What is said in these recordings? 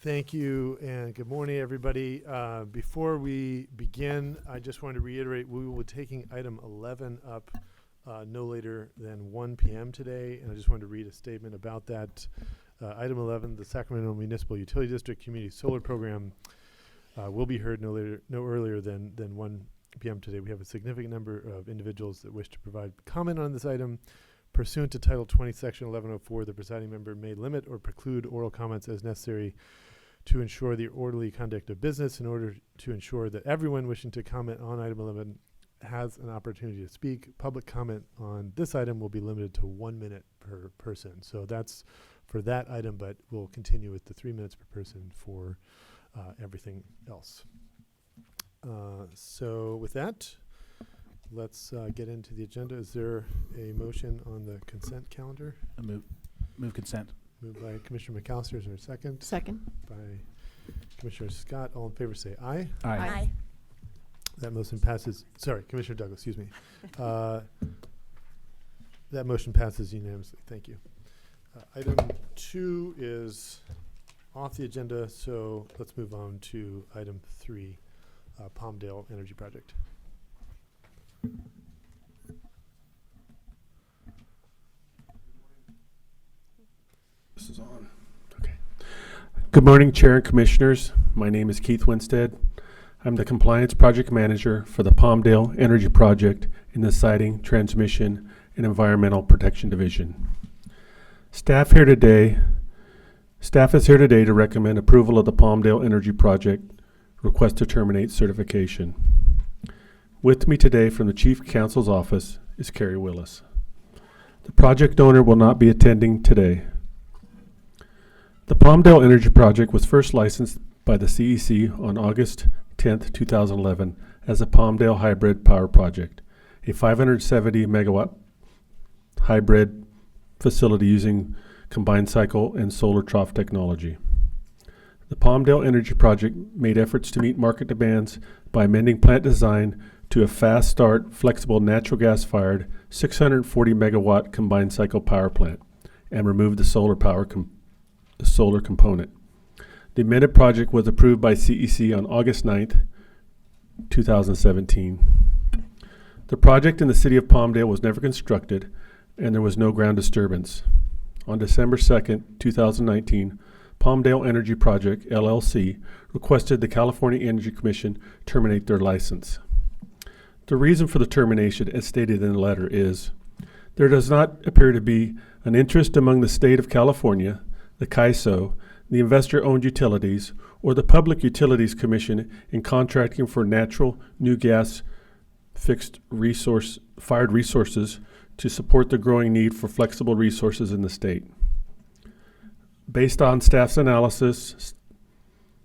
Thank you, and good morning, everybody. Before we begin, I just wanted to reiterate we will be taking item 11 up no later than 1 p.m. today, and I just wanted to read a statement about that. Item 11, the Sacramento Municipal Utility District Community Solar Program will be heard no earlier than 1 p.m. today. We have a significant number of individuals that wish to provide comment on this item. Pursuant to Title 20, Section 1104, the presiding member may limit or preclude oral comments as necessary to ensure the orderly conduct of business. In order to ensure that everyone wishing to comment on item 11 has an opportunity to speak, public comment on this item will be limited to 1 minute per person. So that's for that item, but we'll continue with the 3 minutes per person for everything else. So with that, let's get into the agenda. Is there a motion on the consent calendar? Move consent. Moved by Commissioner McAllister. Is there a second? Second. By Commissioner Scott. All in favor say aye. Aye. That motion passes. Sorry, Commissioner Douglas, excuse me. That motion passes unanimously. Thank you. Item 2 is off the agenda, so let's move on to item 3, Palmdale Energy Project. This is on. Okay. Good morning, Chair and Commissioners. My name is Keith Winstead. I'm the Compliance Project Manager for the Palmdale Energy Project in the Siting, Transmission, and Environmental Protection Division. Staff is here today to recommend approval of the Palmdale Energy Project request to terminate certification. With me today from the Chief Counsel's Office is Carrie Willis. The project owner will not be attending today. The Palmdale Energy Project was first licensed by the CEC on August 10, 2011 as a Palmdale Hybrid Power Project, a 570 megawatt hybrid facility using combined cycle and solar trough technology. The Palmdale Energy Project made efforts to meet market demands by amending plant design to a fast start, flexible natural gas fired 640 megawatt combined cycle power plant and removed the solar component. The amended project was approved by CEC on August 9th, 2017. The project in the city of Palmdale was never constructed and there was no ground disturbance. On December 2nd, 2019, Palmdale Energy Project, LLC, requested the California Energy Commission terminate their license. The reason for the termination, as stated in the letter, is there does not appear to be an interest among the state of California, the CAISO, the investor-owned utilities, or the Public Utilities Commission in contracting for natural, new gas, fixed resource, fired resources to support the growing need for flexible resources in the state. Based on staff's analysis,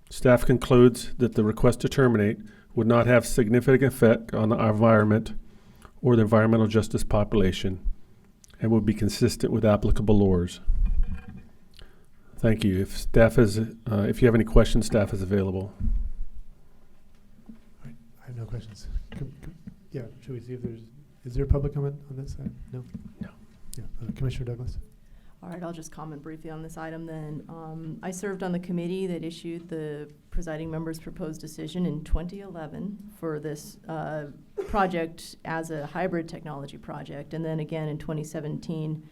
staff concludes that the request to terminate would not have significant effect on the environment or the environmental justice population and would be consistent with applicable laws. Thank you. If you have any questions, staff is available. All right. I have no questions. Yeah, should we see if is there a public comment on this side? No? No. Yeah, Commissioner Douglas. All right, I'll just comment briefly on this item then. I served on the committee that issued the presiding member's proposed decision in 2011 for this project as a hybrid technology project, and then again in 2017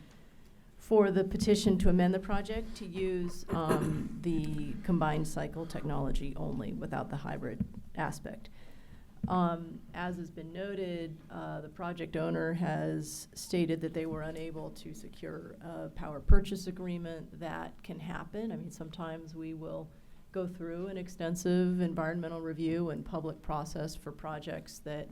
for the petition to amend the project to use the combined cycle technology only without the hybrid aspect. As has been noted, the project owner has stated that they were unable to secure a power purchase agreement. That can happen. I mean, sometimes we will go through an extensive environmental review and public process for projects that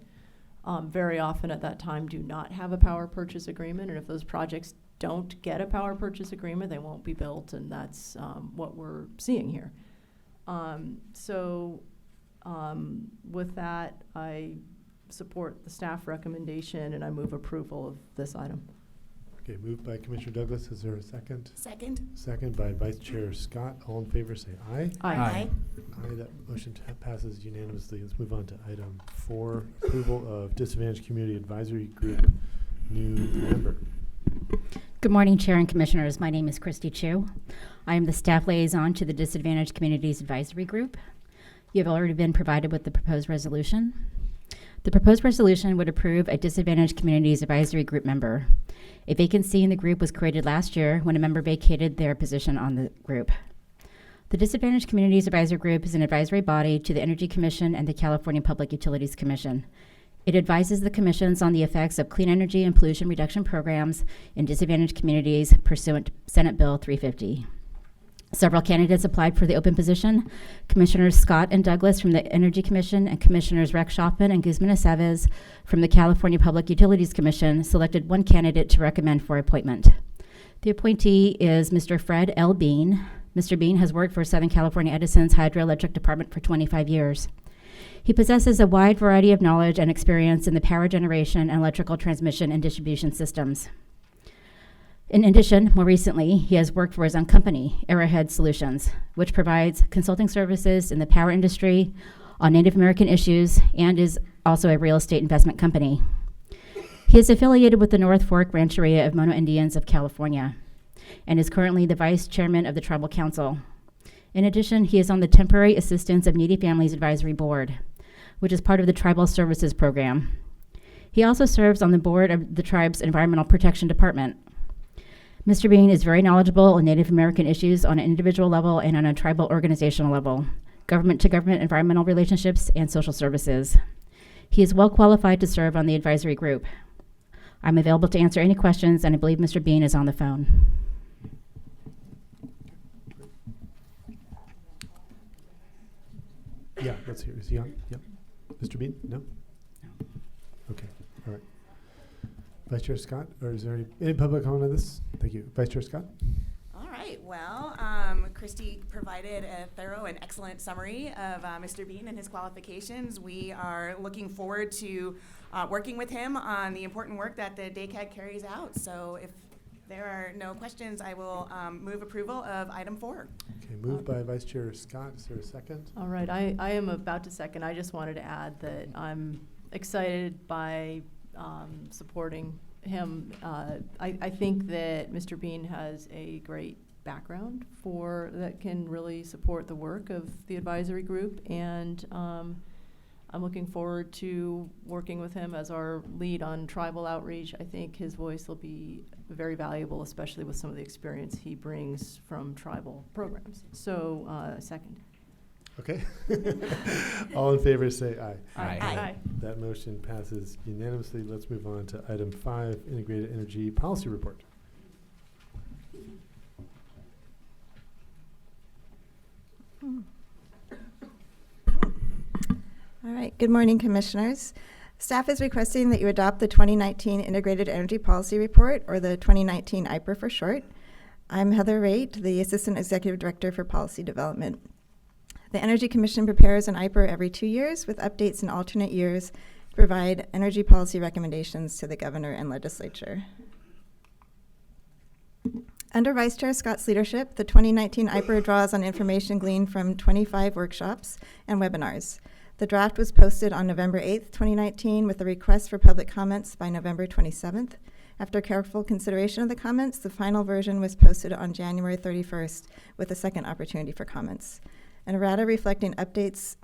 very often at that time do not have a power purchase agreement. And if those projects don't get a power purchase agreement, they won't be built, and that's what we're seeing here. With that, I support the staff recommendation and I move approval of this item. Okay, moved by Commissioner Douglas. Is there a second? Second. Second by Vice Chair Scott. All in favor say aye. Aye. Aye. Aye. That motion passes unanimously. Let's move on to item 4, approval of Disadvantaged Community Advisory Group new member. Good morning, Chair and Commissioners. My name is Christy Chu. I am the staff liaison to the Disadvantaged Communities Advisory Group. You have already been provided with the proposed resolution. The proposed resolution would approve a Disadvantaged Communities Advisory Group member. A vacancy in the group was created last year when a member vacated their position on the group. The Disadvantaged Communities Advisory Group is an advisory body to the Energy Commission and the California Public Utilities Commission. It advises the commissions on the effects of clean energy and pollution reduction programs in disadvantaged communities pursuant to Senate Bill 350. Several candidates applied for the open position. Commissioners Scott and Douglas from the Energy Commission and Commissioners Rex Schaffman and Guzman Aceves from the California Public Utilities Commission selected one candidate to recommend for appointment. The appointee is Mr. Fred L. Bean. Mr. Bean has worked for Southern California Edison's Hydroelectric Department for 25 years. He possesses a wide variety of knowledge and experience in the power generation and electrical transmission and distribution systems. In addition, more recently, he has worked for his own company, Arrowhead Solutions, which provides consulting services in the power industry on Native American issues and is also a real estate investment company. He is affiliated with the North Fork Rancheria of Mono Indians of California and is currently the vice chairman of the Tribal Council. In addition, he is on the Temporary Assistance of Needy Families Advisory Board, which is part of the Tribal Services Program. He also serves on the board of the tribe's Environmental Protection Department. Mr. Bean is very knowledgeable on Native American issues on an individual level and on a tribal organizational level, government-to-government environmental relationships, and social services. He is well qualified to serve on the advisory group. I'm available to answer any questions, and I believe Mr. Bean is on the phone. Yeah, let's hear. Is he on? Yep. Mr. Bean? No? Okay, all right. Vice Chair Scott, or is there any public comment on this? Thank you. Vice Chair Scott? All right, well, Christy provided a thorough and excellent summary of Mr. Bean and his qualifications. We are looking forward to working with him on the important work that the DACAD carries out. So if there are no questions, I will move approval of item 4. Okay, moved by Vice Chair Scott. Is there a second? All right, I am about to second. I just wanted to add that I'm excited by supporting him. I think that Mr. Bean has a great background that can really support the work of the advisory group, and I'm looking forward to working with him as our lead on tribal outreach. I think his voice will be very valuable, especially with some of the experience he brings from tribal programs. So, second. Okay. All in favor say aye. Aye. Aye. That motion passes unanimously. Let's move on to item 5, Integrated Energy Policy Report. All right, good morning, Commissioners. Staff is requesting that you adopt the 2019 Integrated Energy Policy Report, or the 2019 IPER for short. I'm Heather Raitt, the Assistant Executive Director for Policy Development. The Energy Commission prepares an IPER every 2 years with updates in alternate years to provide energy policy recommendations to the Governor and Legislature. Under Vice Chair Scott's leadership, the 2019 IPER draws on information gleaned from 25 workshops and webinars. The draft was posted on November 8th, 2019, with a request for public comments by November 27th. After careful consideration of the comments, the final version was posted on January 31st with a second opportunity for comments. An errata reflecting updates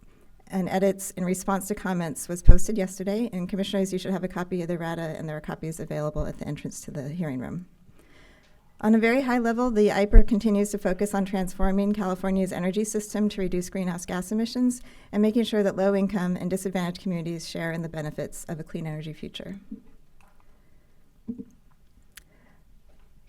and edits in response to comments was posted yesterday, and Commissioners, you should have a copy of the errata, and there are copies available at the entrance to the hearing room. On a very high level, the IPER continues to focus on transforming California's energy system to reduce greenhouse gas emissions and making sure that low-income and disadvantaged communities share in the benefits of a clean energy future.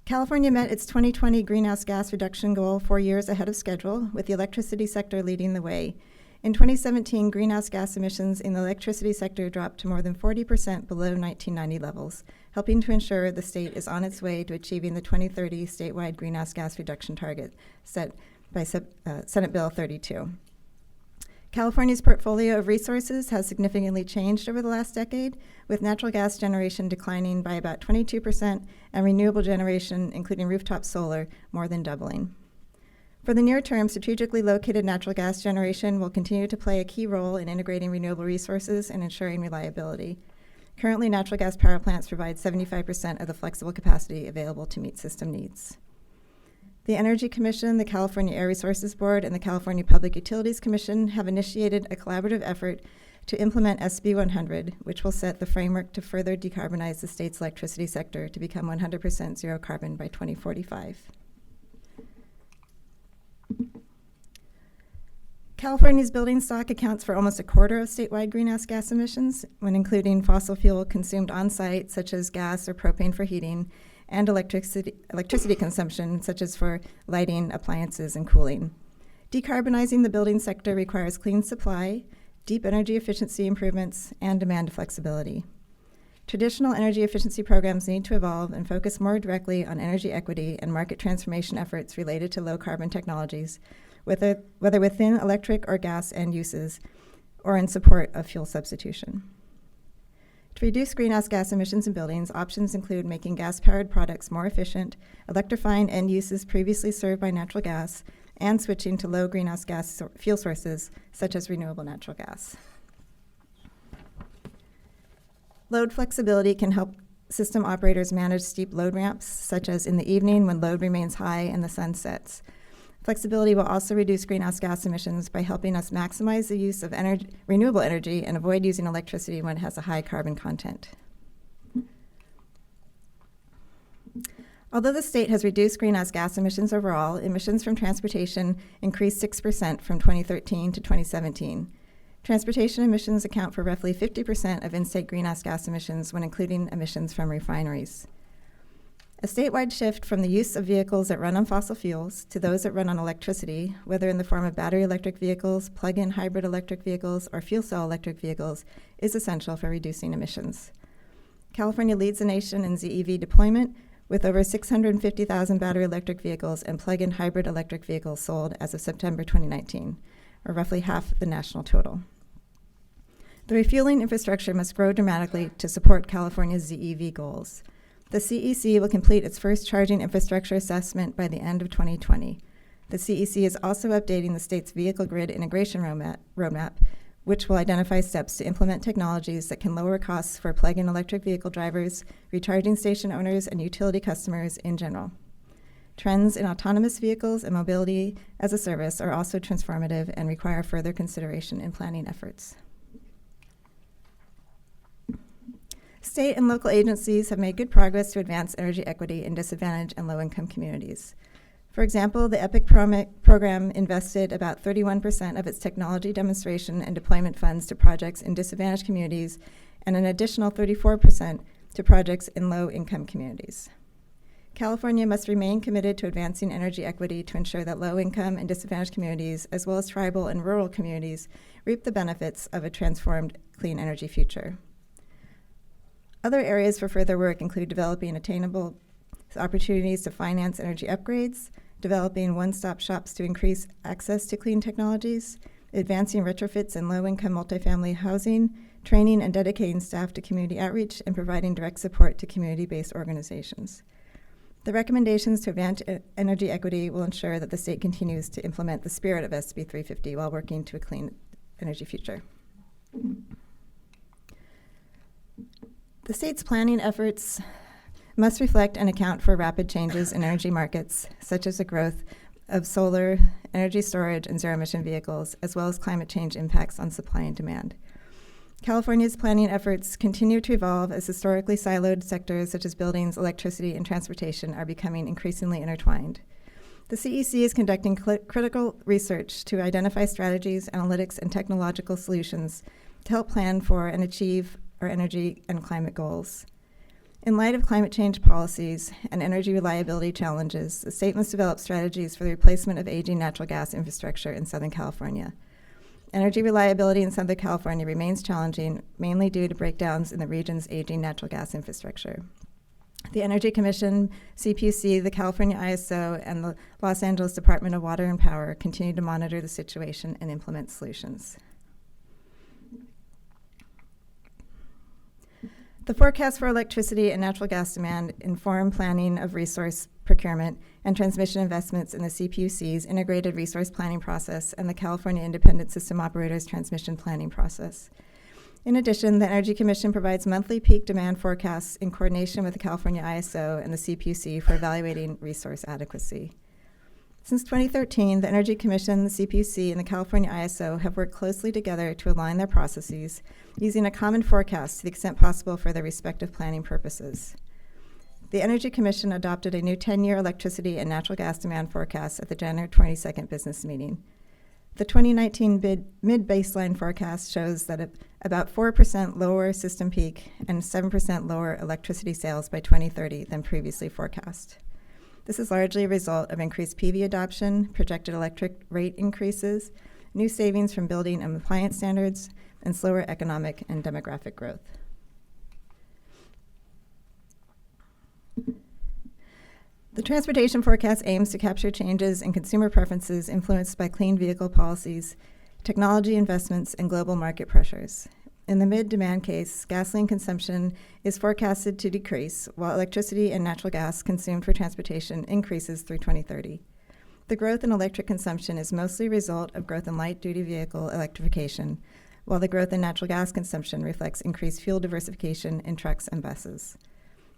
California met its 2020 greenhouse gas reduction goal 4 years ahead of schedule, with the electricity sector leading the way. In 2017, greenhouse gas emissions in the electricity sector dropped to more than 40% below 1990 levels, helping to ensure the state is on its way to achieving the 2030 statewide greenhouse gas reduction target set by Senate Bill 32. California's portfolio of resources has significantly changed over the last decade, with natural gas generation declining by about 22% and renewable generation, including rooftop solar, more than doubling. For the near term, strategically located natural gas generation will continue to play a key role in integrating renewable resources and ensuring reliability. Currently, natural gas power plants provide 75% of the flexible capacity available to meet system needs. The Energy Commission, the California Air Resources Board, and the California Public Utilities Commission have initiated a collaborative effort to implement SB 100, which will set the framework to further decarbonize the state's electricity sector to become 100% zero carbon by 2045. California's building stock accounts for almost a quarter of statewide greenhouse gas emissions, when including fossil fuel consumed on-site, such as gas or propane for heating, and electricity consumption, such as for lighting, appliances, and cooling. Decarbonizing the building sector requires clean supply, deep energy efficiency improvements, and demand flexibility. Traditional energy efficiency programs need to evolve and focus more directly on energy equity and market transformation efforts related to low-carbon technologies, whether within electric or gas end uses, or in support of fuel substitution. To reduce greenhouse gas emissions in buildings, options include making gas-powered products more efficient, electrifying end uses previously served by natural gas, and switching to low greenhouse gas fuel sources, such as renewable natural gas. Load flexibility can help system operators manage steep load ramps, such as in the evening when load remains high and the sun sets. Flexibility will also reduce greenhouse gas emissions by helping us maximize the use of renewable energy and avoid using electricity when it has a high carbon content. Although the state has reduced greenhouse gas emissions overall, emissions from transportation increased 6% from 2013 to 2017. Transportation emissions account for roughly 50% of in-state greenhouse gas emissions when including emissions from refineries. A statewide shift from the use of vehicles that run on fossil fuels to those that run on electricity, whether in the form of battery electric vehicles, plug-in hybrid electric vehicles, or fuel cell electric vehicles, is essential for reducing emissions. California leads the nation in ZEV deployment, with over 650,000 battery electric vehicles and plug-in hybrid electric vehicles sold as of September 2019, or roughly half the national total. The refueling infrastructure must grow dramatically to support California's ZEV goals. The CEC will complete its first charging infrastructure assessment by the end of 2020. The CEC is also updating the state's vehicle grid integration roadmap, which will identify steps to implement technologies that can lower costs for plug-in electric vehicle drivers, recharging station owners, and utility customers in general. Trends in autonomous vehicles and mobility as a service are also transformative and require further consideration in planning efforts. State and local agencies have made good progress to advance energy equity in disadvantaged and low-income communities. For example, the EPIC program invested about 31% of its technology demonstration and deployment funds to projects in disadvantaged communities and an additional 34% to projects in low-income communities. California must remain committed to advancing energy equity to ensure that low-income and disadvantaged communities, as well as tribal and rural communities, reap the benefits of a transformed clean energy future. Other areas for further work include developing attainable opportunities to finance energy upgrades, developing one-stop shops to increase access to clean technologies, advancing retrofits in low-income multifamily housing, training and dedicating staff to community outreach, and providing direct support to community-based organizations. The recommendations to advance energy equity will ensure that the state continues to implement the spirit of SB 350 while working to a clean energy future. The state's planning efforts must reflect and account for rapid changes in energy markets, such as the growth of solar, energy storage, and zero-emission vehicles, as well as climate change impacts on supply and demand. California's planning efforts continue to evolve as historically siloed sectors such as buildings, electricity, and transportation are becoming increasingly intertwined. The CEC is conducting critical research to identify strategies, analytics, and technological solutions to help plan for and achieve our energy and climate goals. In light of climate change policies and energy reliability challenges, the state must develop strategies for the replacement of aging natural gas infrastructure in Southern California. Energy reliability in Southern California remains challenging, mainly due to breakdowns in the region's aging natural gas infrastructure. The Energy Commission, CPUC, the California ISO, and the Los Angeles Department of Water and Power continue to monitor the situation and implement solutions. The forecast for electricity and natural gas demand inform planning of resource procurement and transmission investments in the CPUC's integrated resource planning process and the California Independent System Operators transmission planning process. In addition, the Energy Commission provides monthly peak demand forecasts in coordination with the California ISO and the CPUC for evaluating resource adequacy. Since 2013, the Energy Commission, the CPUC, and the California ISO have worked closely together to align their processes using a common forecast to the extent possible for their respective planning purposes. The Energy Commission adopted a new 10-year electricity and natural gas demand forecast at the January 22nd business meeting. The 2019 mid-baseline forecast shows that about 4% lower system peak and 7% lower electricity sales by 2030 than previously forecast. This is largely a result of increased PV adoption, projected electric rate increases, new savings from building and appliance standards, and slower economic and demographic growth. The transportation forecast aims to capture changes in consumer preferences influenced by clean vehicle policies, technology investments, and global market pressures. In the mid-demand case, gasoline consumption is forecasted to decrease, while electricity and natural gas consumed for transportation increases through 2030. The growth in electric consumption is mostly a result of growth in light-duty vehicle electrification, while the growth in natural gas consumption reflects increased fuel diversification in trucks and buses.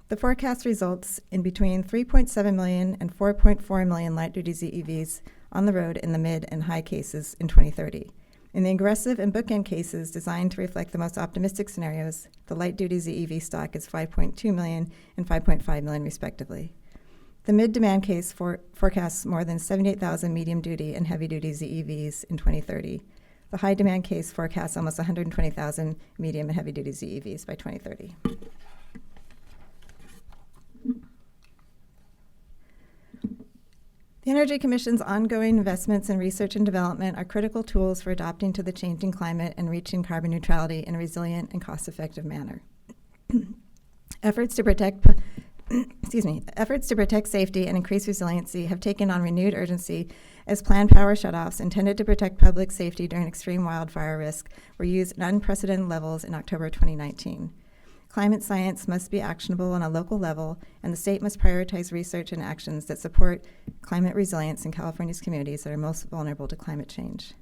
The forecast results in between 3.7 million and 4.4 million light-duty ZEVs on the road in the mid and high cases in 2030. In the aggressive and bookend cases designed to reflect the most optimistic scenarios, the light-duty ZEV stock is 5.2 million and 5.5 million respectively. The mid-demand case forecasts more than 78,000 medium-duty and heavy-duty ZEVs in 2030. The high-demand case forecasts almost 120,000 medium and heavy-duty ZEVs by 2030. The Energy Commission's ongoing investments in research and development are critical tools for adapting to the changing climate and reaching carbon neutrality in a resilient and cost-effective manner. Efforts to protect safety and increase resiliency have taken on renewed urgency as planned power shutoffs intended to protect public safety during extreme wildfire risk were used at unprecedented levels in October 2019. Climate science must be actionable on a local level, and the state must prioritize research and actions that support climate resilience in California's communities that are most vulnerable to climate change.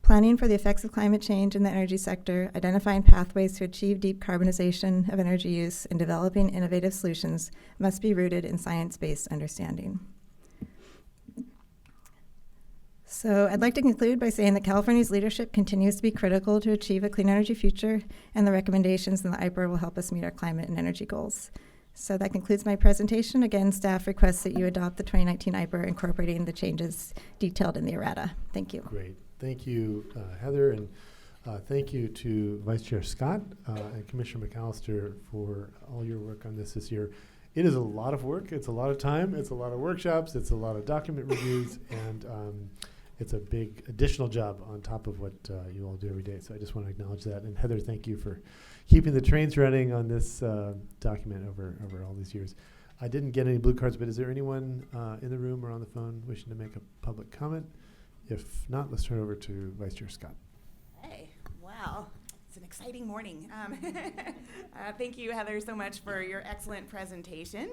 Planning for the effects of climate change in the energy sector, identifying pathways to achieve decarbonization of energy use, and developing innovative solutions must be rooted in science-based understanding. So I'd like to conclude by saying that California's leadership continues to be critical to achieve a clean energy future, and the recommendations in the IPER will help us meet our climate and energy goals. So that concludes my presentation. Again, staff requests that you adopt the 2019 IPER, incorporating the changes detailed in the errata. Thank you. Great. Thank you, Heather, and thank you to Vice Chair Scott and Commissioner McAllister for all your work on this year. It is a lot of work. It's a lot of time. It's a lot of workshops. It's a lot of document reviews, and it's a big additional job on top of what you all do every day. So I just want to acknowledge that. And Heather, thank you for keeping the trains running on this document over all these years. I didn't get any blue cards, but is there anyone in the room or on the phone wishing to make a public comment? If not, let's turn it over to Vice Chair Scott. Hey, wow. It's an exciting morning. Thank you, Heather, so much for your excellent presentation.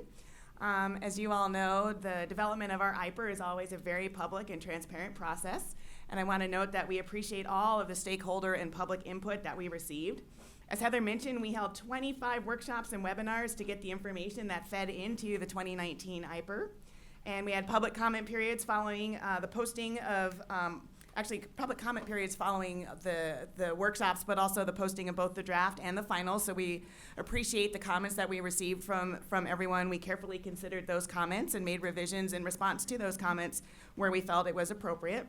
As you all know, the development of our IPER is always a very public and transparent process, and I want to note that we appreciate all of the stakeholder and public input that we received. As Heather mentioned, we held 25 workshops and webinars to get the information that fed into the 2019 IPER, and we had public comment periods following the posting of public comment periods following the workshops, but also the posting of both the draft and the final. So we appreciate the comments that we received from everyone. We carefully considered those comments and made revisions in response to those comments where we felt it was appropriate.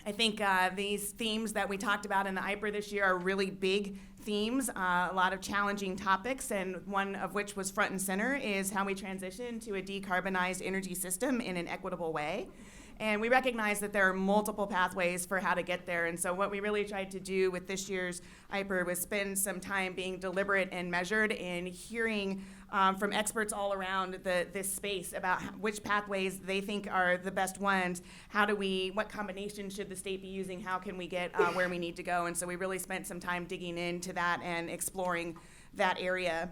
I think these themes that we talked about in the IPER this year are really big themes, a lot of challenging topics, and one of which was front and center is how we transition to a decarbonized energy system in an equitable way. And we recognize that there are multiple pathways for how to get there. And so what we really tried to do with this year's IPER was spend some time being deliberate and measured and hearing from experts all around this space about which pathways they think are the best ones. What combination should the state be using? How can we get where we need to go? And so we really spent some time digging into that and exploring that area.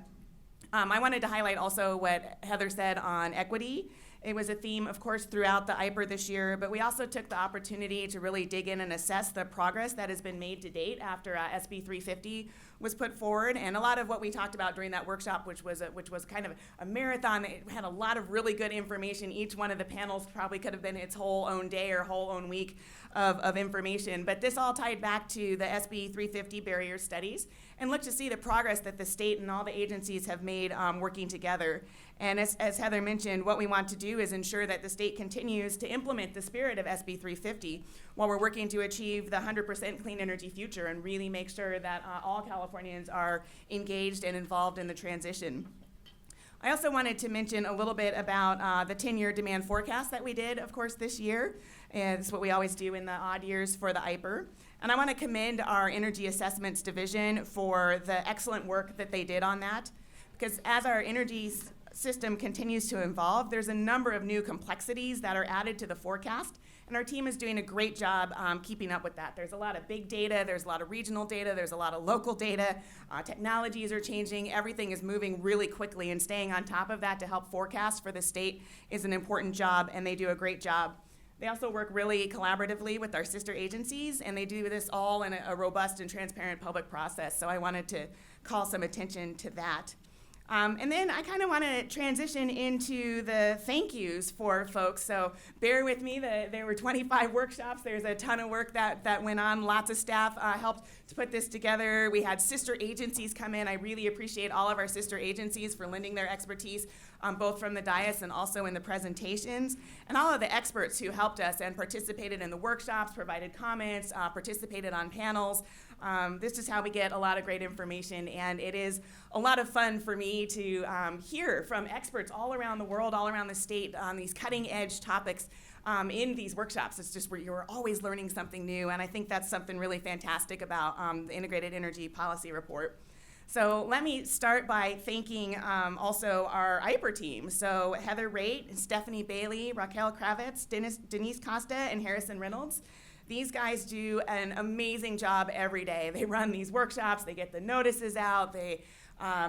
I wanted to highlight also what Heather said on equity It was a theme, of course, throughout the IPER this year, but we also took the opportunity to really dig in and assess the progress that has been made to date after SB 350 was put forward. And a lot of what we talked about during that workshop, which was kind of a marathon, it had a lot of really good information. Each one of the panels probably could have been its whole own day or whole own week of information. But this all tied back to the SB 350 barrier studies and looked to see the progress that the state and all the agencies have made working together. And as Heather mentioned, what we want to do is ensure that the state continues to implement the spirit of SB 350 while we're working to achieve the 100% clean energy future and really make sure that all Californians are engaged and involved in the transition. I also wanted to mention a little bit about the 10-year demand forecast that we did, of course, this year. And it's what we always do in the odd years for the IPER. And I want to commend our Energy Assessments Division for the excellent work that they did on that. Because as our energy system continues to evolve, there's a number of new complexities that are added to the forecast. And our team is doing a great job keeping up with that. There's a lot of big data, there's a lot of regional data, there's a lot of local data. Technologies are changing, everything is moving really quickly, and staying on top of that to help forecast for the state is an important job, and they do a great job. They also work really collaboratively with our sister agencies, and they do this all in a robust and transparent public process. So I wanted to call some attention to that. And then I kind of want to transition into the thank yous for folks. So bear with me, there were 25 workshops. There's a ton of work that went on. Lots of staff helped to put this together. We had sister agencies come in. I really appreciate all of our sister agencies for lending their expertise, both from the dais and also in the presentations. And all of the experts who helped us and participated in the workshops, provided comments, participated on panels. This is how we get a lot of great information, and it is a lot of fun for me to hear from experts all around the world, all around the state on these cutting-edge topics in these workshops. It's just where you're always learning something new, and I think that's something really fantastic about the Integrated Energy Policy Report. So let me start by thanking also our IPER team. So Heather Raitt, Stephanie Bailey, Raquel Kravitz, Denise Costa, and Harrison Reynolds. These guys do an amazing job every day. They run these workshops, they get the notices out, they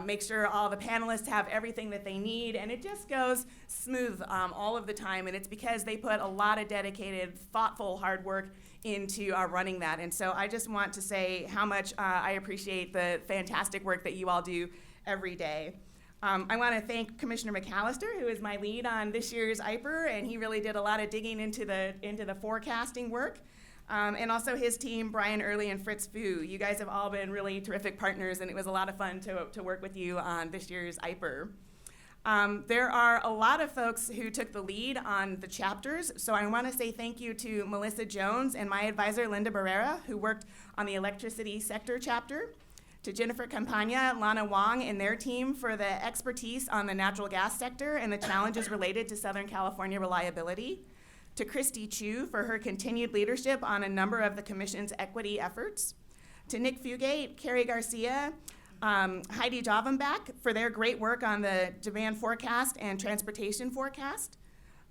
make sure all the panelists have everything that they need, and it just goes smooth all of the time. And it's because they put a lot of dedicated, thoughtful, hard work into running that. And so I just want to say how much I appreciate the fantastic work that you all do every day. I want to thank Commissioner McAllister, who is my lead on this year's IPER, and he really did a lot of digging into the forecasting work. And also his team, Brian Early and Fritz Fu. You guys have all been really terrific partners, and it was a lot of fun to work with you on this year's IPER. There are a lot of folks who took the lead on the chapters, so I want to say thank you to Melissa Jones and my advisor, Linda Barrera, who worked on the electricity sector chapter, to Jennifer Campagna, Lana Wong, and their team for the expertise on the natural gas sector and the challenges related to Southern California reliability, to Christy Chu for her continued leadership on a number of the Commission's equity efforts, to Nick Fugate, Carrie Garcia, Heidi Jovenbach for their great work on the demand forecast and transportation forecast,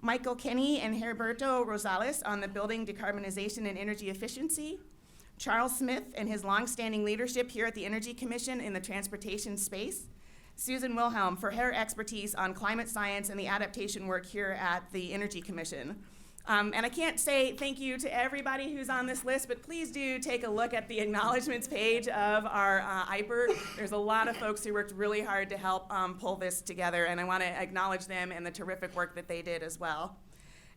Michael Kenny and Herberto Rosales on the building decarbonization and energy efficiency, Charles Smith and his longstanding leadership here at the Energy Commission in the transportation space, Susan Wilhelm for her expertise on climate science and the adaptation work here at the Energy Commission. And I can't say thank you to everybody who's on this list, but please do take a look at the acknowledgments page of our IPER. There's a lot of folks who worked really hard to help pull this together, and I want to acknowledge them and the terrific work that they did as well.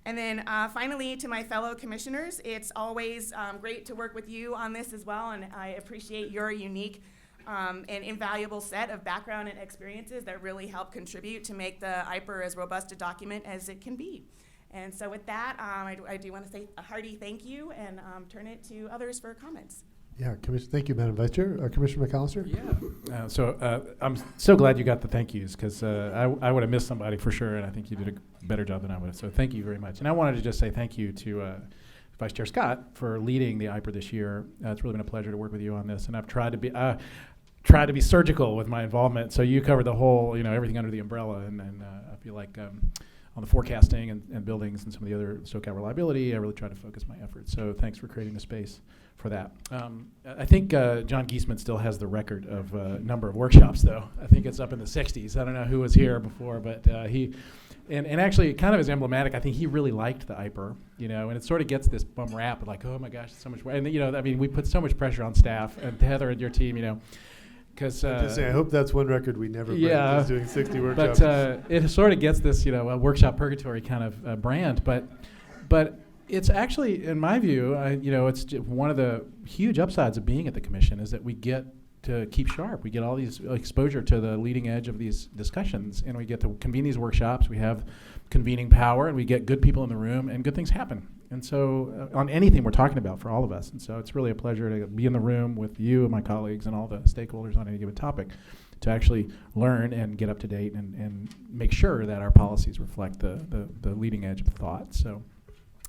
And then finally, to my fellow commissioners, it's always great to work with you on this as well, and I appreciate your unique and invaluable set of background and experiences that really help contribute to make the IPER as robust a document as it can be. And so with that, I do want to say a hearty thank you and turn it to others for comments. Yeah, thank you, Madam Vice Chair. Commissioner McAllister? Yeah. So I'm so glad you got the thank yous, because I would have missed somebody for sure, and I think you did a better job than I would have. So thank you very much. And I wanted to just say thank you to Vice Chair Scott for leading the IPER this year. It's really been a pleasure to work with you on this, and I've tried to be surgical with my involvement. So you covered the whole, everything under the umbrella, and I feel like on the forecasting and buildings and some of the other SoCal reliability, I really try to focus my efforts. So thanks for creating the space for that. I think John Giesman still has the record of number of workshops, though. I think it's up in the 60s. I don't know who was here before, but he and actually, it kind of is emblematic. I think he really liked the IPER, you know, and it sort of gets this bum rap of like, oh my gosh, it's so much work. And, you know, I mean, we put so much pressure on staff and Heather and your team, you know, because Just saying, I hope that's one record we never break. yeah, Just doing 60 workshops. but it sort of gets this, you know, workshop purgatory kind of brand. But it's actually, in my view, you know, it's one of the huge upsides of being at the commission is that we get to keep sharp. We get all these exposure to the leading edge of these discussions, and we get to convene these workshops. We have convening power, and we get good people in the room, and good things happen. And so on anything we're talking about for all of us. And so it's really a pleasure to be in the room with you and my colleagues and all the stakeholders on any given topic to actually learn and get up to date and make sure that our policies reflect the leading edge of thought. So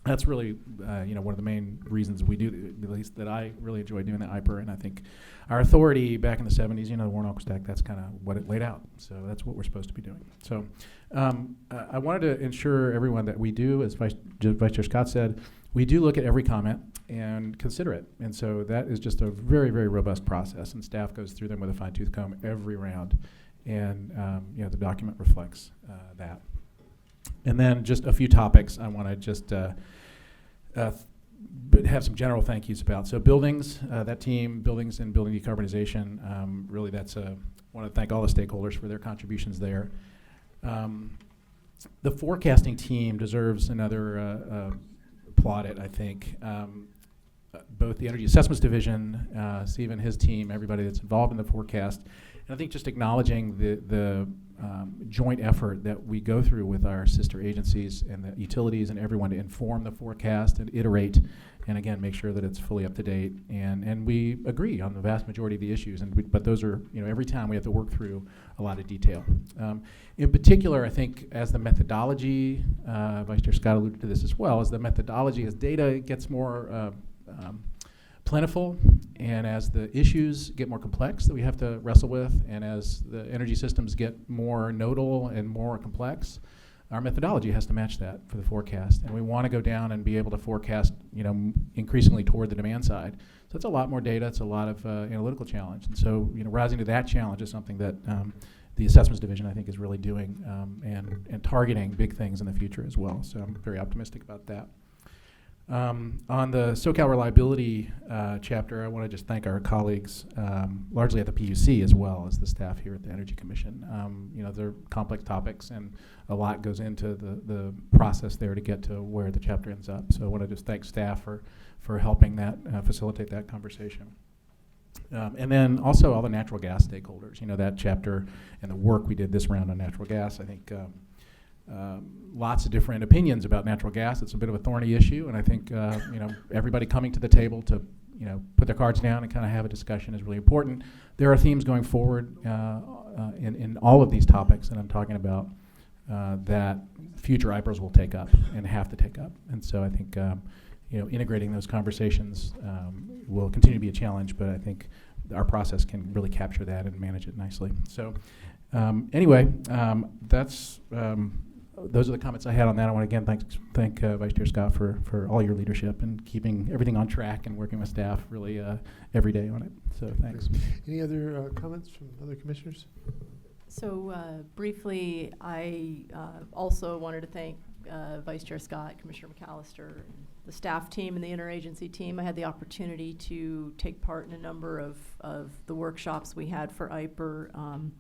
that's really, you know, one of the main reasons we do, at least that I really enjoy doing the IPER. And I think our authority back in the 70s, you know, the Warren-Alquist Act, that's kind of what it laid out. So that's what we're supposed to be doing. So I wanted to ensure everyone that we do, as Vice Chair Scott said, we do look at every comment and consider it. And so that is just a very, very robust process. And staff goes through them with a fine-tooth comb every round. And, you know, the document reflects that. And then just a few topics I want to just have some general thank yous about. So buildings, that team, buildings and building decarbonization, really that's I want to thank all the stakeholders for their contributions there. The forecasting team deserves another plaudit, I think. Both the Energy Assessments Division, Steve and his team, everybody that's involved in the forecast, and I think just acknowledging the joint effort that we go through with our sister agencies and the utilities and everyone to inform the forecast and iterate, and again, make sure that it's fully up to date. And we agree on the vast majority of the issues, but those are, you know, every time we have to work through a lot of detail. In particular, I think as the methodology, Vice Chair Scott alluded to this as well, as the methodology, as data gets more plentiful, and as the issues get more complex that we have to wrestle with, and as the energy systems get more nodal and more complex, our methodology has to match that for the forecast. And we want to go down and be able to forecast, you know, increasingly toward the demand side. So it's a lot more data. It's a lot of analytical challenge. And so, you know, rising to that challenge is something that the Assessments Division, I think, is really doing and targeting big things in the future as well. So I'm very optimistic about that. On the SoCal reliability chapter, I want to just thank our colleagues, largely at the PUC as well as the staff here at the Energy Commission. You know, they're complex topics, and a lot goes into the process there to get to where the chapter ends up. So I want to just thank staff for helping that facilitate that conversation. And then also all the natural gas stakeholders. You know, that chapter and the work we did this round on natural gas, I think. Lots of different opinions about natural gas. It's a bit of a thorny issue, and I think you know, everybody coming to the table to, you know, put their cards down and kind of have a discussion is really important. There are themes going forward in all of these topics, and I'm talking about that future IPERs will take up and have to take up. And so I think you know, integrating those conversations will continue to be a challenge, but I think our process can really capture that and manage it nicely. So anyway, that's those are the comments I had on that. I want to again thank Vice Chair Scott for all your leadership and keeping everything on track and working with staff really every day on it. So thanks. Any other comments from other commissioners? So briefly, I also wanted to thank Vice Chair Scott, Commissioner McAllister, the staff team and the interagency team. I had the opportunity to take part in a number of the workshops we had for IPER.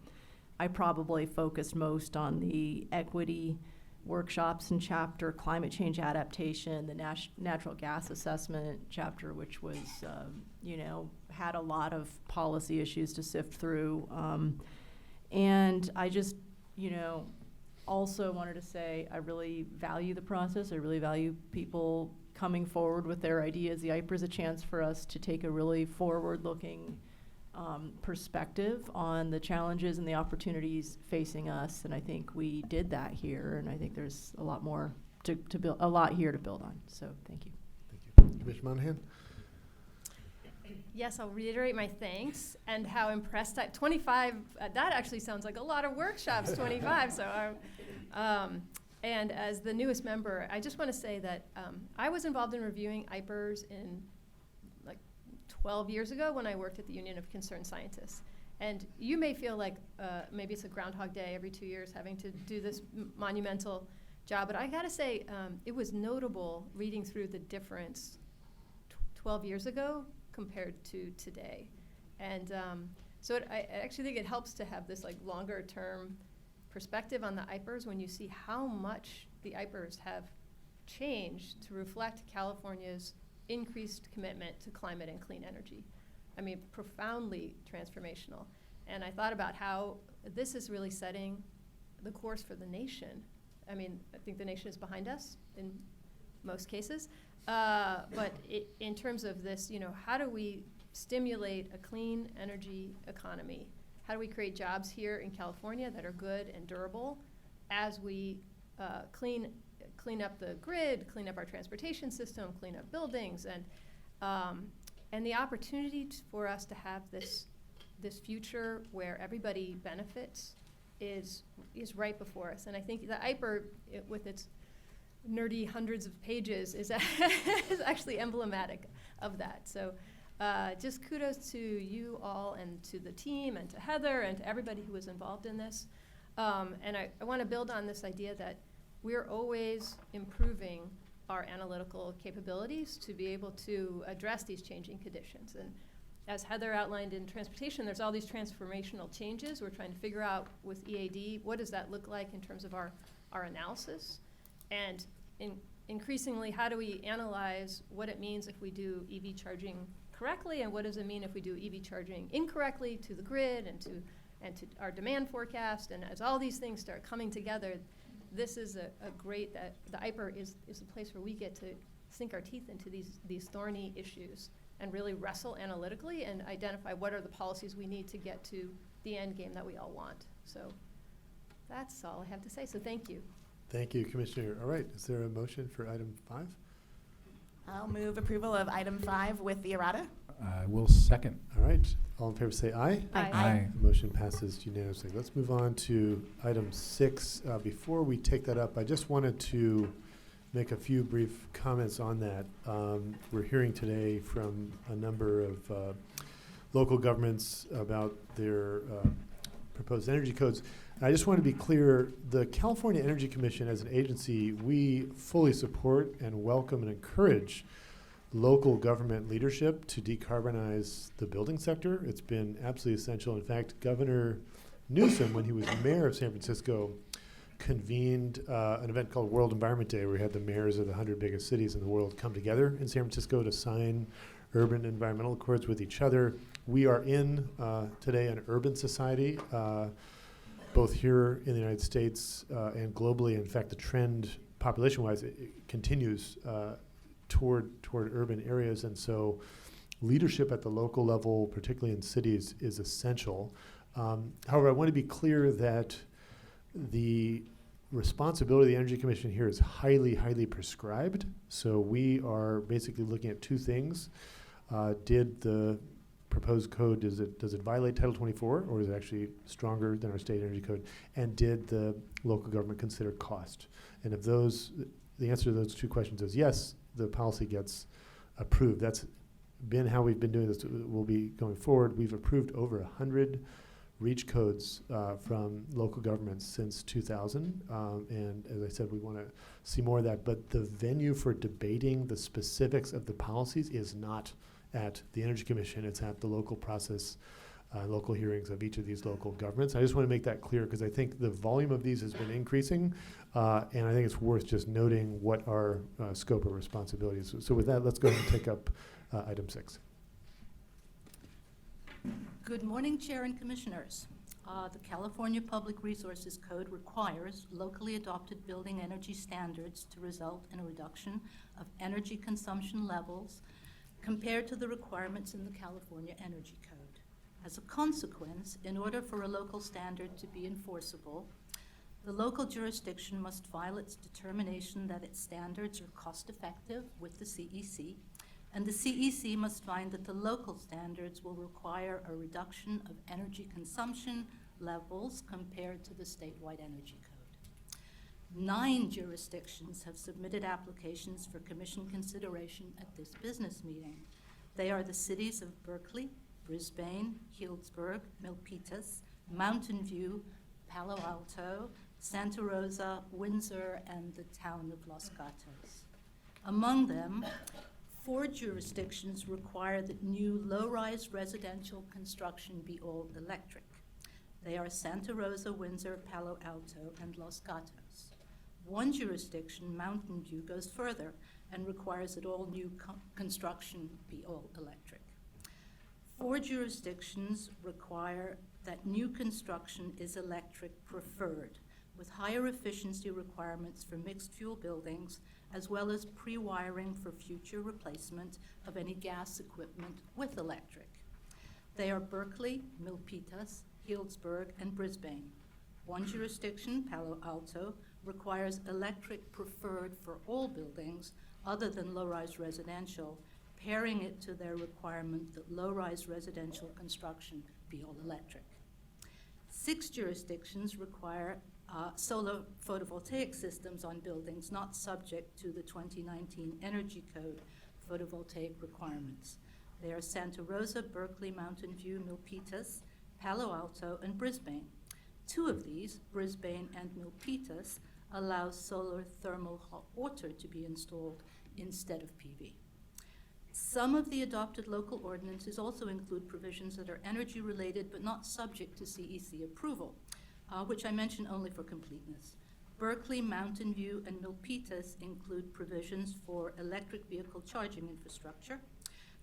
I probably focused most on the equity workshops and chapter, climate change adaptation, the natural gas assessment chapter, which was, you know, had a lot of policy issues to sift through. And I just, you know, also wanted to say I really value the process. I really value people coming forward with their ideas. The IPER is a chance for us to take a really forward-looking perspective on the challenges and the opportunities facing us, and I think we did that here, and I think there's a lot more to build, a lot here to build on. So thank you. Thank you. Commissioner Monahan? Yes, I'll reiterate my thanks and how impressed 25, that actually sounds like a lot of workshops, 25. So, and as the newest member, I just want to say that I was involved in reviewing IPERs in 12 years ago when I worked at the Union of Concerned Scientists. And you may feel like maybe it's a Groundhog Day every 2 years having to do this monumental job, but I gotta say, it was notable reading through the difference 12 years ago compared to today. And so I actually think it helps to have this like longer term perspective on the IPERs when you see how much the IPERs have changed to reflect California's increased commitment to climate and clean energy. I mean, profoundly transformational. And I thought about how this is really setting the course for the nation. I mean, I think the nation is behind us in most cases. But in terms of this, you know, how do we stimulate a clean energy economy? How do we create jobs here in California that are good and durable as we clean up the grid, clean up our transportation system, clean up buildings, and the opportunity for us to have this future where everybody benefits is right before us. And I think the IPER, with its nerdy hundreds of pages, is actually emblematic of that. So just kudos to you all and to the team and to Heather and to everybody who was involved in this. And I want to build on this idea that we're always improving our analytical capabilities to be able to address these changing conditions. And as Heather outlined in transportation, there's all these transformational changes. We're trying to figure out with EAD, what does that look like in terms of our analysis? And increasingly, how do we analyze what it means if we do EV charging correctly, and what does it mean if we do EV charging incorrectly to the grid and to our demand forecast? And as all these things start coming together, this is a great, the IPER is a place where we get to sink our teeth into these thorny issues and really wrestle analytically and identify what are the policies we need to get to the end game that we all want. So that's all I have to say, so thank you. Thank you, Commissioner. All right, is there a motion for item 5? I'll move approval of item 5 with the errata. I will second. All right, all in favor say aye. Aye. The motion passes unanimously. Let's move on to item 6. Before we take that up, I just wanted to make a few brief comments on that. We're hearing today from a number of local governments about their proposed energy codes. I just want to be clear, the California Energy Commission as an agency, we fully support and welcome and encourage local government leadership to decarbonize the building sector. It's been absolutely essential. In fact, Governor Newsom, when he was mayor of San Francisco, convened an event called World Environment Day, where he had the mayors of the 100 biggest cities in the world come together in San Francisco to sign urban environmental accords with each other. We are in today an urban society, both here in the United States and globally. In fact, the trend population-wise it continues toward urban areas, and so leadership at the local level, particularly in cities, is essential. However, I want to be clear that the responsibility of the Energy Commission here is highly, highly prescribed. So we are basically looking at two things. Did the proposed code, does it violate Title 24, or is it actually stronger than our state energy code? And did the local government consider cost? And if the answer to those two questions is yes, the policy gets approved. That's been how we've been doing this. We'll be going forward. We've approved over 100 REACH codes from local governments since 2000. And as I said, we want to see more of that. But the venue for debating the specifics of the policies is not at the Energy Commission. It's at the local process, local hearings of each of these local governments. I just want to make that clear because I think the volume of these has been increasing. And I think it's worth just noting what our scope of responsibility is. So with that, let's go ahead and take up item 6. Good morning, Chair and Commissioners. The California Public Resources Code requires locally adopted building energy standards to result in a reduction of energy consumption levels compared to the requirements in the California Energy Code. As a consequence, in order for a local standard to be enforceable, the local jurisdiction must file its determination that its standards are cost-effective with the CEC, and the CEC must find that the local standards will require a reduction of energy consumption levels compared to the statewide energy code. 9 jurisdictions have submitted applications for Commission consideration at this business meeting. They are the cities of Berkeley, Brisbane, Healdsburg, Milpitas, Mountain View, Palo Alto, Santa Rosa, Windsor, and the town of Los Gatos. Among them, 4 jurisdictions require that new low-rise residential construction be all electric. They are Santa Rosa, Windsor, Palo Alto, and Los Gatos. 1 jurisdiction, Mountain View, goes further and requires that all new construction be all electric. 4 jurisdictions require that new construction is electric preferred, with higher efficiency requirements for mixed-fuel buildings, as well as pre-wiring for future replacement of any gas equipment with electric. They are Berkeley, Milpitas, Healdsburg, and Brisbane. 1 jurisdiction, Palo Alto, requires electric preferred for all buildings other than low-rise residential, pairing it to their requirement that low-rise residential construction be all electric. 6 jurisdictions require solar photovoltaic systems on buildings not subject to the 2019 Energy Code photovoltaic requirements. They are Santa Rosa, Berkeley, Mountain View, Milpitas, Palo Alto, and Brisbane. 2 of these, Brisbane and Milpitas, allow solar thermal hot water to be installed instead of PV. Some of the adopted local ordinances also include provisions that are energy related but not subject to CEC approval, which I mention only for completeness. Berkeley, Mountain View, and Milpitas include provisions for electric vehicle charging infrastructure.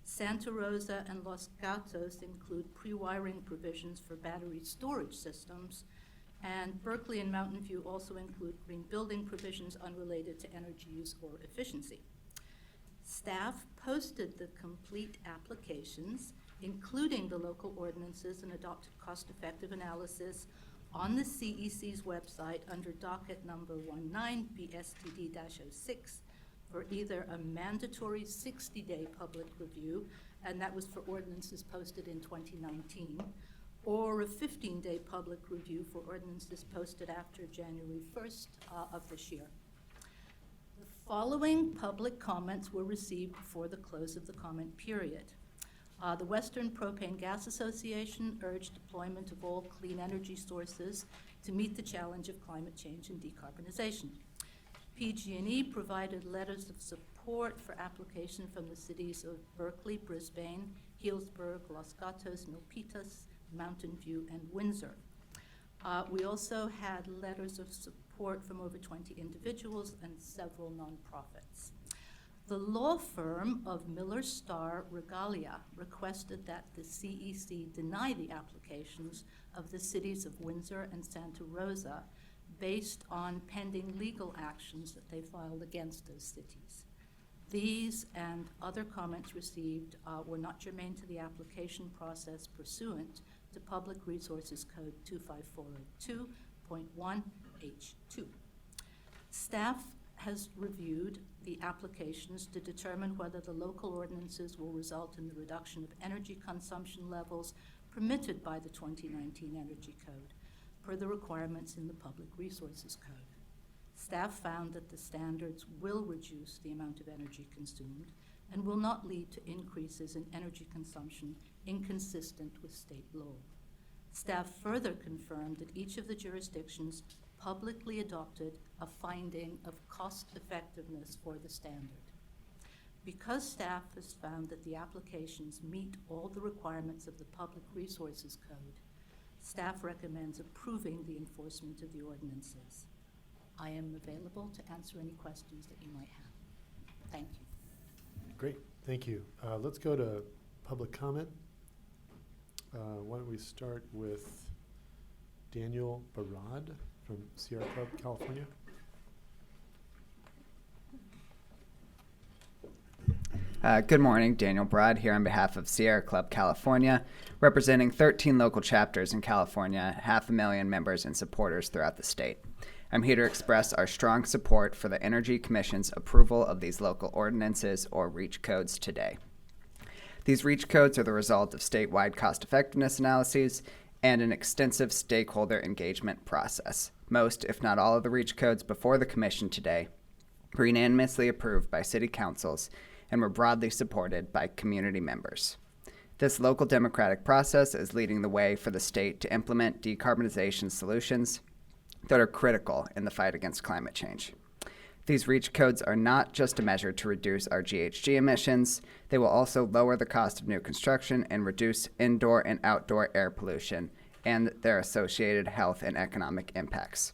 Santa Rosa and Los Gatos include pre-wiring provisions for battery storage systems, and Berkeley and Mountain View also include green building provisions unrelated to energy use or efficiency. Staff posted the complete applications, including the local ordinances and adopted cost-effective analysis, on the CEC's website under docket number 19 BSTD-06 for either a mandatory 60-day public review, and that was for ordinances posted in 2019, or a 15-day public review for ordinances posted after January 1st of this year. The following public comments were received before the close of the comment period. The Western Propane Gas Association urged deployment of all clean energy sources to meet the challenge of climate change and decarbonization. PG&E provided letters of support for application from the cities of Berkeley, Brisbane, Healdsburg, Los Gatos, Milpitas, Mountain View, and Windsor. We also had letters of support from over 20 individuals and several nonprofits. The law firm of Miller Starr Regalia requested that the CEC deny the applications of the cities of Windsor and Santa Rosa based on pending legal actions that they filed against those cities. These and other comments received were not germane to the application process pursuant to Public Resources Code 25402.1H2. Staff has reviewed the applications to determine whether the local ordinances will result in the reduction of energy consumption levels permitted by the 2019 Energy Code per the requirements in the Public Resources Code. Staff found that the standards will reduce the amount of energy consumed and will not lead to increases in energy consumption inconsistent with state law. Staff further confirmed that each of the jurisdictions publicly adopted a finding of cost effectiveness for the standard. Because staff has found that the applications meet all the requirements of the Public Resources Code, staff recommends approving the enforcement of the ordinances. I am available to answer any questions that you might have. Thank you. Great, thank you. Let's go to public comment. Why don't we start with Daniel Barad from Sierra Club, California. Good morning, Daniel Brad here on behalf of Sierra Club California, representing 13 local chapters in California, 500,000 members and supporters throughout the state. I'm here to express our strong support for the Energy Commission's approval of these local ordinances or REACH codes today. These REACH codes are the result of statewide cost-effectiveness analyses and an extensive stakeholder engagement process. Most, if not all, of the REACH codes before the Commission today were unanimously approved by city councils and were broadly supported by community members. This local democratic process is leading the way for the state to implement decarbonization solutions that are critical in the fight against climate change. These REACH codes are not just a measure to reduce our GHG emissions, they will also lower the cost of new construction and reduce indoor and outdoor air pollution and their associated health and economic impacts.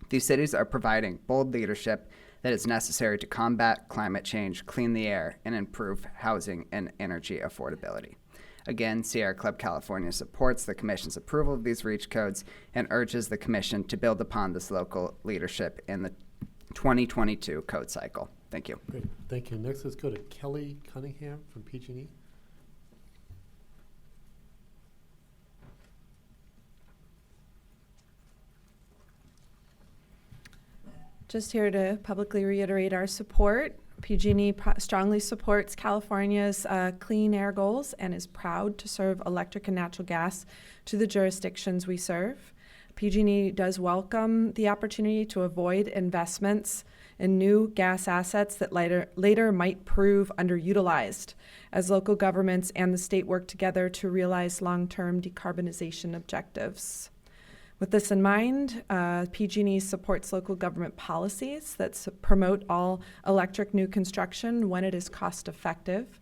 These cities are providing bold leadership that is necessary to combat climate change, clean the air, and improve housing and energy affordability. Again, Sierra Club California supports the Commission's approval of these REACH codes and urges the Commission to build upon this local leadership in the 2022 code cycle. Thank you. Great, thank you. Next, let's go to Kelly Cunningham from PG&E. Just here to publicly reiterate our support. PG&E strongly supports California's clean air goals and is proud to serve electric and natural gas to the jurisdictions we serve. PG&E does welcome the opportunity to avoid investments in new gas assets that later might prove underutilized as local governments and the state work together to realize long-term decarbonization objectives. With this in mind, PG&E supports local government policies that promote all electric new construction when it is cost effective.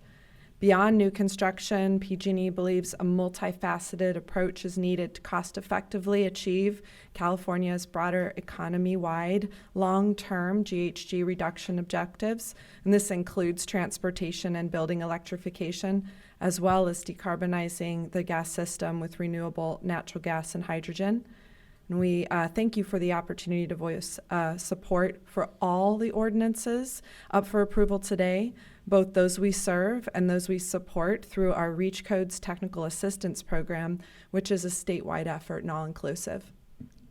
Beyond new construction, PG&E believes a multifaceted approach is needed to cost effectively achieve California's broader economy-wide long-term GHG reduction objectives, and this includes transportation and building electrification, as well as decarbonizing the gas system with renewable natural gas and hydrogen. And we thank you for the opportunity to voice support for all the ordinances up for approval today, both those we serve and those we support through our REACH Codes Technical Assistance Program, which is a statewide effort and all-inclusive.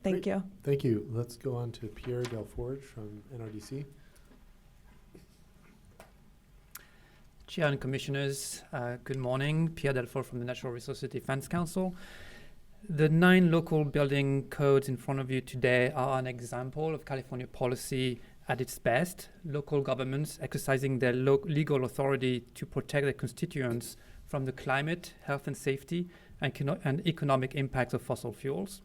Thank you. Thank you. Let's go on to Pierre Delforge from NRDC. Chair and Commissioners, good morning. Pierre Delforge from the Natural Resources Defense Council. The 9 local building codes in front of you today are an example of California policy at its best. Local governments exercising their legal authority to protect their constituents from the climate, health and safety, and economic impacts of fossil fuels.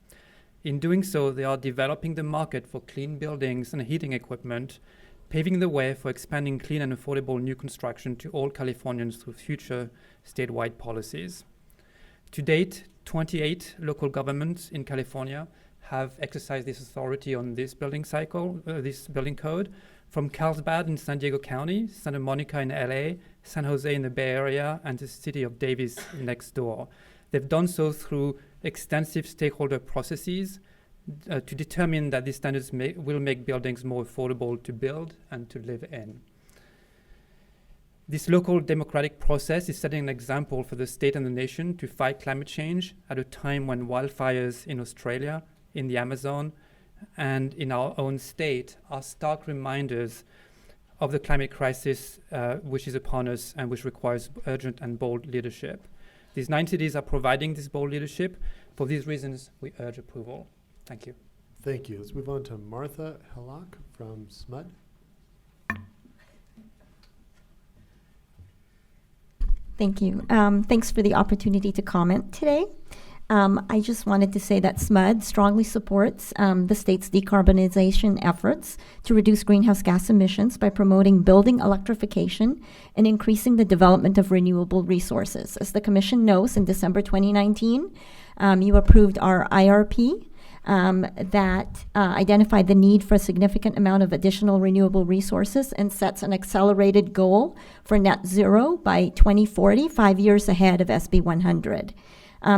In doing so, they are developing the market for clean buildings and heating equipment, paving the way for expanding clean and affordable new construction to all Californians through future statewide policies. To date, 28 local governments in California have exercised this authority on this building cycle, this building code, from Carlsbad in San Diego County, Santa Monica in LA, San Jose in the Bay Area, and the city of Davis next door. They've done so through extensive stakeholder processes to determine that these standards will make buildings more affordable to build and to live in. This local democratic process is setting an example for the state and the nation to fight climate change at a time when wildfires in Australia, in the Amazon, and in our own state are stark reminders of the climate crisis which is upon us and which requires urgent and bold leadership. These 9 cities are providing this bold leadership. For these reasons, we urge approval. Thank you. Thank you. Let's move on to Martha Hellock from SMUD. Thank you. Thanks for the opportunity to comment today. I just wanted to say that SMUD strongly supports the state's decarbonization efforts to reduce greenhouse gas emissions by promoting building electrification and increasing the development of renewable resources. As the Commission knows, in December 2019, you approved our IRP that identified the need for a significant amount of additional renewable resources and sets an accelerated goal for net zero by 2040, 5 years ahead of SB 100.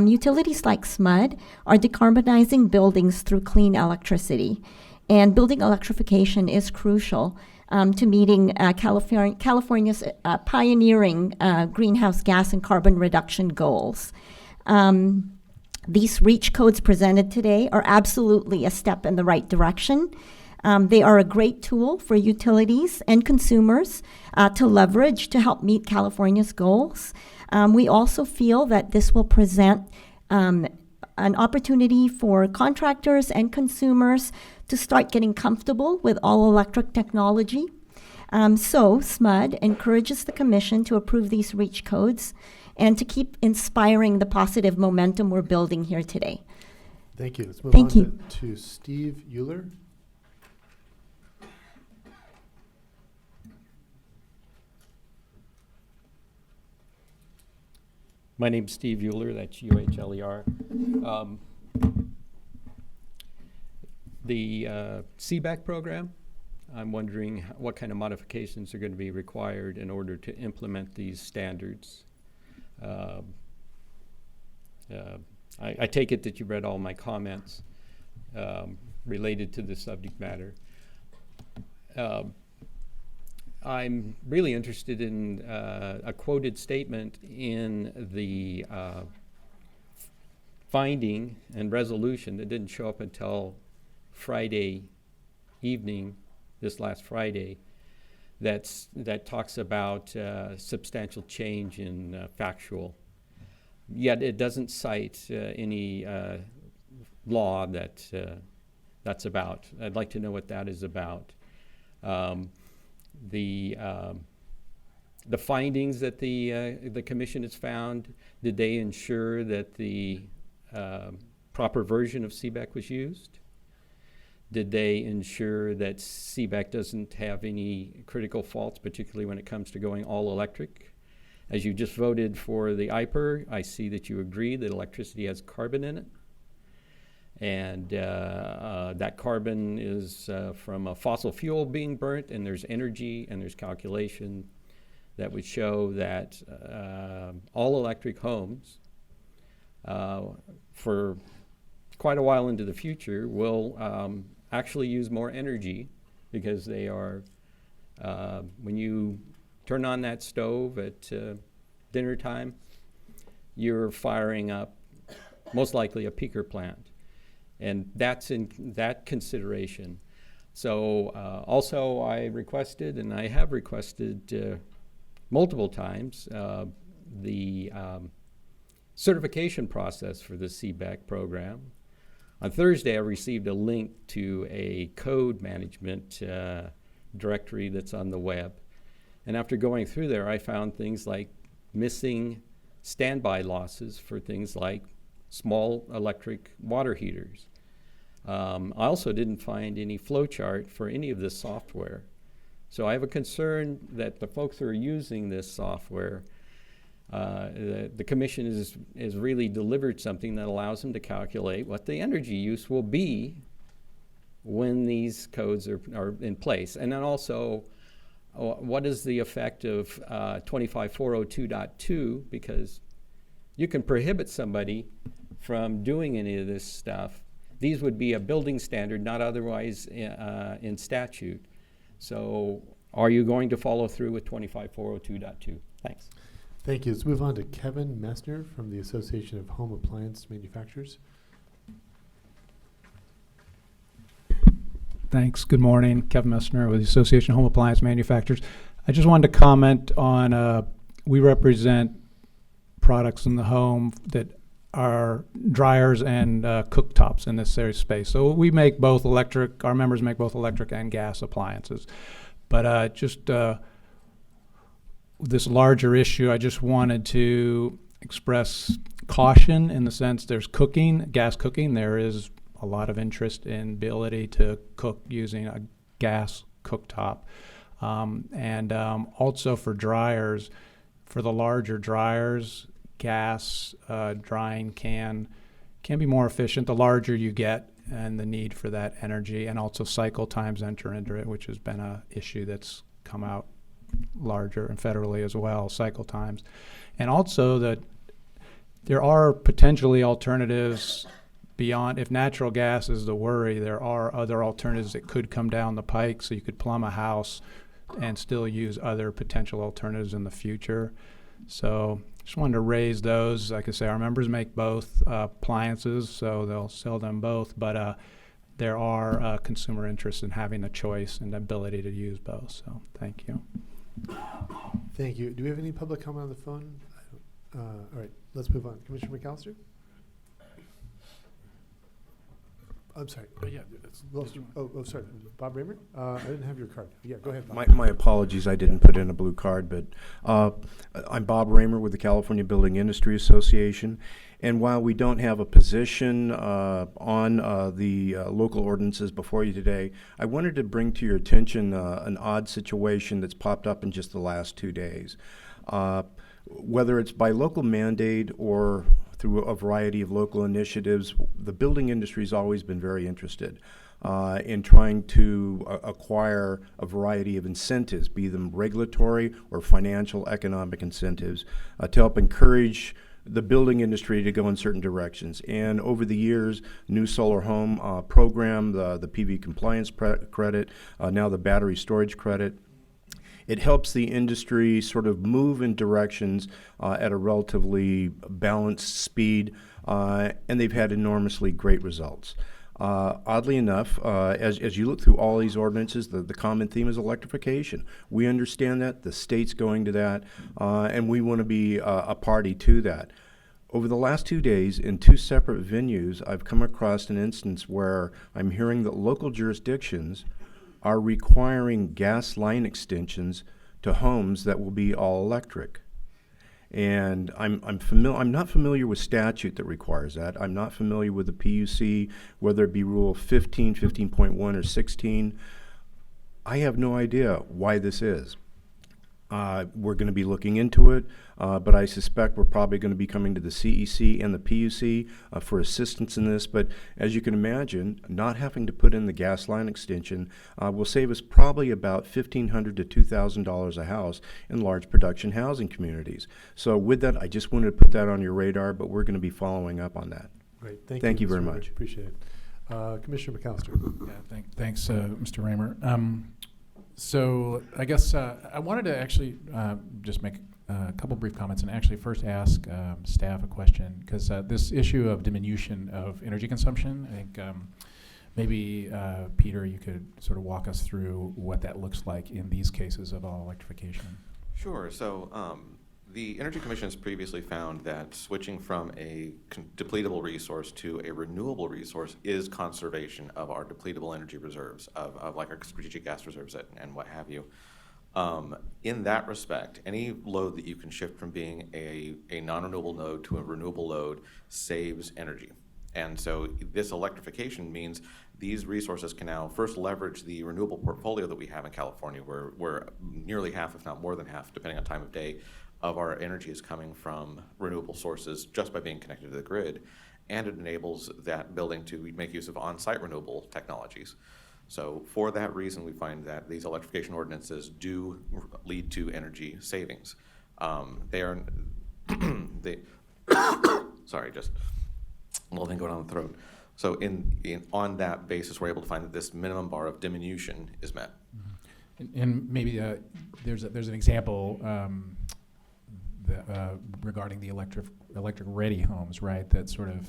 Utilities like SMUD are decarbonizing buildings through clean electricity, and building electrification is crucial to meeting California's pioneering greenhouse gas and carbon reduction goals. These REACH codes presented today are absolutely a step in the right direction. They are a great tool for utilities and consumers to leverage to help meet California's goals. We also feel that this will present an opportunity for contractors and consumers to start getting comfortable with all-electric technology. So SMUD encourages the Commission to approve these REACH codes and to keep inspiring the positive momentum we're building here today. Thank you. Let's move Thank on you. to Steve Euler. My name's Steve Euler, that's U-H-L-E-R. The CBAC program, I'm wondering what kind of modifications are going to be required in order to implement these standards. I take it that you read all my comments related to the subject matter. I'm really interested in a quoted statement in the finding and resolution that didn't show up until Friday evening, this last Friday, that talks about substantial change in factual. Yet it doesn't cite any law that's about. I'd like to know what that is about. The findings that the commission has found, did they ensure that the proper version of CBAC was used? Did they ensure that CBAC doesn't have any critical faults, particularly when it comes to going all electric? As you just voted for the IPER, I see that you agree that electricity has carbon in it. And that carbon is from a fossil fuel being burnt, and there's energy, and there's calculation that would show that all electric homes for quite a while into the future will actually use more energy, because they are, when you turn on that stove at dinner time, you're firing up most likely a peaker plant. And that's in that consideration. So also I requested, and I have requested multiple times, the certification process for the CBAC program. On Thursday, I received a link to a code management directory that's on the web. And after going through there, I found things like missing standby losses for things like small electric water heaters. I also didn't find any flow chart for any of this software. So I have a concern that the folks who are using this software, the commission has really delivered something that allows them to calculate what the energy use will be when these codes are in place. And then also, what is the effect of 25402.2, because you can prohibit somebody from doing any of this stuff. These would be a building standard, not otherwise in statute. So are you going to follow through with 25402.2? Thanks. Thank you. Let's move on to Kevin Messner from the Association of Home Appliance Manufacturers. Thanks. Good morning. Kevin Messner with the Association of Home Appliance Manufacturers. I just wanted to comment on, we represent products in the home that are dryers and cooktops in this area space. So we make both electric, our members make both electric and gas appliances. But this larger issue, I just wanted to express caution in the sense there's cooking, gas cooking. There is a lot of interest in ability to cook using a gas cooktop. And also for dryers, for the larger dryers, gas drying can be more efficient the larger you get, and the need for that energy, and also cycle times enter into it, which has been an issue that's come out larger and federally as well, cycle times. And also that there are potentially alternatives beyond, if natural gas is the worry, there are other alternatives that could come down the pike, so you could plumb a house and still use other potential alternatives in the future. So just wanted to raise those. Like I say, our members make both appliances, so they'll sell them both, but there are consumer interest in having the choice and the ability to use both. So thank you. Thank you. Do we have any public comment on the phone? All right, let's move on. Commissioner McAllister? I'm sorry. Sorry. Bob Raymer? I didn't have your card. Yeah, go ahead, Bob. My apologies, I didn't put in a blue card, but I'm Bob Raymer with the California Building Industry Association. And while we don't have a position on the local ordinances before you today, I wanted to bring to your attention an odd situation that's popped up in just the last 2 days. Whether it's by local mandate or through a variety of local initiatives, the building industry has always been very interested in trying to acquire a variety of incentives, be them regulatory or financial economic incentives, to help encourage the building industry to go in certain directions. And over the years, new solar home program, the PV compliance credit, now the battery storage credit, it helps the industry sort of move in directions at a relatively balanced speed, and they've had enormously great results. Oddly enough, as you look through all these ordinances, the common theme is electrification. We understand that, the state's going to that, and we want to be a party to that. Over the last 2 days, in 2 separate venues, I've come across an instance where I'm hearing that local jurisdictions are requiring gas line extensions to homes that will be all electric. And I'm not familiar with statute that requires that. I'm not familiar with the PUC, whether it be Rule 15, 15.1, or 16. I have no idea why this is. We're going to be looking into it, but I suspect we're probably going to be coming to the CEC and the PUC for assistance in this. But as you can imagine, not having to put in the gas line extension will save us probably about $1,500 to $2,000 a house in large production housing communities. So with that, I just wanted to put that on your radar, but we're going to be following up on that. Great. Thank you Mr. very Raymer. much. Appreciate it. Commissioner McAllister. Yeah, thanks, Mr. Raymer. So I guess I wanted to actually just make a couple brief comments and actually first ask staff a question, because this issue of diminution of energy consumption, I think maybe Peter, you could sort of walk us through what that looks like in these cases of all electrification. Sure. So the Energy Commission has previously found that switching from a depletable resource to a renewable resource is conservation of our depletable energy reserves, of like our strategic gas reserves and what have you. In that respect, any load that you can shift from being a non-renewable node to a renewable load saves energy. And so this electrification means these resources can now first leverage the renewable portfolio that we have in California, where nearly half, if not more than half, depending on time of day, of our energy is coming from renewable sources just by being connected to the grid. And it enables that building to make use of on-site renewable technologies. So for that reason, we find that these electrification ordinances do lead to energy savings. Sorry, just a little thing going on the throat. So on that basis, we're able to find that this minimum bar of diminution is met. Mm-hmm. And maybe there's an example regarding the electric ready homes, right? That sort of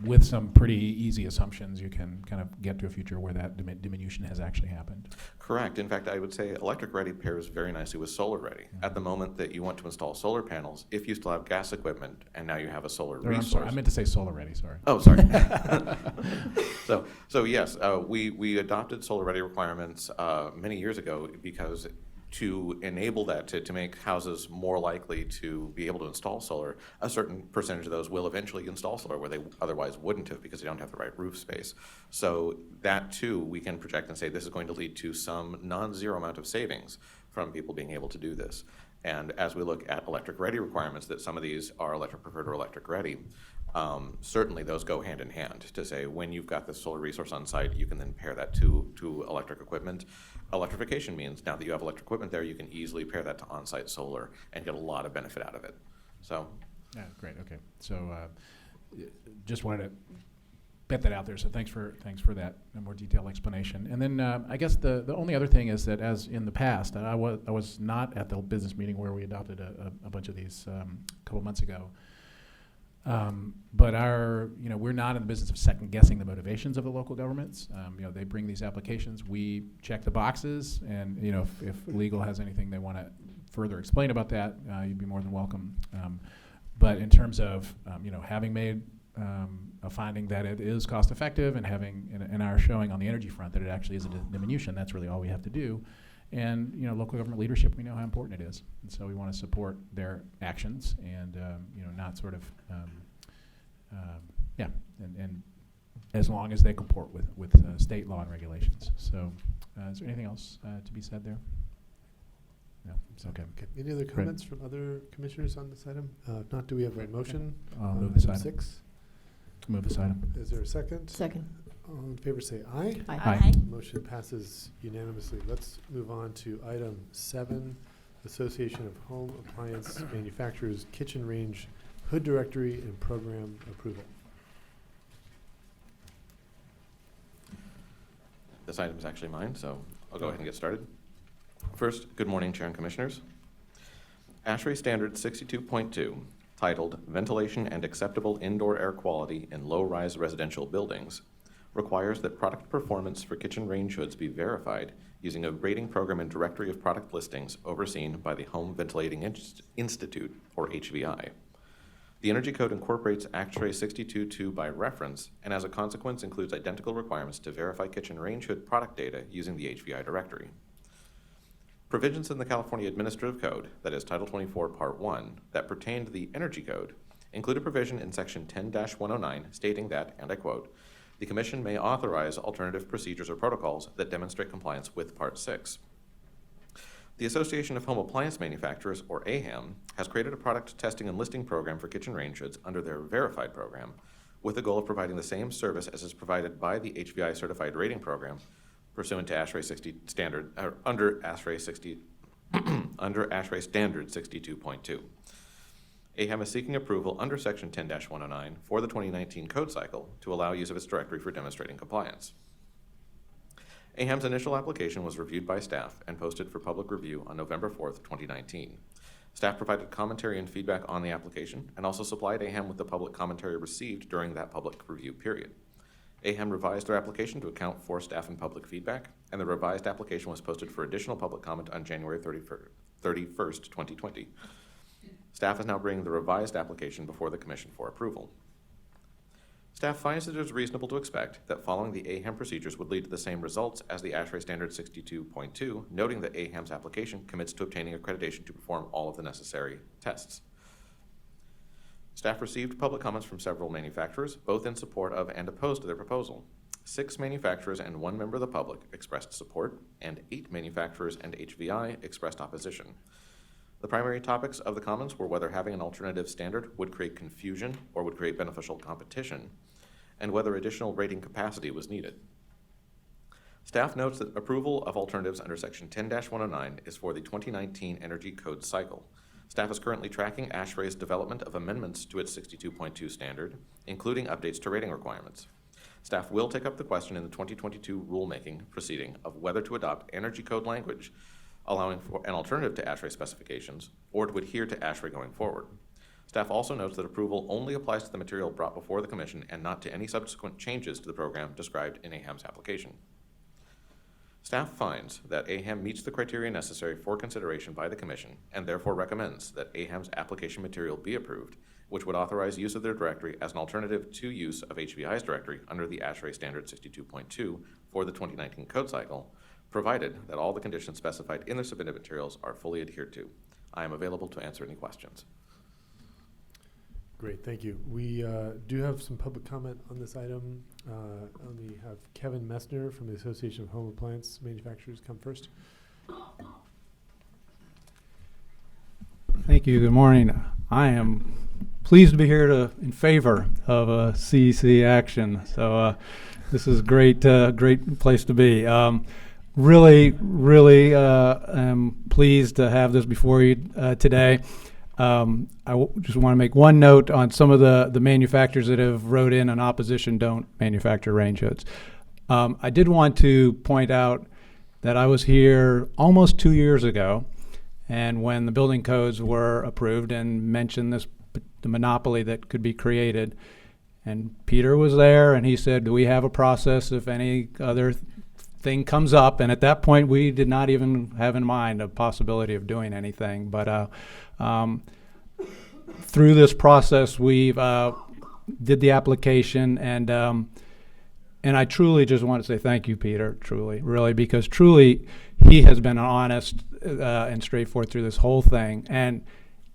with some pretty easy assumptions, you can kind of get to a future where that diminution has actually happened. Correct. In fact, I would say electric ready pairs very nicely with solar ready. Mm-hmm. At the moment that you want to install solar panels, if you still have gas equipment and now you have a solar resource. I'm sorry, I meant to say solar ready, sorry. Oh, sorry. So yes, we adopted solar ready requirements many years ago because to enable that, to make houses more likely to be able to install solar, a certain percentage of those will eventually install solar where they otherwise wouldn't have because they don't have the right roof space. So that too, we can project and say this is going to lead to some non-zero amount of savings from people being able to do this. And as we look at electric ready requirements, that some of these are electric preferred or electric ready, certainly those go hand in hand to say when you've got the solar resource on site, you can then pair that to electric equipment. Electrification means now that you have electric equipment there, you can easily pair that to on-site solar and get a lot of benefit out of it. So, yeah, great. Okay, so just wanted to bet that out there. So thanks for that more detailed explanation. And then I guess the only other thing is that as in the past, I was not at the business meeting where we adopted a bunch of these a couple months ago. But we're not in the business of second guessing the motivations of the local governments. They bring these applications, we check the boxes, and if legal has anything they want to further explain about that, you'd be more than welcome. But in terms of having made a finding that it is cost effective and having in our showing on the energy front that it actually is a diminution. That's really all we have to do. And local government leadership, we know how important it is, and so we want to support their actions and not sort of and as long as they comport with state law and regulations. So, is there anything else to be said there? No, it's okay. Any other comments from other commissioners on this item? If not, do we have a motion? I'll move this item. 6. Move this item. Is there a second? Second. All in favor say aye. Aye. Aye. Motion passes unanimously. Let's move on to item 7, Association of Home Appliance Manufacturers Kitchen Range Hood Directory and Program Approval. This item is actually mine, so I'll go ahead and get started. First, good morning, Chair and Commissioners. ASHRAE Standard 62.2, titled Ventilation and Acceptable Indoor Air Quality in Low-Rise Residential Buildings, requires that product performance for kitchen range hoods be verified using a rating program and directory of product listings overseen by the Home Ventilating Institute, or HVI. The Energy Code incorporates ASHRAE 62.2 by reference, and as a consequence includes identical requirements to verify kitchen range hood product data using the HVI directory. Provisions in the California Administrative Code, that is Title 24, Part 1, that pertain to the Energy Code, include a provision in Section 10-109 stating that, and I quote, "The Commission may authorize alternative procedures or protocols that demonstrate compliance with Part 6. The Association of Home Appliance Manufacturers, or AHAM, has created a product testing and listing program for kitchen range hoods under their Verified program, with the goal of providing the same service as is provided by the HVI Certified Rating Program, pursuant to ASHRAE 60 standard, or under ASHRAE 60, under ASHRAE Standard 62.2. AHAM is seeking approval under Section 10-109 for the 2019 code cycle to allow use of its directory for demonstrating compliance. AHAM's initial application was reviewed by staff and posted for public review on November 4th, 2019. Staff provided commentary and feedback on the application and also supplied AHAM with the public commentary received during that public review period. AHAM revised their application to account for staff and public feedback, and the revised application was posted for additional public comment on January 31st, 2020. Staff is now bringing the revised application before the Commission for approval. Staff finds that it is reasonable to expect that following the AHAM procedures would lead to the same results as the ASHRAE Standard 62.2, noting that AHAM's application commits to obtaining accreditation to perform all of the necessary tests. Staff received public comments from several manufacturers, both in support of and opposed to their proposal. 6 manufacturers and 1 member of the public expressed support, and 8 manufacturers and HVI expressed opposition. The primary topics of the comments were whether having an alternative standard would create confusion or would create beneficial competition, and whether additional rating capacity was needed. Staff notes that approval of alternatives under Section 10-109 is for the 2019 Energy Code cycle. Staff is currently tracking ASHRAE's development of amendments to its 62.2 standard, including updates to rating requirements. Staff will take up the question in the 2022 rulemaking proceeding of whether to adopt Energy Code language, allowing for an alternative to ASHRAE specifications, or to adhere to ASHRAE going forward. Staff also notes that approval only applies to the material brought before the Commission and not to any subsequent changes to the program described in AHAM's application. Staff finds that AHAM meets the criteria necessary for consideration by the Commission and therefore recommends that AHAM's application material be approved, which would authorize use of their directory as an alternative to use of HVI's directory under the ASHRAE Standard 62.2 for the 2019 code cycle, provided that all the conditions specified in the submitted materials are fully adhered to. I am available to answer any questions. Great, thank you. We do have some public comment on this item. Let me have Kevin Messner from the Association of Home Appliance Manufacturers come first. Thank you. Good morning. I am pleased to be here in favor of a CEC action. So this is great place to be. Really am pleased to have this before you today. Just want to make one note on some of the manufacturers that have wrote in opposition don't manufacture range hoods. I did want to point out that I was here almost 2 years ago, and when the building codes were approved and mentioned the monopoly that could be created, and Peter was there, and he said, do we have a process if any other thing comes up? And at that point, we did not even have in mind a possibility of doing anything. But through this process, we've did the application, and I truly just want to say thank you, Peter, truly, really, because truly he has been honest and straightforward through this whole thing, and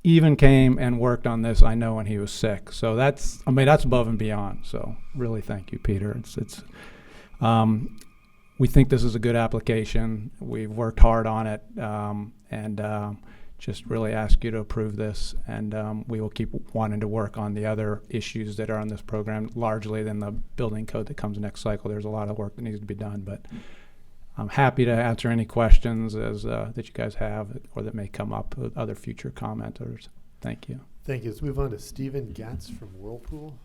even came and worked on this, I know, when he was sick. So that's above and beyond. So really thank you, Peter. We think this is a good application. We've worked hard on it, and just really ask you to approve this, and we will keep wanting to work on the other issues that are on this program, largely than the building code that comes next cycle. There's a lot of work that needs to be done, but I'm happy to answer any questions that you guys have or that may come up with other future commenters. Thank you. Thank you. Let's move on to Stephen Gatz from Whirlpool.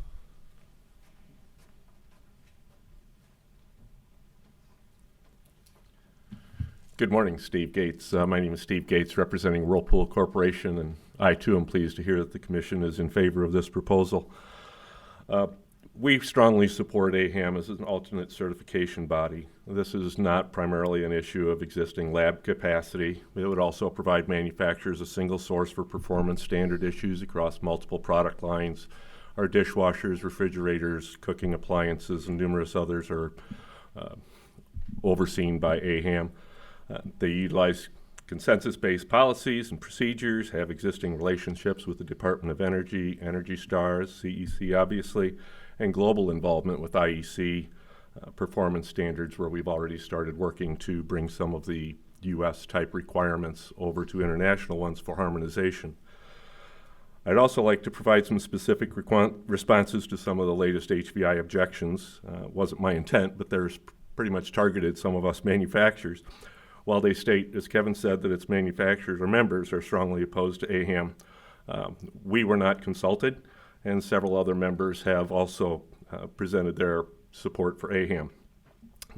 Good morning, Steve Gates. My name is Steve Gates, representing Whirlpool Corporation, and I too am pleased to hear that the Commission is in favor of this proposal. We strongly support AHAM as an alternate certification body. This is not primarily an issue of existing lab capacity. It would also provide manufacturers a single source for performance standard issues across multiple product lines. Our dishwashers, refrigerators, cooking appliances, and numerous others are overseen by AHAM. They utilize consensus-based policies and procedures, have existing relationships with the Department of Energy, Energy Stars, CEC obviously, and global involvement with IEC performance standards, where we've already started working to bring some of the US type requirements over to international ones for harmonization. I'd also like to provide some specific responses to some of the latest HVI objections. Wasn't my intent, but there's pretty much targeted some of us manufacturers. While they state, as Kevin said, that its manufacturers or members are strongly opposed to AHAM, we were not consulted, and several other members have also presented their support for AHAM.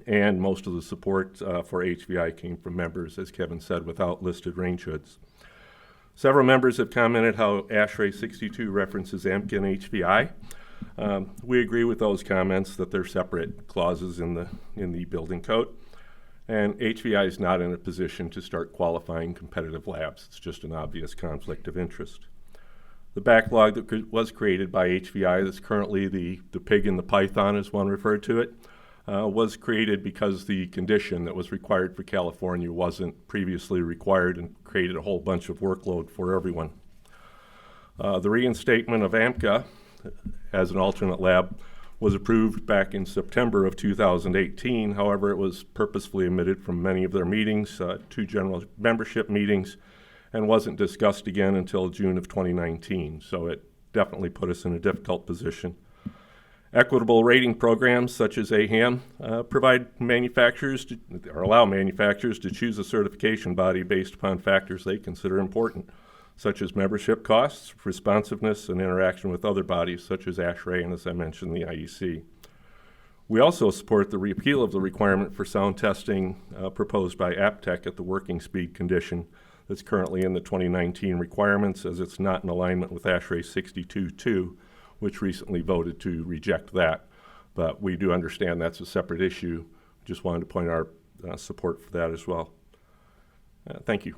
And most of the support for HVI came from members, as Kevin said, without listed range hoods. Several members have commented how ASHRAE 62 references AMCA and HVI. We agree with those comments that they're separate clauses in the building code. And HVI is not in a position to start qualifying competitive labs. It's just an obvious conflict of interest. The backlog that was created by HVI, that's currently the pig and the python, as one referred to it, was created because the condition that was required for California wasn't previously required and created a whole bunch of workload for everyone. The reinstatement of AMCA as an alternate lab was approved back in September of 2018. However, it was purposefully omitted from many of their meetings, 2 general membership meetings, and wasn't discussed again until June of 2019. So it definitely put us in a difficult position. Equitable rating programs such as AHAM provide manufacturers or allow manufacturers to choose a certification body based upon factors they consider important, such as membership costs, responsiveness, and interaction with other bodies such as ASHRAE and, as I mentioned, the IEC. We also support the repeal of the requirement for sound testing proposed by APTEC at the working speed condition that's currently in the 2019 requirements, as it's not in alignment with ASHRAE 62.2, which recently voted to reject that. But we do understand that's a separate issue. Just wanted to point our support for that as well. Thank you.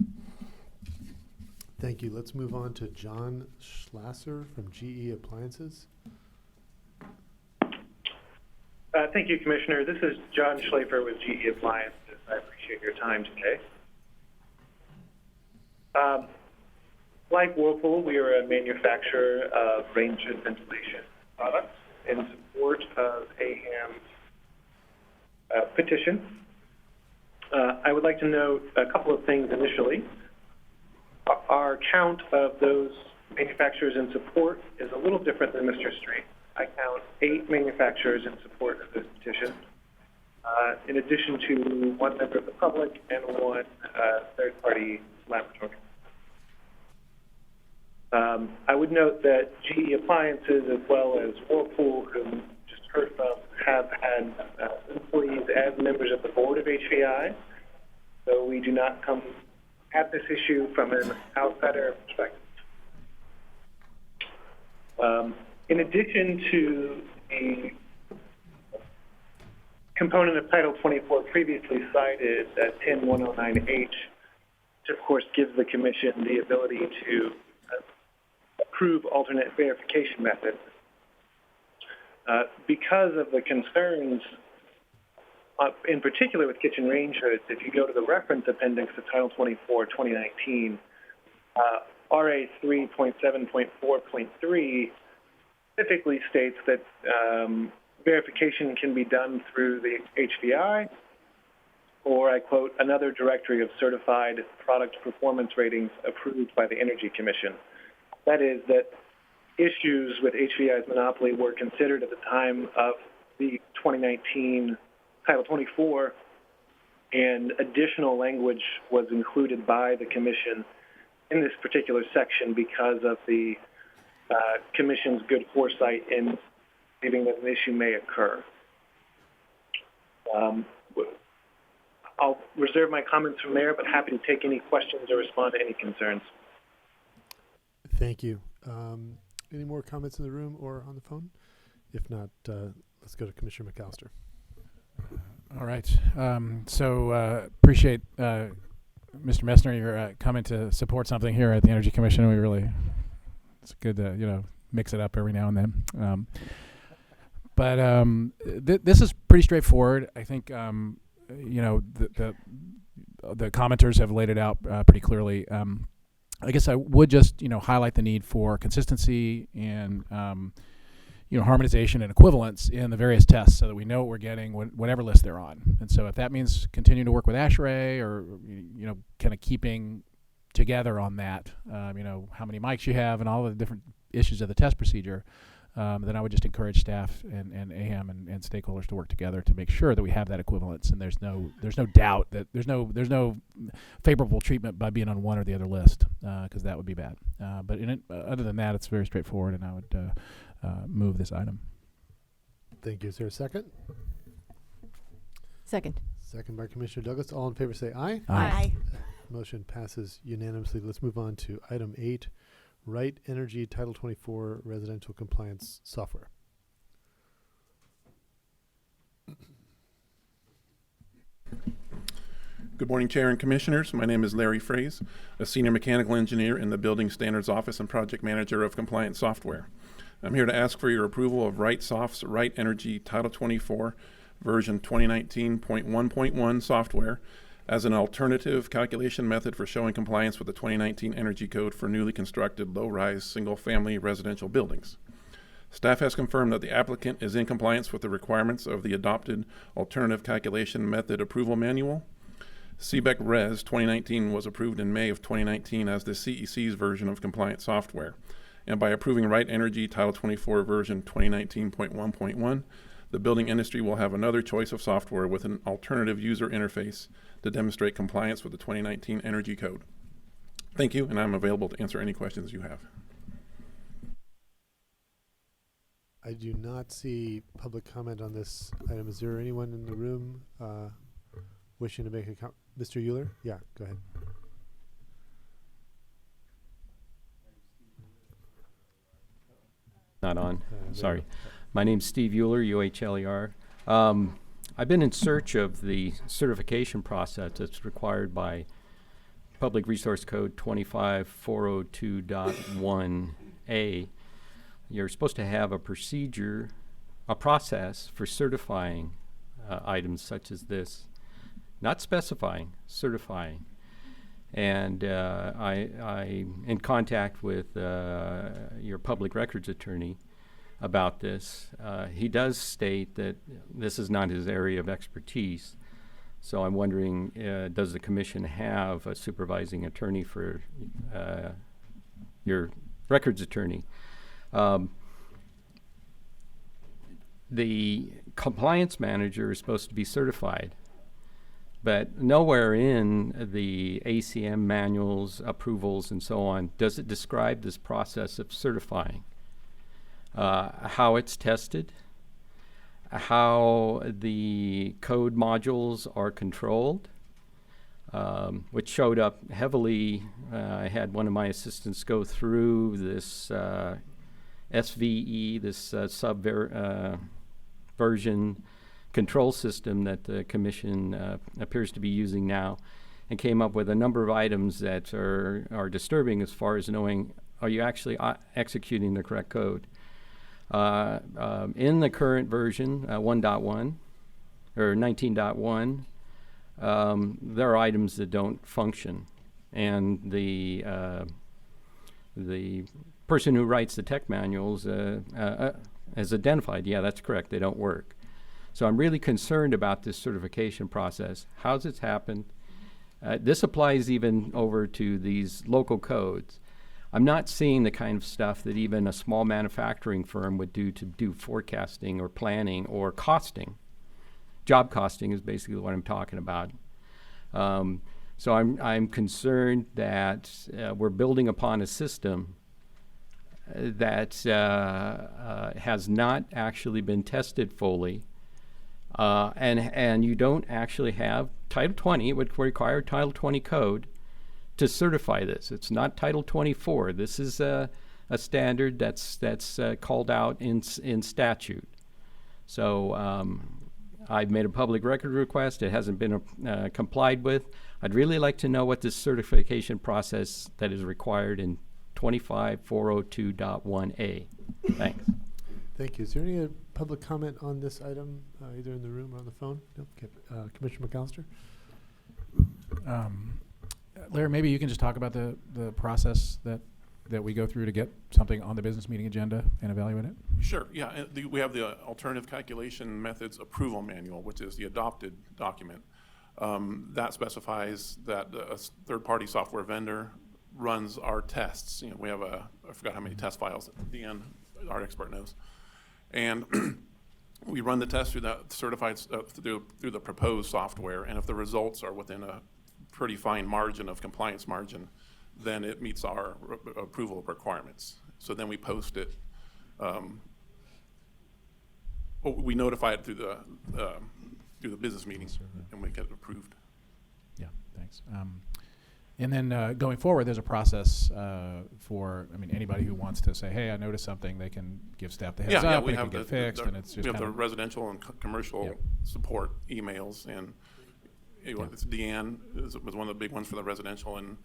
Thank you. Let's move on to John Schlasser from GE Appliances. Thank you, Commissioner. This is John Schlafer with GE Appliances. I appreciate your time today. Like Whirlpool, we are a manufacturer of range and ventilation products in support of AHAM's petition. I would like to note a couple of things initially. Our count of those manufacturers in support is a little different than Mr. Street. I count 8 manufacturers in support of this petition, in addition to 1 member of the public and 1 third-party laboratory. I would note that GE Appliances, as well as Whirlpool, who we just heard from, have had employees as members of the board of HVI, so we do not come at this issue from an outsider perspective. In addition to the component of Title 24 previously cited, 10109H, which of course gives the Commission the ability to approve alternate verification methods. because of the concerns, in particular with kitchen range hoods, if you go to the reference appendix of Title 24, 2019, RA 3.7.4.3 specifically states that verification can be done through the HVI, or I quote, another directory of certified product performance ratings approved by the Energy Commission. That is, that issues with HVI's monopoly were considered at the time of the 2019 Title 24, and additional language was included by the Commission in this particular section because of the Commission's good foresight in believing that an issue may occur. I'll reserve my comments from there, but happy to take any questions or respond to any concerns. Thank you. Any more comments in the room or on the phone? If not, let's go to Commissioner McAllister. All right. Appreciate Mr. Messner, your coming to support something here at the Energy Commission. It's good to mix it up every now and then. This is pretty straightforward. I think the commenters have laid it out pretty clearly. I guess I would just highlight the need for consistency and harmonization and equivalence in the various tests so that we know what we're getting whatever list they're on. And so if that means continuing to work with ASHRAE or kind of keeping together on that, how many mics you have and all the different issues of the test procedure, then I would just encourage staff and AHAM and stakeholders to work together to make sure that we have that equivalence, and there's no doubt that there's no favorable treatment by being on one or the other list, because that would be bad. But other than that, it's very straightforward, and I would move this item. Thank you. Is there a second? Second. Second by Commissioner Douglas. All in favor say aye. Aye. Motion passes unanimously. Let's move on to item 8. Right Energy Title 24 Residential Compliance Software. Good morning, Chair and Commissioners. My name is Larry Fraze, a Senior Mechanical Engineer in the Building Standards Office and Project Manager of Compliance Software. I'm here to ask for your approval of RightSoft's Right Energy Title 24 version 2019.1.1 software as an alternative calculation method for showing compliance with the 2019 Energy Code for newly constructed low-rise single-family residential buildings. Staff has confirmed that the applicant is in compliance with the requirements of the adopted alternative calculation method approval manual. CBEC Res 2019 was approved in May of 2019 as the CEC's version of compliance software. And by approving Right Energy Title 24 version 2019.1.1, the building industry will have another choice of software with an alternative user interface to demonstrate compliance with the 2019 Energy Code. Thank you, and I'm available to answer any questions you have. I do not see public comment on this item. Is there anyone in the room wishing to make a comment? Mr. Euler? Yeah, go ahead. Not on. Sorry. My name's Steve Euler, UHLER. I've been in search of the certification process that's required by Public Resource Code 25402.1a. You're supposed to have a procedure, a process for certifying items such as this. Not specifying, certifying. And I'm in contact with your public records attorney about this. He does state that this is not his area of expertise. So I'm wondering, does the commission have a supervising attorney for your records attorney? The compliance manager is supposed to be certified, but nowhere in the ACM manuals, approvals, and so on does it describe this process of certifying. How it's tested, how the code modules are controlled, which showed up heavily. I had one of my assistants go through this SVE, this version control system that the commission appears to be using now, and came up with a number of items that are disturbing as far as knowing, are you actually executing the correct code? In the current version, 1.1 or 19.1, there are items that don't function, and the person who writes the tech manuals has identified, yeah, that's correct, they don't work. So I'm really concerned about this certification process. How's it happened? This applies even over to these local codes. I'm not seeing the kind of stuff that even a small manufacturing firm would do to do forecasting or planning or costing. Job costing is basically what I'm talking about. So I'm concerned that we're building upon a system that has not actually been tested fully, and you don't actually have Title 20. It would require Title 20 code to certify this. It's not Title 24. This is a standard that's called out in statute. So I've made a public record request. It hasn't been complied with. I'd really like to know what this certification process that is required in 25402.1A. Thanks. Thank you. Is there any public comment on this item, either in the room or on the phone? No? Okay. Commissioner McAllister? Larry, maybe you can just talk about the process that we go through to get something on the business meeting agenda and evaluate it? Sure, yeah. We have the Alternative Calculation Methods Approval Manual, which is the adopted document. That specifies that a third-party software vendor runs our tests. You know, we have I forgot how many test files. Deanne, our expert, knows. And we run the test through that certified, through the proposed software, and if the results are within a pretty fine margin of compliance margin, then it meets our approval requirements. So then we post it. We notify it through the business meeting, and we get it approved. Yeah, thanks. And then going forward, there's a process for, anybody who wants to say, hey, I noticed something, they can give staff the heads up, we and it have can get fixed, and it's just we have the residential and commercial support emails, and it's Deanne was one of the big ones for the residential, and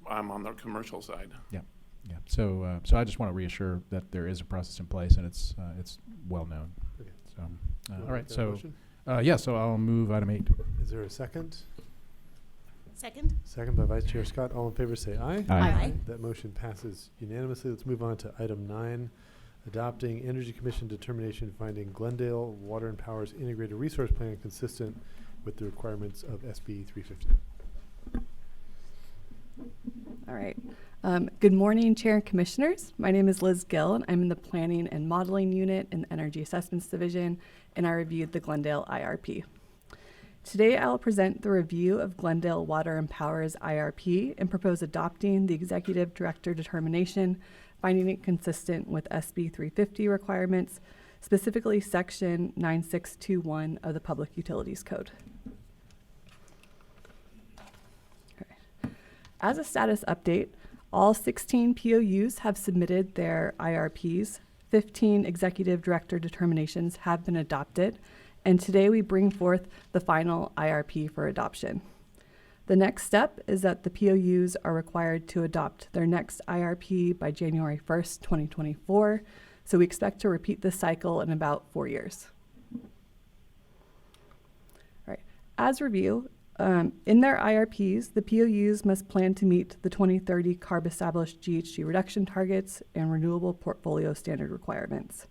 I'm on the commercial side. Yeah, yeah. So I just want to reassure that there is a process in place, and it's well known. Okay. So all right. Make that So motion? so I'll move item 8. Is there a second? Second. Second by Vice Chair Scott. All in favor say aye. Aye. Aye. That motion passes unanimously. Let's move on to item 9, adopting Energy Commission determination finding Glendale Water and Power's integrated resource plan consistent with the requirements of SB 350. All right. Good morning, Chair and Commissioners. My name is Liz Gill, and I'm in the Planning and Modeling Unit in the Energy Assessments Division, and I reviewed the Glendale IRP. Today, I'll present the review of Glendale Water and Power's IRP and propose adopting the Executive Director determination, finding it consistent with SB 350 requirements, specifically Section 9621 of the Public Utilities Code. As a status update, all 16 POUs have submitted their IRPs, 15 Executive Director determinations have been adopted, and today we bring forth the final IRP for adoption. The next step is that the POUs are required to adopt their next IRP by January 1st, 2024, so we expect to repeat this cycle in about 4 years. All right. As review, in their IRPs, the POUs must plan to meet the 2030 CARB-established GHG reduction targets and renewable portfolio standard requirements.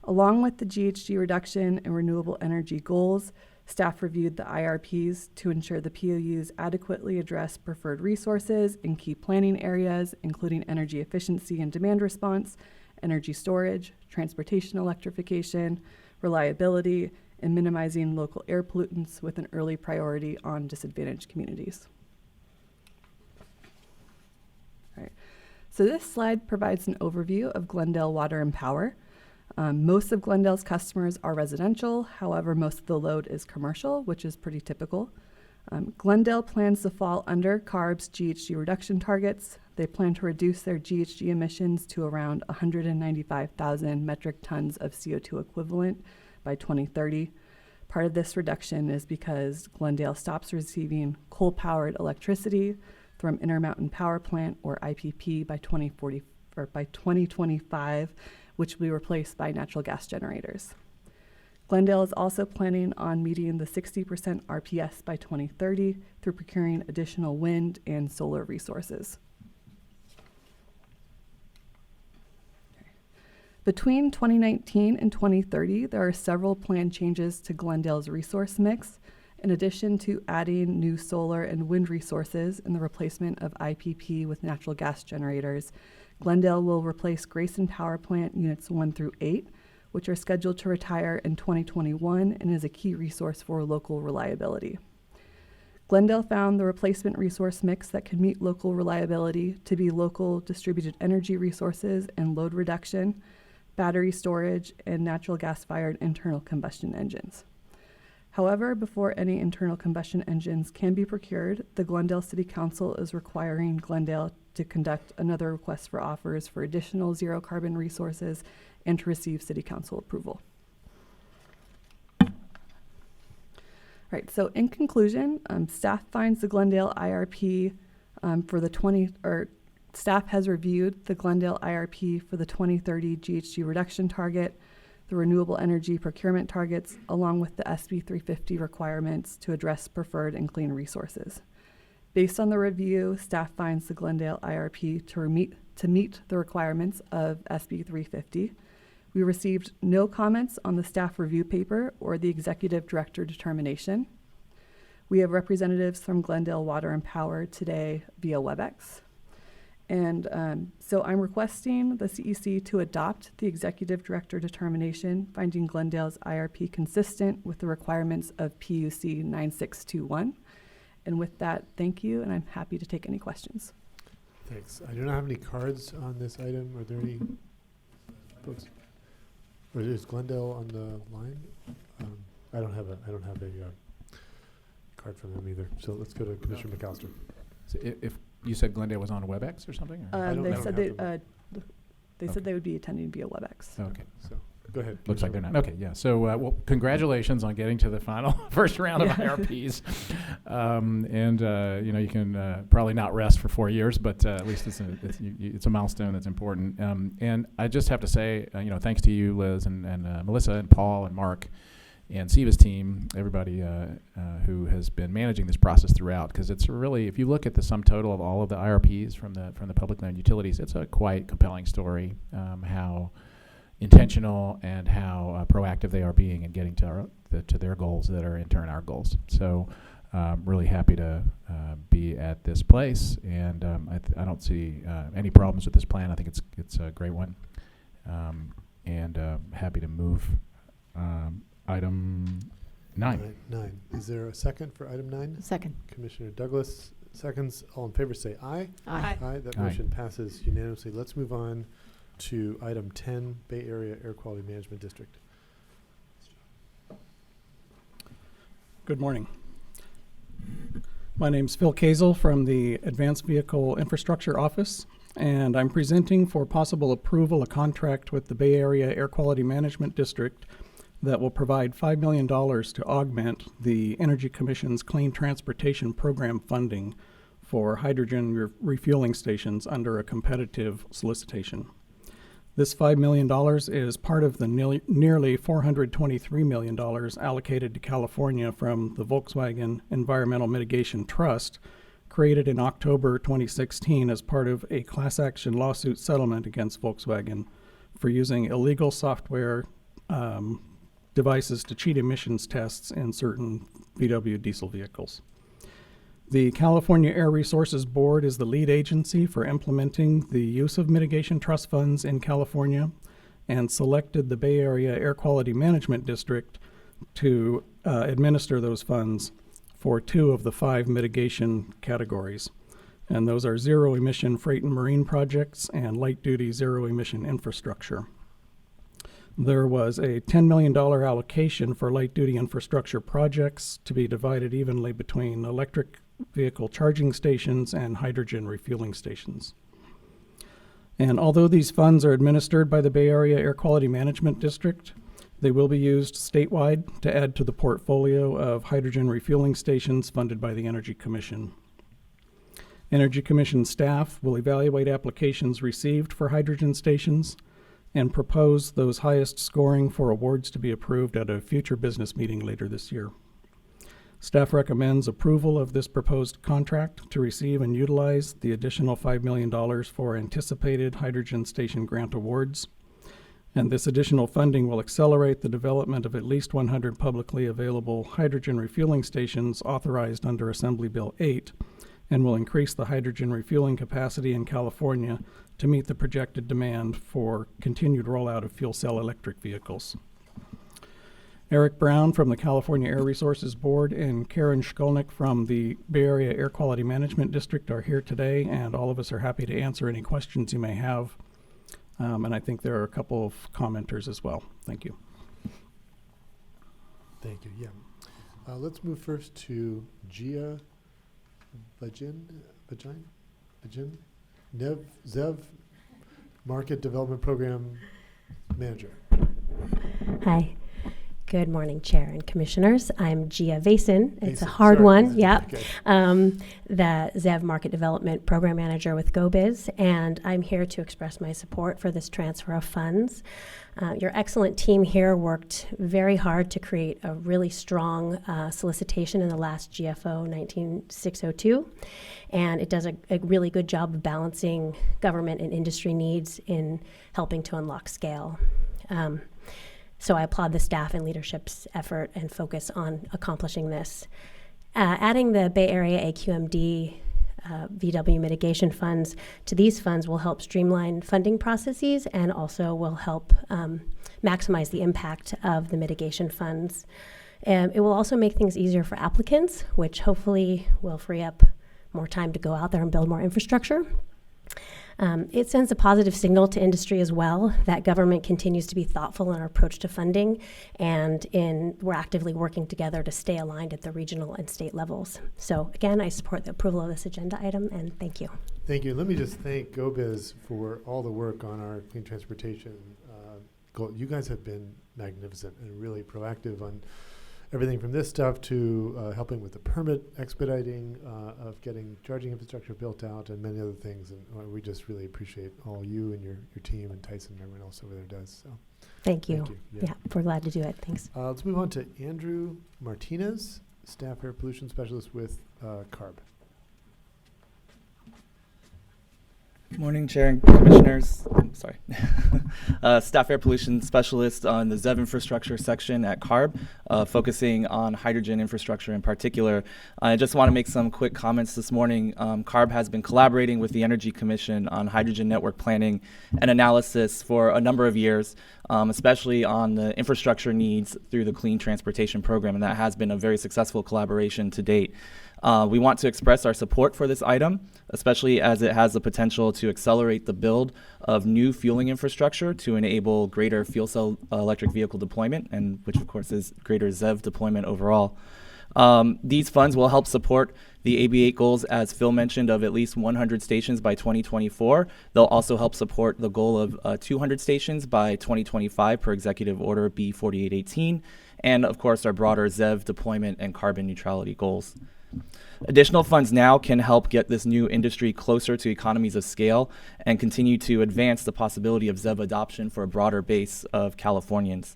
Along with the GHG reduction and renewable energy goals, staff reviewed the IRPs to ensure the POUs adequately address preferred resources in key planning areas, including energy efficiency and demand response, energy storage, transportation electrification, reliability, and minimizing local air pollutants with an early priority on disadvantaged communities. All right. So this slide provides an overview of Glendale Water and Power. Most of Glendale's customers are residential, however, most of the load is commercial, which is pretty typical. Glendale plans to fall under CARB's GHG reduction targets. They plan to reduce their GHG emissions to around 195,000 metric tons of CO2 equivalent by 2030. Part of this reduction is because Glendale stops receiving coal-powered electricity from Intermountain Power Plant, or IPP, by 2025, which will be replaced by natural gas generators. Glendale is also planning on meeting the 60% RPS by 2030 through procuring additional wind and solar resources. Between 2019 and 2030, there are several planned changes to Glendale's resource mix, in addition to adding new solar and wind resources and the replacement of IPP with natural gas generators. Glendale will replace Grayson Power Plant Units 1 through 8, which are scheduled to retire in 2021 and is a key resource for local reliability. Glendale found the replacement resource mix that could meet local reliability to be local distributed energy resources and load reduction, battery storage, and natural gas-fired internal combustion engines. However, before any internal combustion engines can be procured, the Glendale City Council is requiring Glendale to conduct another request for offers for additional zero-carbon resources and to receive City Council approval. Right, so in conclusion, staff finds the Glendale IRP staff has reviewed the Glendale IRP for the 2030 GHG reduction target, the renewable energy procurement targets, along with the SB 350 requirements to address preferred and clean resources. Based on the review, staff finds the Glendale IRP to meet the requirements of SB 350. We received no comments on the staff review paper or the executive director determination. We have representatives from Glendale Water and Power today via Webex. And so I'm requesting the CEC to adopt the executive director determination, finding Glendale's IRP consistent with the requirements of PUC 9621. And with that, thank you, and I'm happy to take any questions. Thanks. I do not have any cards on this item. Are there any folks? Or is Glendale on the line? I don't have a card from them either. So let's go to Commissioner McAllister. So if you said Glendale was on WebEx or something? Or? They said they would be attending via WebEx. Okay. So go ahead. Looks like they're not. Okay, yeah. So, well, congratulations on getting to the final first round of IRPs. You can probably not rest for 4 years, but at least it's a milestone that's important. And I just have to say, thanks to you, Liz, and Melissa, and Paul, and Mark, and Siva's team, everybody who has been managing this process throughout, because it's really, if you look at the sum total of all of the IRPs from the public land utilities, it's a quite compelling story, how intentional and how proactive they are being in getting to their goals that are in turn our goals. So really happy to be at this place, and I don't see any problems with this plan. I think it's a great one, and happy to move item 9. 9. Is there a second for item 9? Second. Commissioner Douglas seconds. All in favor say aye. Aye. Aye. That Aye. motion passes unanimously. Let's move on to item 10, Bay Area Air Quality Management District. Good morning. My name's Phil Kazel from the Advanced Vehicle Infrastructure Office, and I'm presenting for possible approval a contract with the Bay Area Air Quality Management District that will provide $5 million to augment the Energy Commission's Clean Transportation Program funding for hydrogen refueling stations under a competitive solicitation. This $5 million is part of the nearly $423 million allocated to California from the Volkswagen Environmental Mitigation Trust, created in October 2016 as part of a class action lawsuit settlement against Volkswagen for using illegal software devices to cheat emissions tests in certain VW diesel vehicles. The California Air Resources Board is the lead agency for implementing the use of mitigation trust funds in California and selected the Bay Area Air Quality Management District to administer those funds for 2 of the 5 mitigation categories. And those are zero emission freight and marine projects and light duty zero emission infrastructure. There was a $10 million allocation for light duty infrastructure projects to be divided evenly between electric vehicle charging stations and hydrogen refueling stations. And although these funds are administered by the Bay Area Air Quality Management District, they will be used statewide to add to the portfolio of hydrogen refueling stations funded by the Energy Commission. Energy Commission staff will evaluate applications received for hydrogen stations, and propose those highest scoring for awards to be approved at a future business meeting later this year. Staff recommends approval of this proposed contract to receive and utilize the additional $5 million for anticipated hydrogen station grant awards. And this additional funding will accelerate the development of at least 100 publicly available hydrogen refueling stations authorized under Assembly Bill 8, and will increase the hydrogen refueling capacity in California to meet the projected demand for continued rollout of fuel cell electric vehicles. Eric Brown from the California Air Resources Board and Karen Shkolnick from the Bay Area Air Quality Management District are here today, and all of us are happy to answer any questions you may have. And I think there are a couple of commenters as well. Thank you. Thank you. Yeah. Let's move first to Gia Bajin, Zev, Market Development Program Manager. Hi. Good morning, Chair and Commissioners. I'm Gia Vason. It's a Vason, hard sorry. one. Yeah. Okay. The ZEV Market Development Program Manager with GoBiz, and I'm here to express my support for this transfer of funds. Your excellent team here worked very hard to create a really strong solicitation in the last GFO 19602, and it does a really good job of balancing government and industry needs in helping to unlock scale. So I applaud the staff and leadership's effort and focus on accomplishing this. Adding the Bay Area AQMD VW mitigation funds to these funds will help streamline funding processes and also will help maximize the impact of the mitigation funds. It will also make things easier for applicants, which hopefully will free up more time to go out there and build more infrastructure. It sends a positive signal to industry as well that government continues to be thoughtful in our approach to funding, and we're actively working together to stay aligned at the regional and state levels. So again, I support the approval of this agenda item, and thank you. Thank you. Let me just thank GoBiz for all the work on our clean transportation goal. You guys have been magnificent and really proactive on everything from this stuff to helping with the permit expediting of getting charging infrastructure built out and many other things. And we just really appreciate all you and your team and Tyson and everyone else over there does. So Thank you. Yeah. Yeah, we're glad to do it. Thanks. Let's move on to Andrew Martinez, Staff Air Pollution Specialist with CARB. Morning, Chair and Commissioners. Staff Air Pollution Specialist on the ZEV Infrastructure section at CARB, focusing on hydrogen infrastructure in particular. I just want to make some quick comments this morning. CARB has been collaborating with the Energy Commission on hydrogen network planning and analysis for a number of years, especially on the infrastructure needs through the Clean Transportation Program, and that has been a very successful collaboration to date. We want to express our support for this item, especially as it has the potential to accelerate the build of new fueling infrastructure to enable greater fuel cell electric vehicle deployment, and which of course is greater ZEV deployment overall. These funds will help support the AB8 goals, as Phil mentioned, of at least 100 stations by 2024. They'll also help support the goal of 200 stations by 2025 per Executive Order B4818, and of course our broader ZEV deployment and carbon neutrality goals. Additional funds now can help get this new industry closer to economies of scale and continue to advance the possibility of ZEV adoption for a broader base of Californians.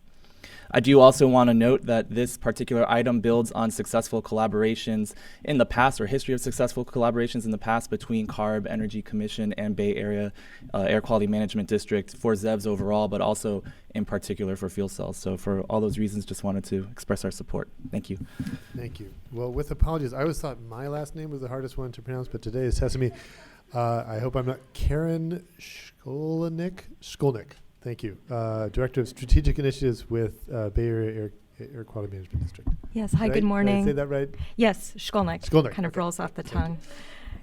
I do also want to note that this particular item builds on successful collaborations in the past, or history of successful collaborations in the past between CARB, Energy Commission, and Bay Area Air Quality Management District for ZEVs overall, but also in particular for fuel cells. So for all those reasons, just wanted to express our support. Thank you. Thank you. Well, with apologies, I always thought my last name was the hardest one to pronounce, but today is Sesame. I hope I'm not Karen Shkolnick. Thank you. Director of Strategic Initiatives with Bay Area Air Quality Management District. Yes. Hi, Right? good morning. Did I say that right? Yes, Shkolnick. Shkolnick. Kind of Okay. rolls off the tongue.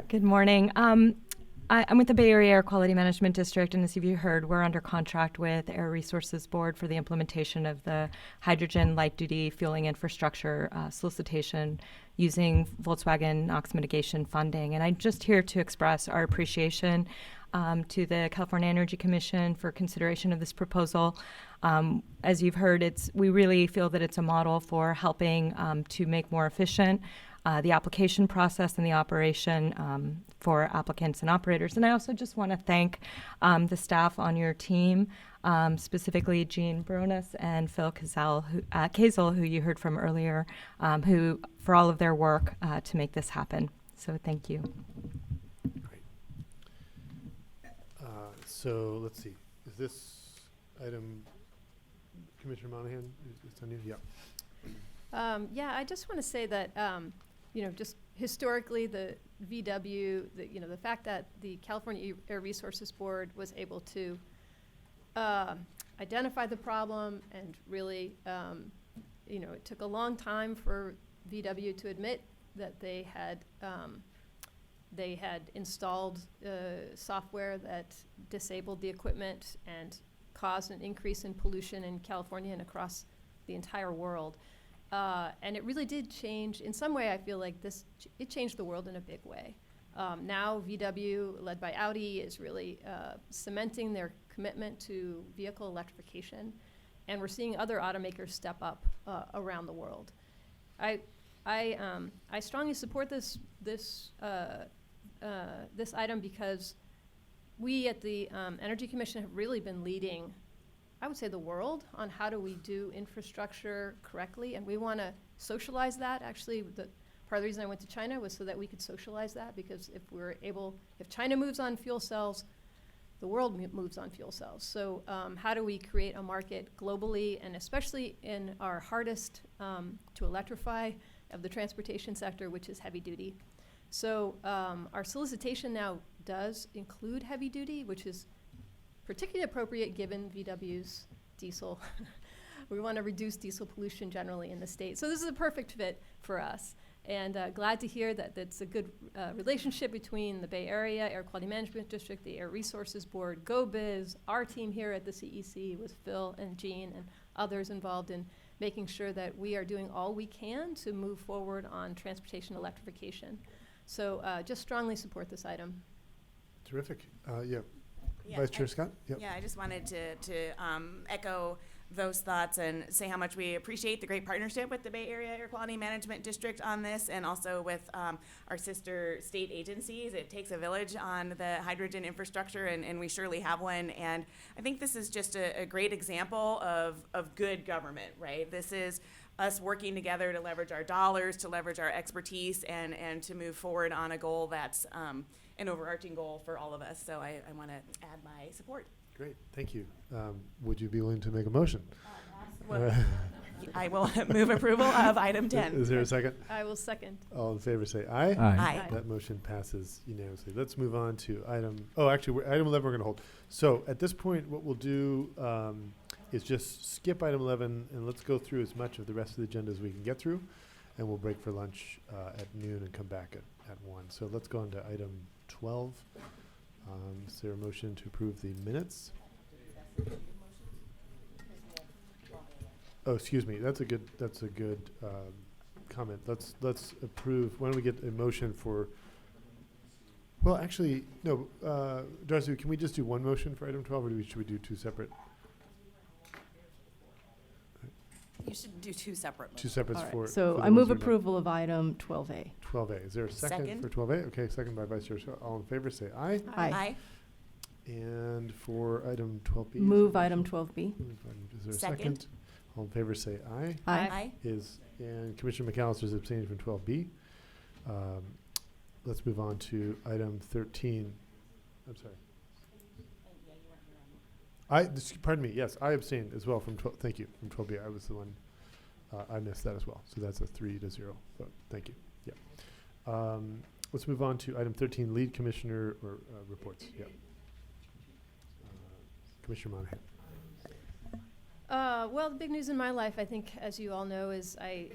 Good morning. I'm with the Bay Area Air Quality Management District, and as you heard, we're under contract with Air Resources Board for the implementation of the hydrogen light-duty fueling infrastructure solicitation using Volkswagen NOx mitigation funding. And I'm just here to express our appreciation to the California Energy Commission for consideration of this proposal. As you've heard, we really feel that it's a model for helping to make more efficient the application process and the operation for applicants and operators. And I also just want to thank the staff on your team, specifically Jean Bronis and Phil Kazel, who you heard from earlier, who for all of their work to make this happen. So thank you. Great. So let's see. Is this item, Commissioner Monahan, it's on you? Yeah. Yeah, I just want to say that, just historically, the VW, the fact that the California Air Resources Board was able to identify the problem and really, it took a long time for VW to admit that they had installed software that disabled the equipment and caused an increase in pollution in California and across the entire world. And it really did change. In some way, I feel like it changed the world in a big way. Now VW, led by Audi, is really cementing their commitment to vehicle electrification. And we're seeing other automakers step up around the world. I strongly support this item because we at the Energy Commission have really been leading, I would say, the world on how do we do infrastructure correctly, and we want to socialize that. Actually, part of the reason I went to China was so that we could socialize that, because if China moves on fuel cells, the world moves on fuel cells. So how do we create a market globally, and especially in our hardest to electrify of the transportation sector, which is heavy duty. So our solicitation now does include heavy duty, which is particularly appropriate given VW's diesel. We want to reduce diesel pollution generally in the state. So this is a perfect fit for us. And glad to hear that it's a good relationship between the Bay Area Air Quality Management District, the Air Resources Board, GoBiz, our team here at the CEC with Phil and Jean and others involved in making sure that we are doing all we can to move forward on transportation electrification. So just strongly support this item. Terrific. Yeah. Vice Chair Scott? Yep. Yeah, I just wanted to echo those thoughts and say how much we appreciate the great partnership with the Bay Area Air Quality Management District on this, and also with our sister state agencies. It takes a village on the hydrogen infrastructure, and we surely have one. And I think this is just a great example of good government, right? This is us working together to leverage our dollars, to leverage our expertise, and to move forward on a goal that's an overarching goal for all of us. So I want to add my support. Great, thank you. Would you be willing to make a motion? I will move approval of item 10. Is there a second? I will second. All in favor say aye. Aye. Aye. That motion passes unanimously. Let's move on to item 11 we're going to hold. So at this point, what we'll do is just skip item 11 and let's go through as much of the rest of the agenda as we can get through, and we'll break for lunch at noon and come back at 1. So let's go on to item 12. Is there a motion to approve the minutes? Oh, excuse me. That's a good comment. Let's approve. Why don't we get a motion for? Well, actually, no. Darcy, can we just do one motion for item 12, or should we do two separate? You should do two separate motions. Two separates All right, for. so for the I move ones who are not- approval of item 12A. 12A. Is there a second for 12A? Okay, second by Vice Chair. All in favor, say aye. Aye. And for item 12B? Move item 12B. Is there a Second. second? All in favor, say aye. Aye. And Commissioner McAllister is abstaining from 12B. Let's move on to item 13. I'm sorry. Pardon me, yes, I abstained as well from 12, thank you, from 12B. I was the one, I missed that as well. So that's a 3-0 vote. Thank you. Yeah. Let's move on to item 13, lead commissioner or reports. Yeah. Commissioner Monahan. Well, the big news in my life, I think, as you all know, is I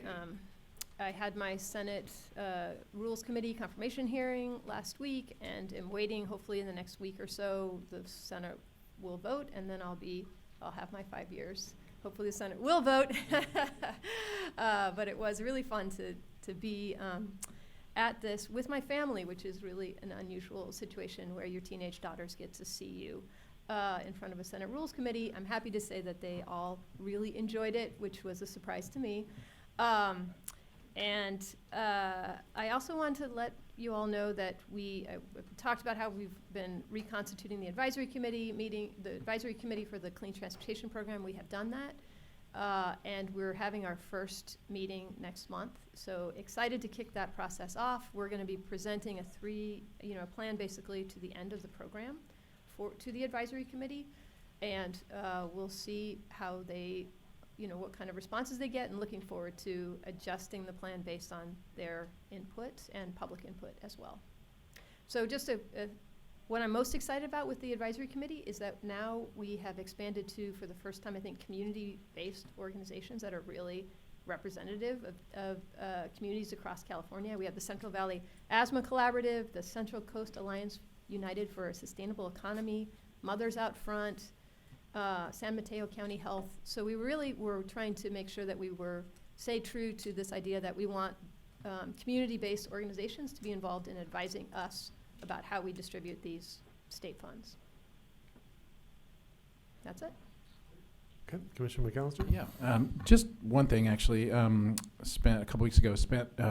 had my Senate Rules Committee confirmation hearing last week, and am waiting. Hopefully, in the next week or so, the Senate will vote, and then I'll have my 5 years. Hopefully, the Senate will vote. But it was really fun to be at this with my family, which is really an unusual situation where your teenage daughters get to see you in front of a Senate Rules Committee. I'm happy to say that they all really enjoyed it, which was a surprise to me. And I also want to let you all know that we talked about how we've been reconstituting the advisory committee for the Clean Transportation Program. We have done that. And we're having our first meeting next month. So excited to kick that process off. We're going to be presenting a plan basically to the end of the program to the advisory committee. And we'll see how they, what kind of responses they get, and looking forward to adjusting the plan based on their input and public input as well. So just what I'm most excited about with the advisory committee is that now we have expanded to, for the first time, I think, community-based organizations that are really representative of communities across California. We have the Central Valley Asthma Collaborative, the Central Coast Alliance United for a Sustainable Economy, Mothers Out Front, San Mateo County Health. So we really were trying to make sure that we stay true to this idea that we want community-based organizations to be involved in advising us about how we distribute these state funds. That's it. Okay, Commissioner McAllister? Yeah, just one thing actually. Spent a couple weeks ago,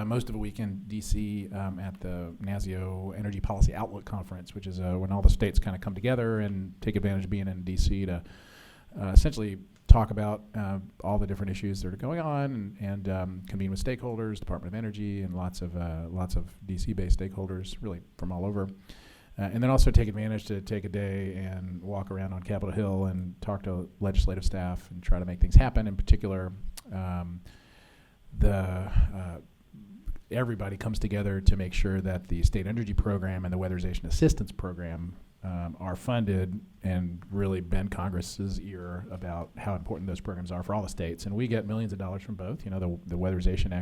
most of a week in DC at the NASIO Energy Policy Outlook Conference, which is when all the states kind of come together and take advantage of being in DC to essentially talk about all the different issues that are going on and convene with stakeholders, Department of Energy, and lots of DC-based stakeholders, really from all over. And then also take advantage to take a day and walk around on Capitol Hill and talk to legislative staff and try to make things happen. In particular, everybody comes together to make sure that the State Energy Program and the Weatherization Assistance Program are funded and really bend Congress's ear about how important those programs are for all the states. And we get millions of dollars from both. The Weatherization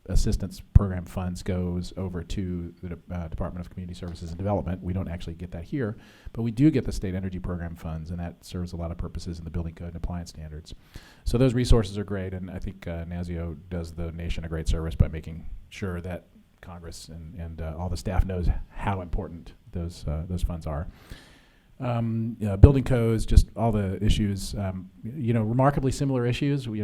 Assistance Program funds goes over to the Department of Community Services and Development. We don't actually get that here, but we do get the State Energy Program funds, and that serves a lot of purposes in the building code and appliance standards. So those resources are great, and I think NASIO does the nation a great service by making sure that Congress and all the staff knows how important those funds are. Building codes, just all the issues, remarkably similar issues. We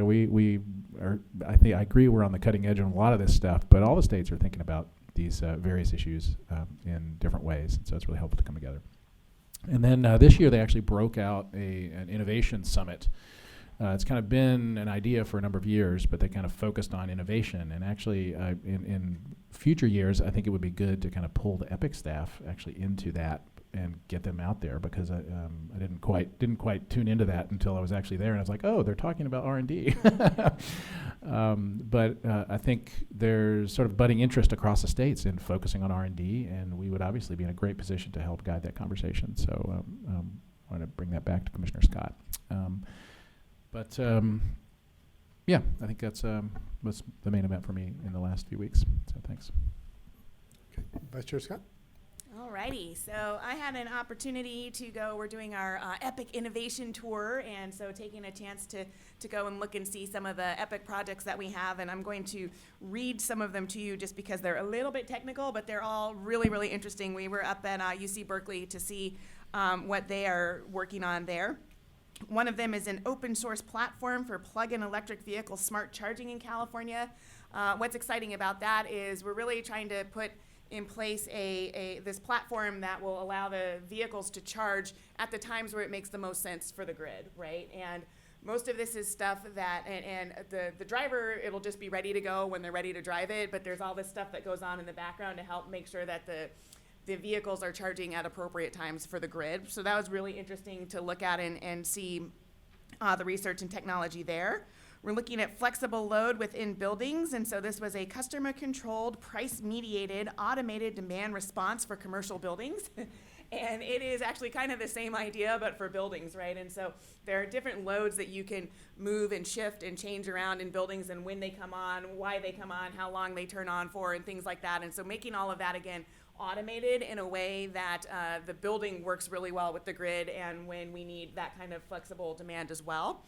are, I agree we're on the cutting edge on a lot of this stuff, but all the states are thinking about these various issues in different ways, so it's really helpful to come together. And then this year they actually broke out an innovation summit. It's kind of been an idea for a number of years, but they kind of focused on innovation. And actually, in future years, I think it would be good to kind of pull the EPIC staff actually into that and get them out there, because I didn't quite tune into that until I was actually there, and I was like, oh, they're talking about R&D. But I think there's sort of budding interest across the states in focusing on R&D, and we would obviously be in a great position to help guide that conversation. So I want to bring that back to Commissioner Scott. Yeah, I think that's was the main event for me in the last few weeks. So thanks. Okay, Vice Chair Scott. Alrighty, so I had an opportunity to go. We're doing our EPIC Innovation Tour, and so taking a chance to go and look and see some of the EPIC projects that we have, and I'm going to read some of them to you just because they're a little bit technical, but they're all really, really interesting. We were up at UC Berkeley to see what they are working on there. One of them is an open source platform for plug-in electric vehicle smart charging in California. What's exciting about that is we're really trying to put in place this platform that will allow the vehicles to charge at the times where it makes the most sense for the grid, right? And most of this is stuff that, and the driver, it'll just be ready to go when they're ready to drive it, but there's all this stuff that goes on in the background to help make sure that the vehicles are charging at appropriate times for the grid. So that was really interesting to look at and see the research and technology there. We're looking at flexible load within buildings, and so this was a customer-controlled, price-mediated, automated demand response for commercial buildings. And it is actually kind of the same idea, but for buildings, right? And so there are different loads that you can move and shift and change around in buildings, and when they come on, why they come on, how long they turn on for, and things like that. And so making all of that, again, automated in a way that the building works really well with the grid, and when we need that kind of flexible demand as well.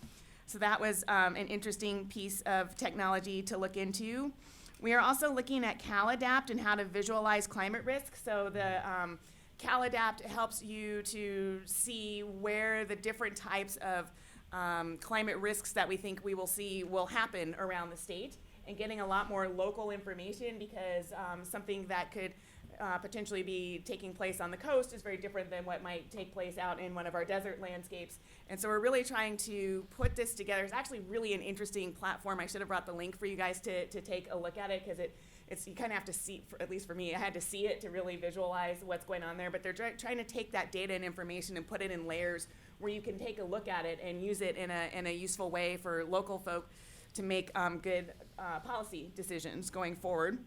So that was an interesting piece of technology to look into. We are also looking at CalAdapt and how to visualize climate risk. So the CalAdapt helps you to see where the different types of climate risks that we think we will see will happen around the state. and getting a lot more local information, because something that could potentially be taking place on the coast is very different than what might take place out in one of our desert landscapes. And so we're really trying to put this together. It's actually really an interesting platform. I should have brought the link for you guys to take a look at it, because it's you kind of have to see, at least for me, I had to see it to really visualize what's going on there. But they're trying to take that data and information and put it in layers where you can take a look at it and use it in a useful way for local folk to make good policy decisions going forward.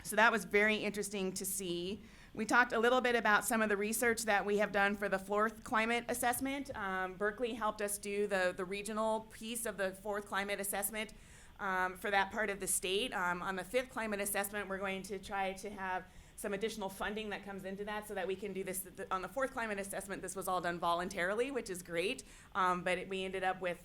So that was very interesting to see. We talked a little bit about some of the research that we have done for the 4th climate assessment. Berkeley helped us do the regional piece of the 4th climate assessment for that part of the state. On the 5th climate assessment, we're going to try to have some additional funding that comes into that so that we can do this. On the 4th climate assessment, this was all done voluntarily, which is great, but we ended up with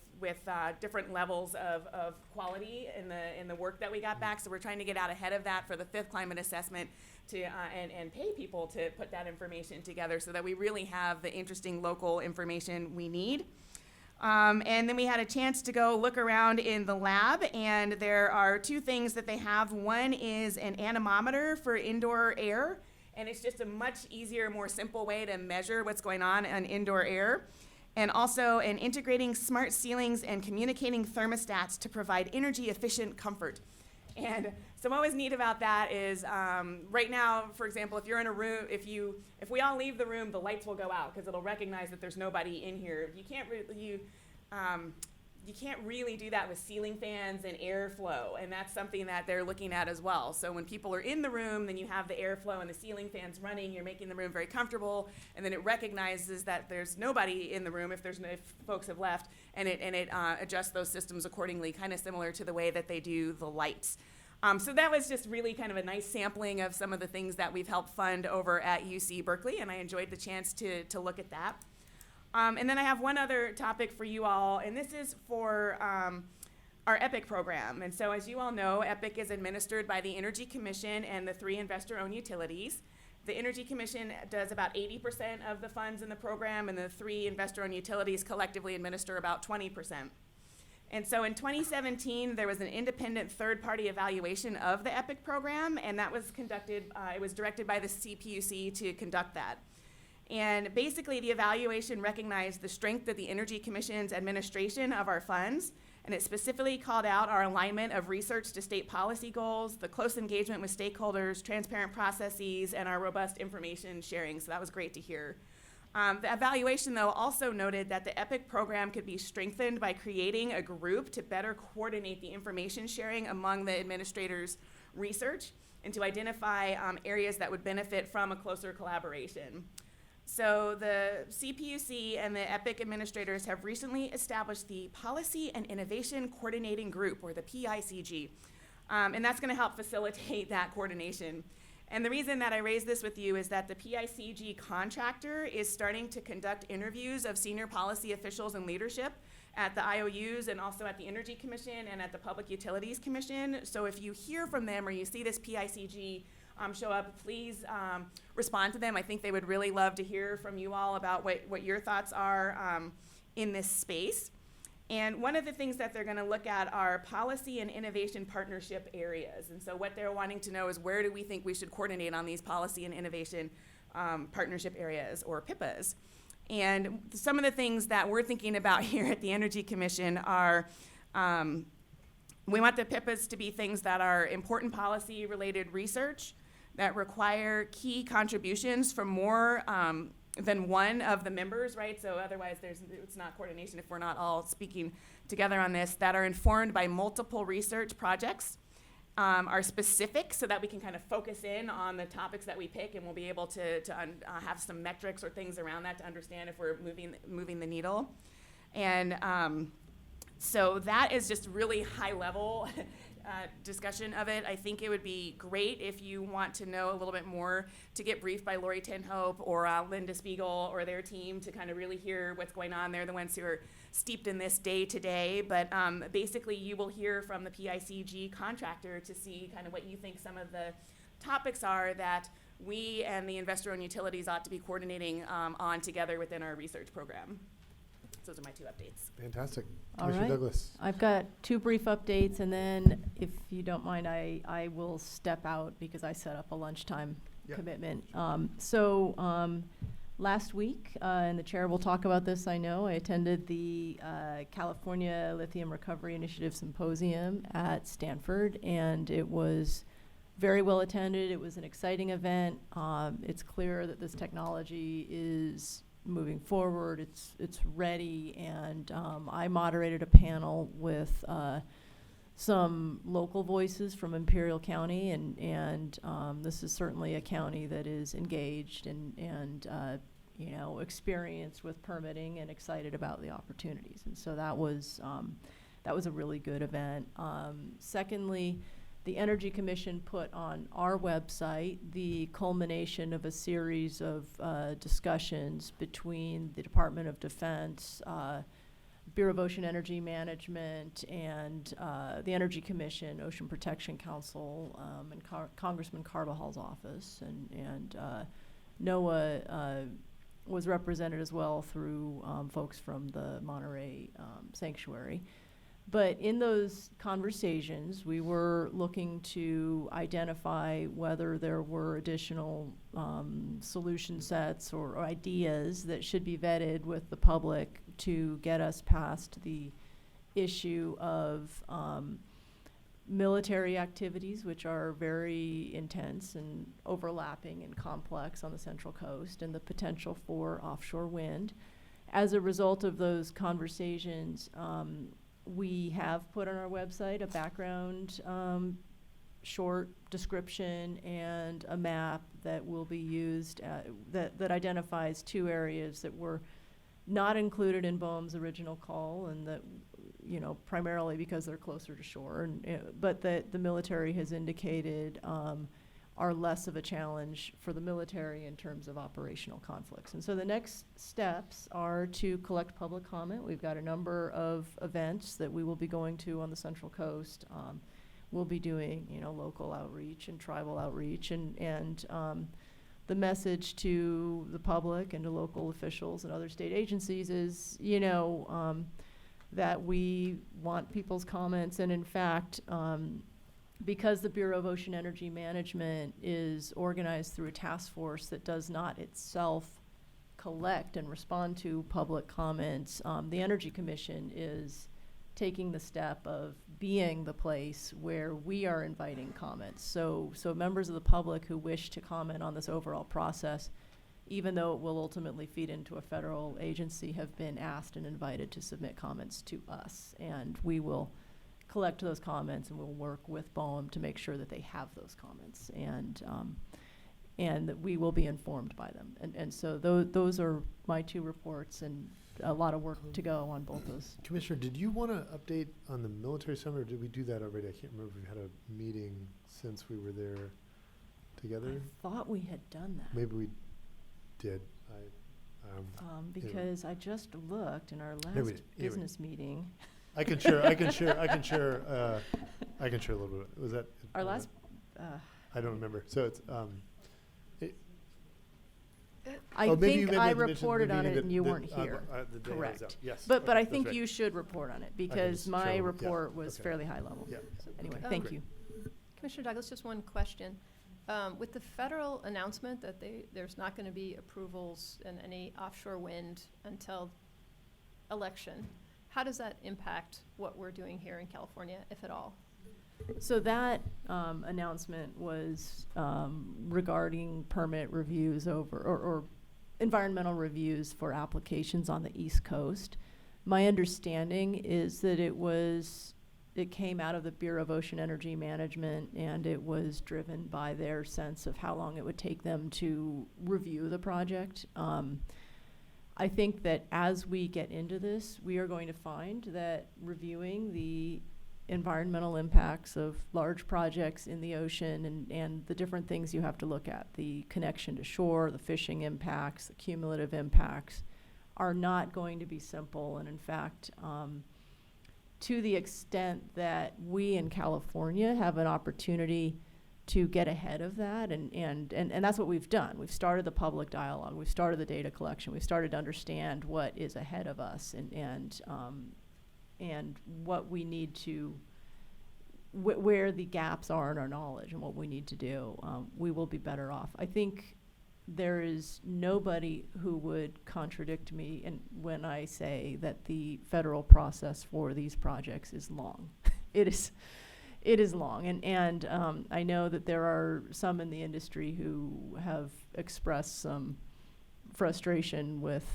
different levels of quality in the work that we got back. So we're trying to get out ahead of that for the 5th climate assessment to and pay people to put that information together so that we really have the interesting local information we need. And then we had a chance to go look around in the lab, and there are 2 things that they have. One is an anemometer for indoor air, and it's just a much easier, more simple way to measure what's going on in indoor air. And also an integrating smart ceilings and communicating thermostats to provide energy efficient comfort. And so what was neat about that is right now, for example, if you're in a room, if we all leave the room, the lights will go out because it'll recognize that there's nobody in here. You can't really do that with ceiling fans and airflow, and that's something that they're looking at as well. So when people are in the room, then you have the airflow and the ceiling fans running, you're making the room very comfortable, and then it recognizes that there's nobody in the room if folks have left, and it adjusts those systems accordingly, kind of similar to the way that they do the lights. So that was just really kind of a nice sampling of some of the things that we've helped fund over at UC Berkeley, and I enjoyed the chance to look at that. And then I have one other topic for you all, and this is for our EPIC program. And so as you all know, EPIC is administered by the Energy Commission and the 3 investor-owned utilities. The Energy Commission does about 80% of the funds in the program, and the 3 investor-owned utilities collectively administer about 20%. And so in 2017, there was an independent third-party evaluation of the EPIC program, and that was conducted, it was directed by the CPUC to conduct that. And basically, the evaluation recognized the strength of the Energy Commission's administration of our funds, and it specifically called out our alignment of research to state policy goals, the close engagement with stakeholders, transparent processes, and our robust information sharing. So that was great to hear. The evaluation, though, also noted that the EPIC program could be strengthened by creating a group to better coordinate the information sharing among the administrators' research and to identify areas that would benefit from a closer collaboration. So the CPUC and the EPIC administrators have recently established the Policy and Innovation Coordinating Group, or the PICG, and that's going to help facilitate that coordination. And the reason that I raise this with you is that the PICG contractor is starting to conduct interviews of senior policy officials and leadership at the IOUs and also at the Energy Commission and at the Public Utilities Commission. So if you hear from them or you see this PICG show up, please respond to them. I think they would really love to hear from you all about what your thoughts are in this space. And one of the things that they're going to look at are policy and innovation partnership areas. And so what they're wanting to know is, where do we think we should coordinate on these policy and innovation partnership areas, or PIPAs? And some of the things that we're thinking about here at the Energy Commission are we want the PIPAs to be things that are important policy-related research, that require key contributions from more than one of the members, right? So otherwise it's not coordination if we're not all speaking together on this, that are informed by multiple research projects, are specific so that we can kind of focus in on the topics that we pick, and we'll be able to have some metrics or things around that to understand if we're moving the needle. And so that is just really high level discussion of it. I think it would be great if you want to know a little bit more to get briefed by Lori Tenhope or Linda Spiegel or their team to kind of really hear what's going on. They're the ones who are steeped in this day to day, but basically you will hear from the PICG contractor to see kind of what you think some of the topics are that we and the investor-owned utilities ought to be coordinating on together within our research program. those are my 2 updates. Fantastic. All Commissioner right. Douglas. I've got 2 brief updates, and then if you don't mind, I will step out because I set up a lunchtime commitment. Last week, and the chair will talk about this, I know, I attended the California Lithium Recovery Initiative Symposium at Stanford, and it was very well attended. It was an exciting event. It's clear that this technology is moving forward. It's ready, and I moderated a panel with some local voices from Imperial County, and this is certainly a county that is engaged and experienced with permitting and excited about the opportunities. And so that was a really good event. Secondly, the Energy Commission put on our website the culmination of a series of discussions between the Department of Defense, Bureau of Ocean Energy Management, and the Energy Commission, Ocean Protection Council, and Congressman Carvajal's office. And NOAA was represented as well through folks from the Monterey Sanctuary. But in those conversations, we were looking to identify whether there were additional solution sets or ideas that should be vetted with the public to get us past the issue of military activities, which are very intense and overlapping and complex on the Central Coast, and the potential for offshore wind. As a result of those conversations, we have put on our website a background short description and a map that will be used that identifies 2 areas that were not included in BOEM's original call, and that, primarily because they're closer to shore, but that the military has indicated are less of a challenge for the military in terms of operational conflicts. And so the next steps are to collect public comment. We've got a number of events that we will be going to on the Central Coast. We'll be doing, local outreach and tribal outreach, and the message to the public and to local officials and other state agencies is, that we want people's comments, and in fact, because the Bureau of Ocean Energy Management is organized through a task force that does not itself collect and respond to public comments, the Energy Commission is taking the step of being the place where we are inviting comments. So members of the public who wish to comment on this overall process, even though it will ultimately feed into a federal agency, have been asked and invited to submit comments to us. And we will collect those comments, and we'll work with BOEM to make sure that they have those comments, and that we will be informed by them. And so those are my 2 reports, and a lot of work to go on both those. Commissioner, did you want to update on the military summit, or did we do that already? I can't remember if we had a meeting since we were there together. I thought we had done that. Maybe we did. Because I just looked in our last business meeting. I can share a little bit. Was that our last? I don't remember. So it's. I think I reported on it and you weren't here. Correct. Yes. But I think you should report on it, because my report was fairly high level. Yeah. So anyway, thank you. Commissioner Douglas, just one question. With the federal announcement that there's not going to be approvals in any offshore wind until election, how does that impact what we're doing here in California, if at all? So that announcement was regarding permit reviews or environmental reviews for applications on the East Coast. My understanding is that it came out of the Bureau of Ocean Energy Management, and it was driven by their sense of how long it would take them to review the project. I think that as we get into this, we are going to find that reviewing the environmental impacts of large projects in the ocean and the different things you have to look at, the connection to shore, the fishing impacts, the cumulative impacts, are not going to be simple. And in fact, to the extent that we in California have an opportunity to get ahead of that, and that's what we've done. We've started the public dialogue, we've started the data collection, we've started to understand what is ahead of us, and what we need to, where the gaps are in our knowledge and what we need to do. We will be better off. I think there is nobody who would contradict me when I say that the federal process for these projects is long. It is long, and I know that there are some in the industry who have expressed some frustration with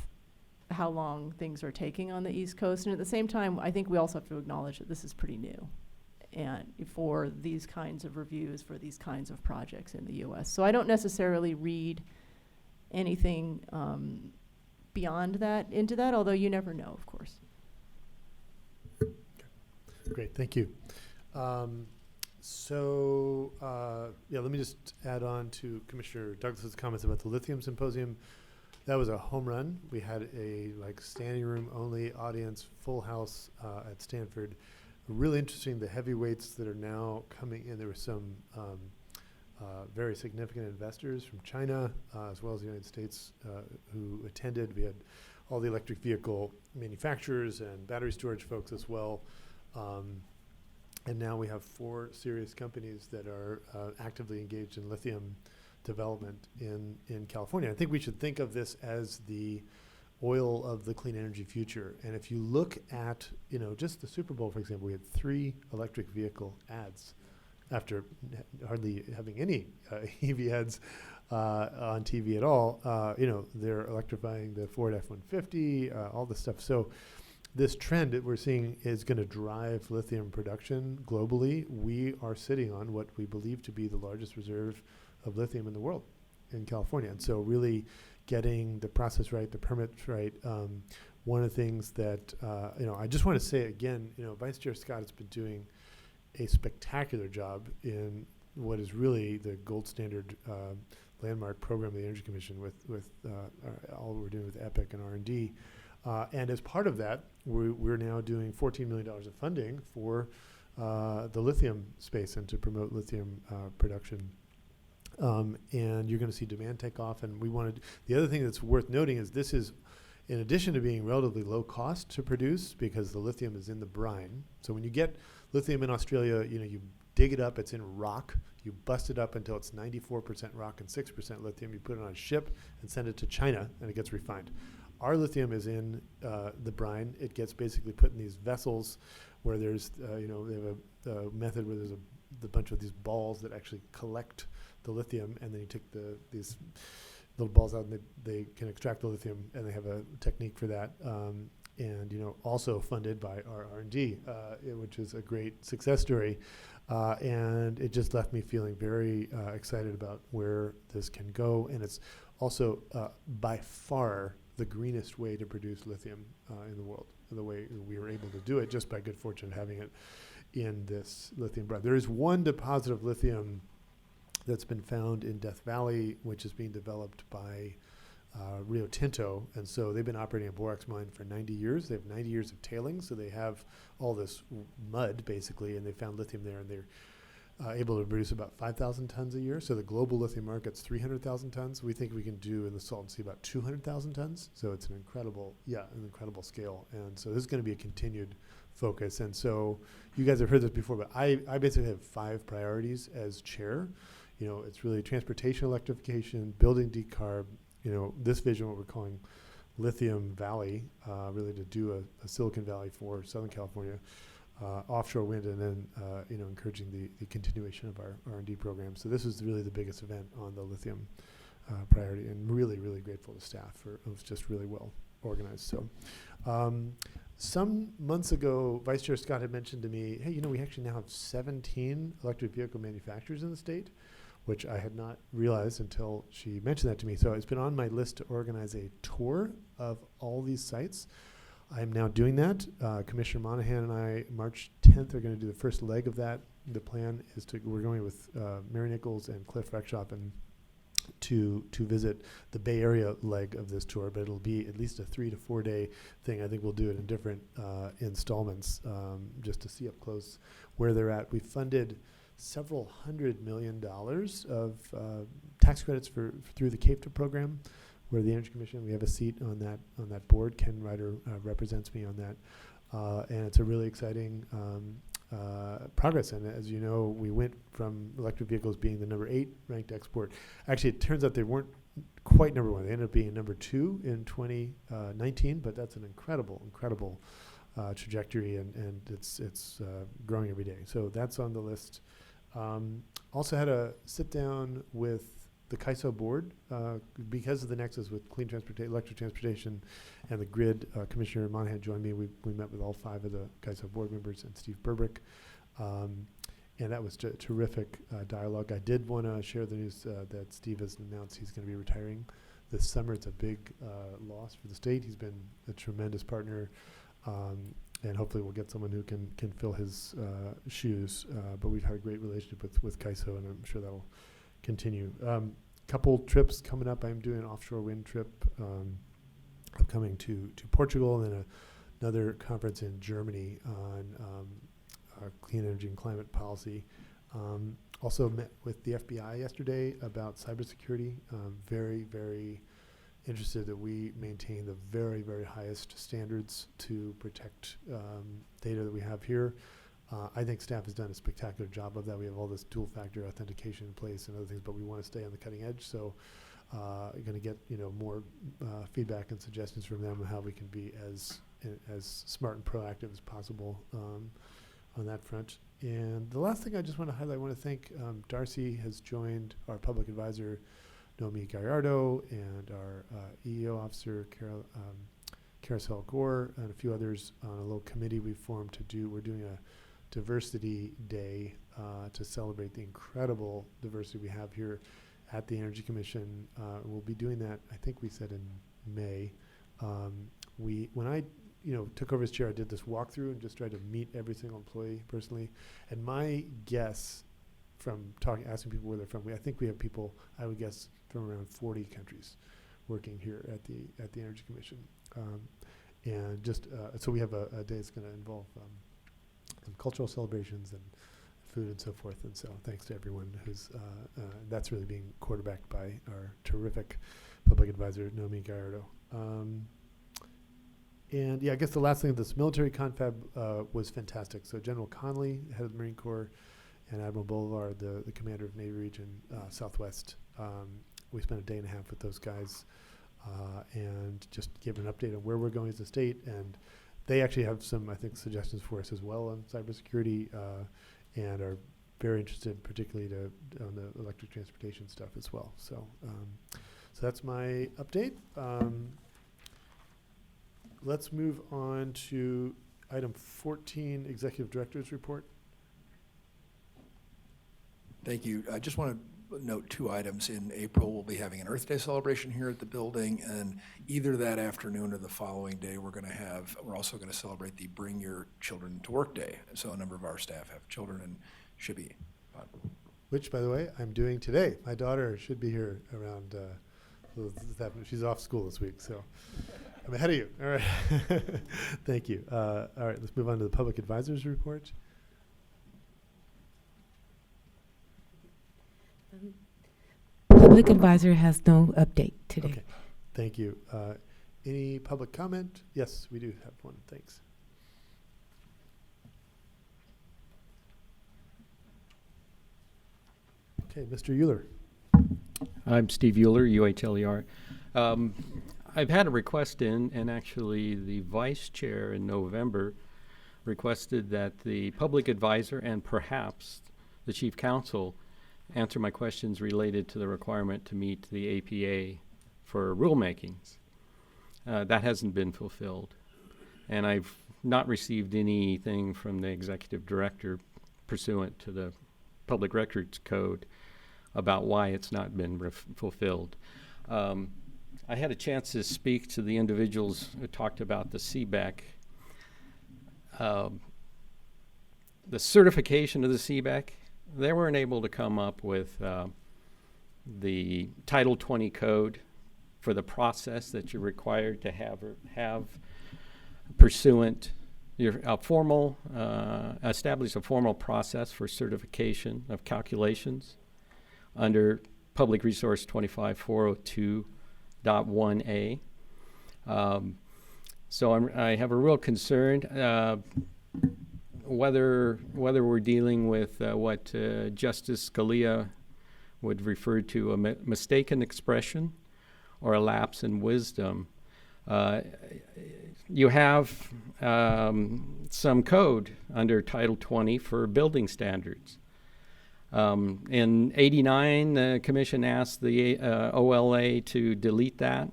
how long things are taking on the East Coast. And at the same time, I think we also have to acknowledge that this is pretty new, and for these kinds of reviews, for these kinds of projects in the U.S. So I don't necessarily read anything beyond that into that, although you never know, of course. Great, thank you. Yeah, let me just add on to Commissioner Douglas's comments about the lithium symposium. That was a home run. We had a standing room only audience, full house at Stanford. Really interesting, the heavyweights that are now coming in. There were some very significant investors from China as well as the United States who attended. We had all the electric vehicle manufacturers and battery storage folks as well. And now we have 4 serious companies that are actively engaged in lithium development in California. I think we should think of this as the oil of the clean energy future. And if you look at, just the Super Bowl, for example, we had 3 electric vehicle ads after hardly having any EV ads on TV at all. They're electrifying the Ford F-150, all this stuff. So this trend that we're seeing is going to drive lithium production globally. We are sitting on what we believe to be the largest reserve of lithium in the world in California. And so really getting the process right, the permits right. One of the things that, I just want to say again, Vice Chair Scott has been doing a spectacular job in what is really the gold standard landmark program of the Energy Commission with all we're doing with EPIC and R&D. And as part of that, we're now doing $14 million of funding for the lithium space and to promote lithium production. And you're going to see demand take off. And the other thing that's worth noting is this is, in addition to being relatively low cost to produce, because the lithium is in the brine. So when you get lithium in Australia, you dig it up, it's in rock, you bust it up until it's 94% rock and 6% lithium, you put it on a ship and send it to China, and it gets refined. Our lithium is in the brine. It gets basically put in these vessels where there's, they have a method where there's a bunch of these balls that actually collect the lithium, and then you take these little balls out and they can extract the lithium, and they have a technique for that. And also funded by our R&D, which is a great success story. And it just left me feeling very excited about where this can go. And it's also by far the greenest way to produce lithium in the world, the way we were able to do it just by good fortune having it in this lithium brine. There is one deposit of lithium that's been found in Death Valley, which is being developed by Rio Tinto. And so they've been operating a borax mine for 90 years. They have 90 years of tailings, so they have all this mud, basically, and they found lithium there, and they're able to produce about 5,000 tons a year. So the global lithium market's 300,000 tons. We think we can do in the Salton Sea about 200,000 tons. So it's an incredible scale. And so this is going to be a continued focus. And so you guys have heard this before, but I basically have 5 priorities as chair. It's really transportation electrification, building decarb, this vision, what we're calling Lithium Valley, really to do a Silicon Valley for Southern California, offshore wind, and then encouraging the continuation of our R&D program. So this is really the biggest event on the lithium priority, and really, really grateful to staff for it was just really well organized. So some months ago, Vice Chair Scott had mentioned to me, hey, we actually now have 17 electric vehicle manufacturers in the state, which I had not realized until she mentioned that to me. So it's been on my list to organize a tour of all these sites. I'm now doing that. Commissioner Monahan and I, March 10th, are going to do the first leg of that. The plan is we're going with Mary Nichols and Cliff Rexhoff and to visit the Bay Area leg of this tour, but it'll be at least a 3 to 4 day thing. I think we'll do it in different installments just to see up close where they're at. We funded several $100 million of tax credits through the CAPTA program, where the Energy Commission, we have a seat on that board. Ken Ryder represents me on that, and it's a really exciting progress. And as you know, we went from electric vehicles being the number 8 ranked export. Actually, it turns out they weren't quite number 1. They ended up being number 2 in 2019, but that's an incredible trajectory, and it's growing every day. So that's on the list. Also had a sit down with the CAISO board because of the nexus with electric transportation and the grid. Commissioner Monahan joined me. We met with all 5 of the CAISO board members and Steve Burbrick. And that was terrific dialogue. I did want to share the news that Steve has announced he's going to be retiring this summer. It's a big loss for the state. He's been a tremendous partner, and hopefully we'll get someone who can fill his shoes. But we've had a great relationship with CAISO, and I'm sure that'll continue. Couple trips coming up. I'm doing an offshore wind trip upcoming to Portugal, and then another conference in Germany on clean energy and climate policy. Also met with the FBI yesterday about cybersecurity. Very, very interested that we maintain the very, very highest standards to protect data that we have here. I think staff has done a spectacular job of that. We have all this dual factor authentication in place and other things, but we want to stay on the cutting edge. So going to get more feedback and suggestions from them on how we can be as smart and proactive as possible on that front. And the last thing I just want to highlight, I want to thank Darcy has joined our public advisor, Nomi Gallardo, and our EEO officer, Carousel Gore, and a few others on a little committee we formed we're doing a diversity day to celebrate the incredible diversity we have here at the Energy Commission. We'll be doing that, I think we said in May. When I took over as chair, I did this walkthrough and just tried to meet every single employee personally. And my guess from asking people where they're from, I think we have people, I would guess, from around 40 countries working here at the Energy Commission. And just, so we have a day that's going to involve some cultural celebrations and food and so forth. And so thanks to everyone who's, that's really being quarterbacked by our terrific public advisor, Nomi Gallardo. And yeah, I guess the last thing, this military confab was fantastic. So General Conley, head of the Marine Corps, and Admiral Boulevard, the commander of Navy Region Southwest. We spent a day and a half with those guys and just give an update on where we're going as a state. And they actually have some, I think, suggestions for us as well on cybersecurity and are very interested, particularly on the electric transportation stuff as well. So, so that's my update. Let's move on to item 14, Executive Director's Report. Thank you. I just want to note 2 items. In April, we'll be having an Earth Day celebration here at the building, and either that afternoon or the following day, we're also going to celebrate the Bring Your Children to Work Day. So a number of our staff have children and should be. Which, by the way, I'm doing today. My daughter should be here around, she's off school this week, so I'm ahead of you. All right. Thank you. All right, let's move on to the Public Advisor's Report. Public Advisor has no update today. Okay, thank you. Any public comment? Yes, we do have one. Thanks. Okay, Mr. Euler. I'm Steve Euler, UHLER. I've had a request in, and actually the vice chair in November requested that the public advisor and perhaps the chief counsel answer my questions related to the requirement to meet the APA for rulemakings. That hasn't been fulfilled. And I've not received anything from the executive director pursuant to the Public Records Code about why it's not been fulfilled. I had a chance to speak to the individuals who talked about the CBEC. The certification of the CBEC, they weren't able to come up with the Title 20 code for the process that you're required to have pursuant establish a formal process for certification of calculations under Public Resource 25402.1a. So I have a real concern whether we're dealing with what Justice Scalia would refer to a mistaken expression or a lapse in wisdom. You have some code under Title 20 for building standards. In '89, the commission asked the OLA to delete that.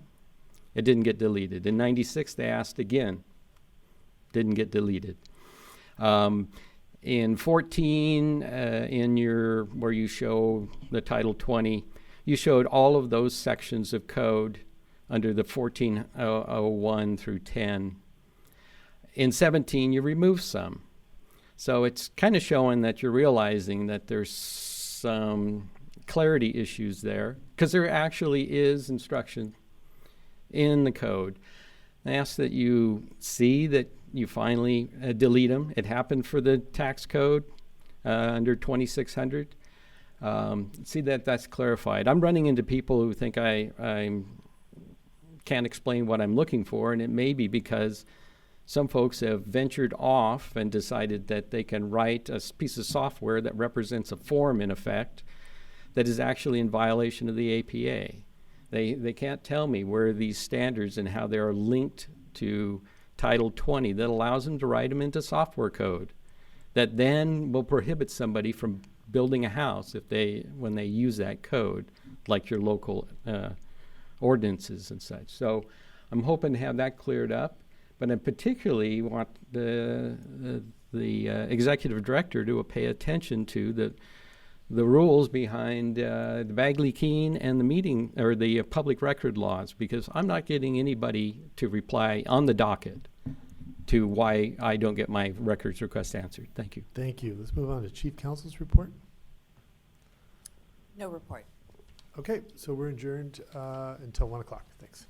It didn't get deleted. In '96, they asked again. Didn't get deleted. In 14, where you show the Title 20, you showed all of those sections of code under the 1401 through 10. In 17, you remove some. So it's kind of showing that you're realizing that there's some clarity issues there, because there actually is instruction in the code. I ask that you see that you finally delete them. It happened for the tax code under 2600. See that that's clarified. I'm running into people who think I can't explain what I'm looking for, and it may be because some folks have ventured off and decided that they can write a piece of software that represents a form, in effect, that is actually in violation of the APA. They can't tell me where these standards and how they are linked to Title 20 that allows them to write them into software code that then will prohibit somebody from building a house when they use that code, like your local ordinances and such. So I'm hoping to have that cleared up, but I particularly want the executive director to pay attention to the rules behind the Bagley-Keene and the meeting or the public record laws, because I'm not getting anybody to reply on the docket to why I don't get my records request answered. Thank you. Thank you. Let's move on to Chief Counsel's report. No report. Okay, so we're adjourned until 1 o'clock. Thanks.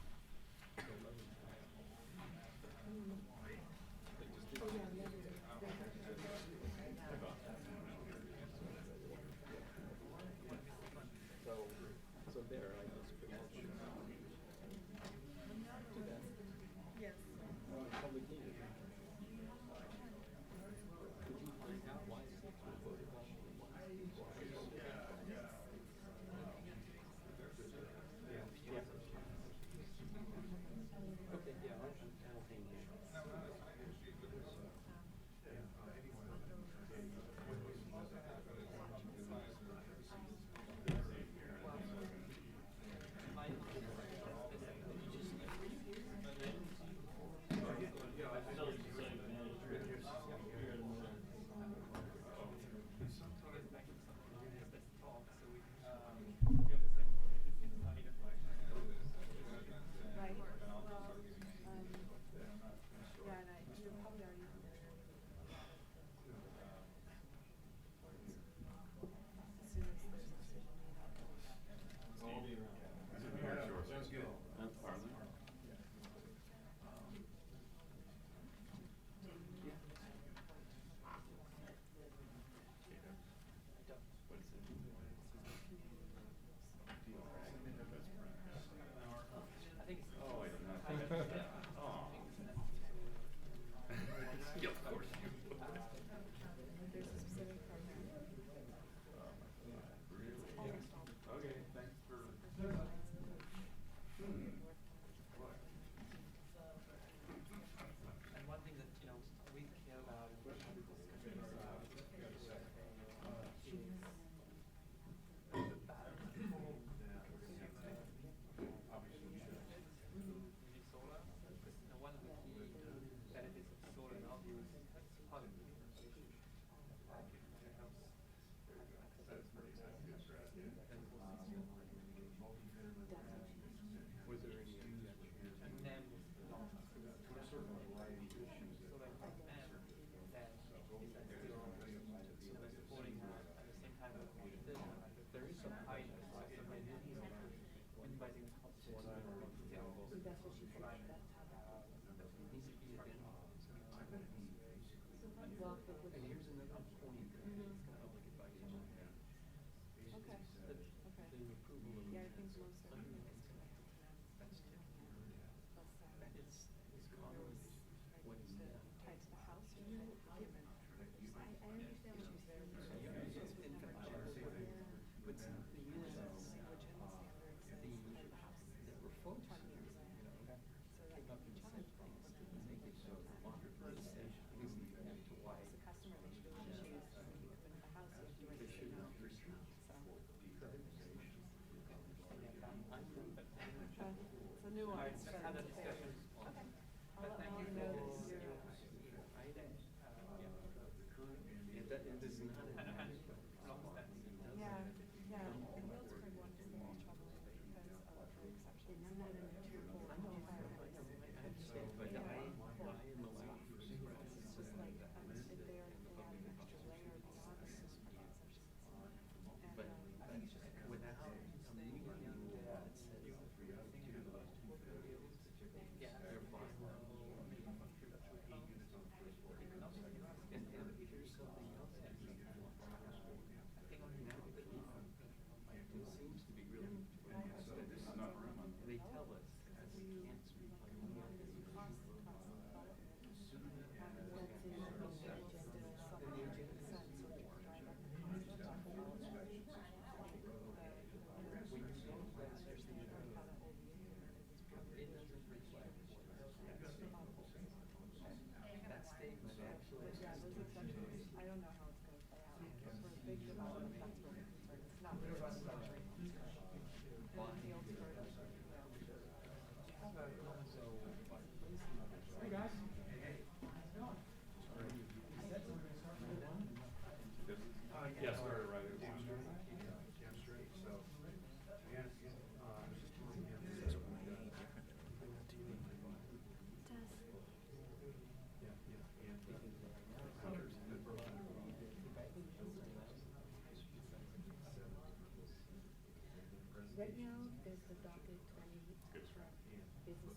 Right now, there's the docket 20 business meeting for the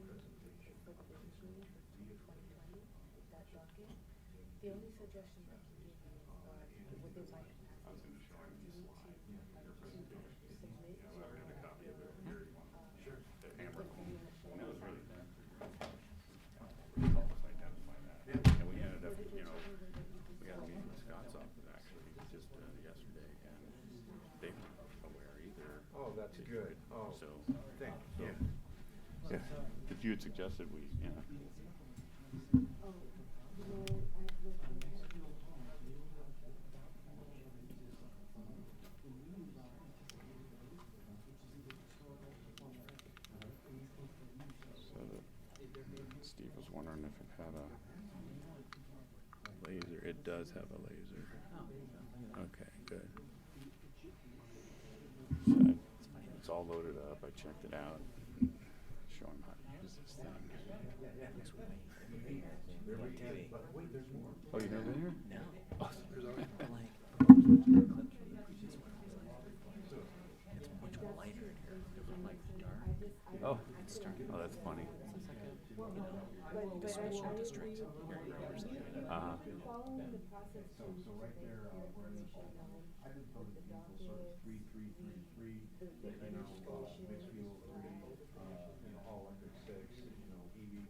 business meeting for 2020, that docket. The only suggestion I can give you is within my capacity, you need to submit your Sure. The hammer. That was really fun. And we ended up, we had a meeting with Scott's office actually just yesterday, and they weren't aware either. Oh, that's good. Oh, so thank you. Yeah. But you had suggested we, Steve was wondering if it had a laser. It does have a laser. Okay, good. So it's all loaded up. I checked it out. Show him how to use this thing. Oh, you never been here? No. Oh. Oh, that's funny. The special district. Uh-huh. Following the process to right there, where the diesel sort of 3333, mixed fuel 3, all electric 6, EV.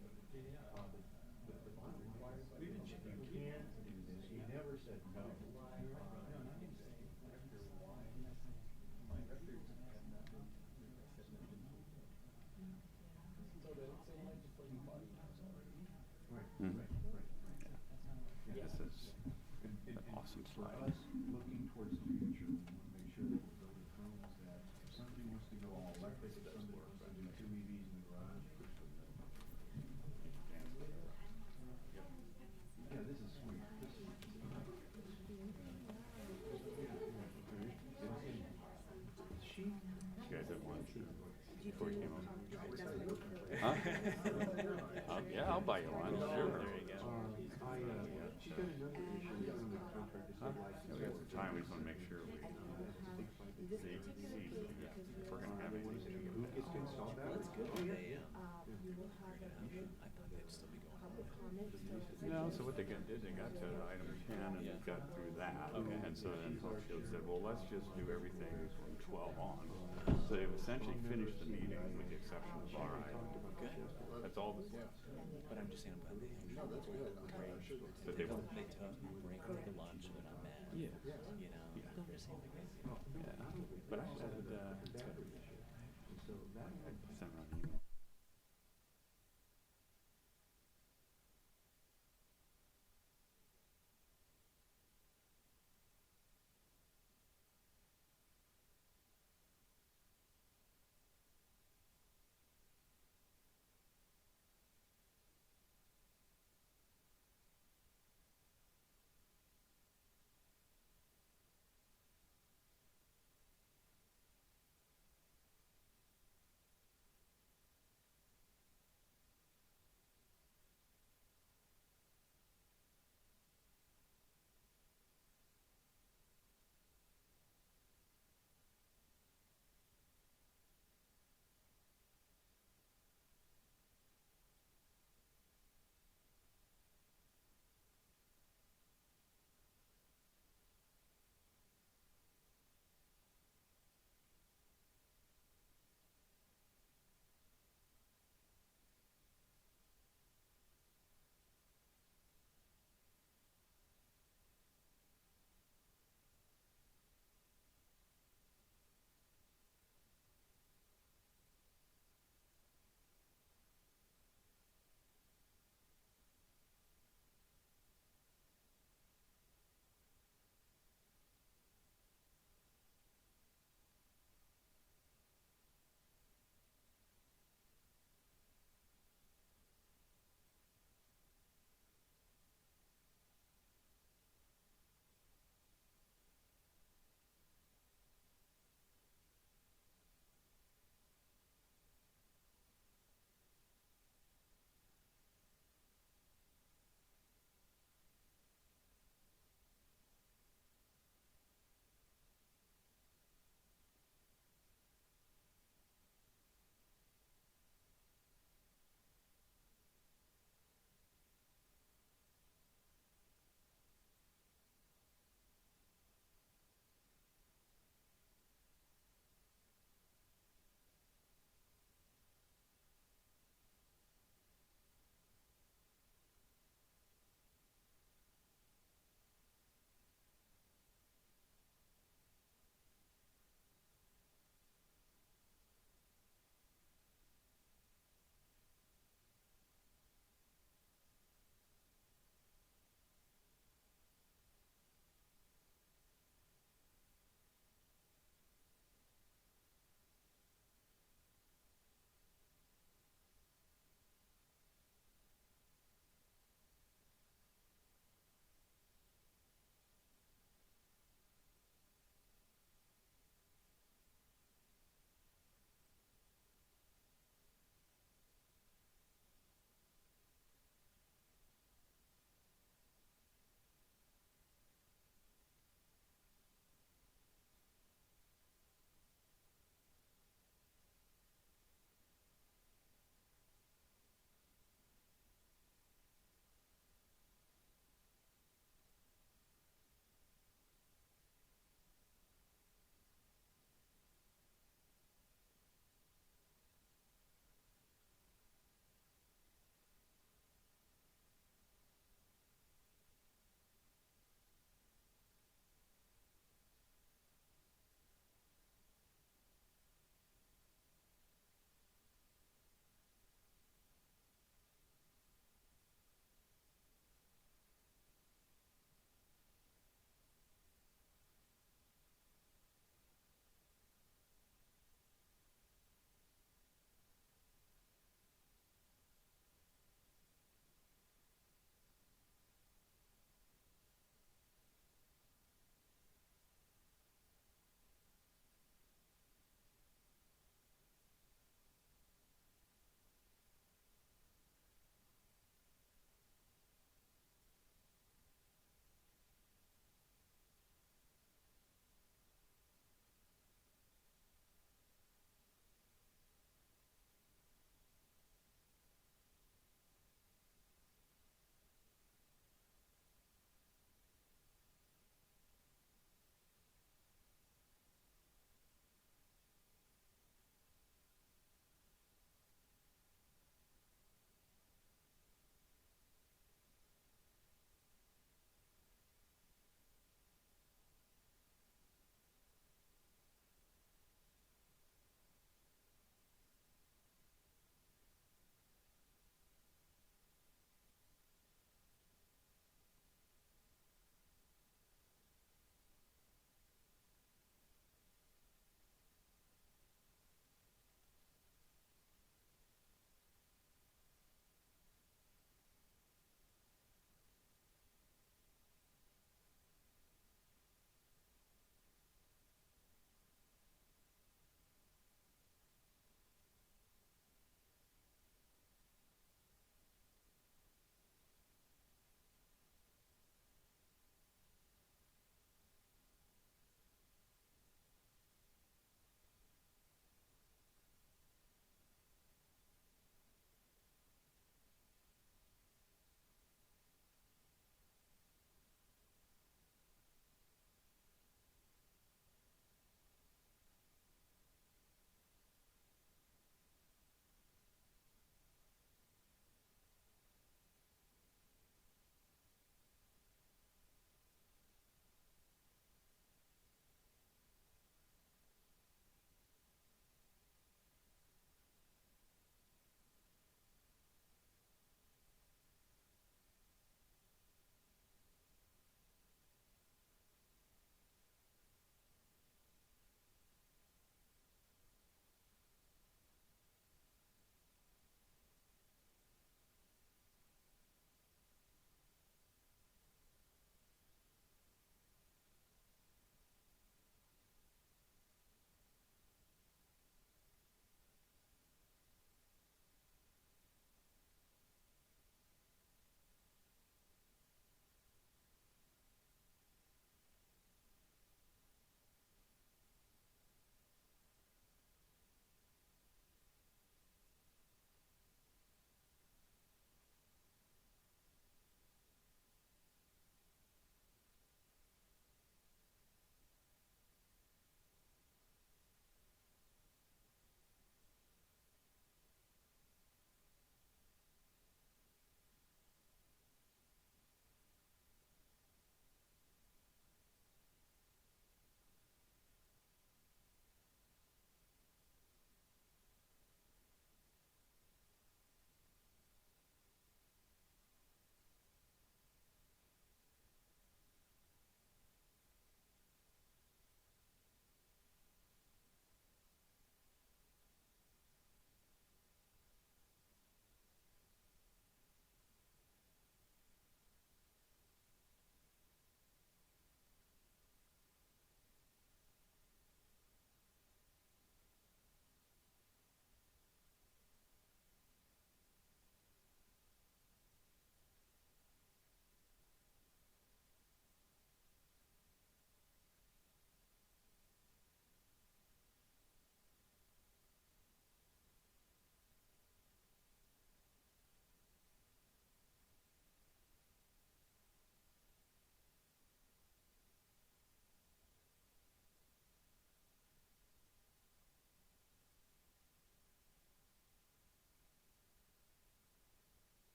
The bond requires you can't do this. He never said no. Mm-hmm. Yeah. This is an awesome slide. Looking towards the future, we want to make sure that we're building homes that if somebody wants to go all electric, if somebody wants to do 2 EVs in the garage. Yeah, this is sweet. You guys have lunch before you came over? Huh? Yeah, I'll buy you lunch. Sure. There you go. She's got another issue on the contract. Huh? Yeah, we got some time. We just want to make sure we see if we're going to have anything. Who gets to install that? That's good. You will have public comments. No, No, so what they did, they got to item 10 and they got through that. Okay. And so then Hochschild said, well, let's just do everything from 12 on. So they've essentially finished the meeting with the exception of our item. Okay. That's all this was. But I'm just saying, I'm glad they actually But they were. they took break for the lunch, so they're not mad. Yeah. You know, Yeah. I'm just saying, like, Yeah. But I said, sent around an email.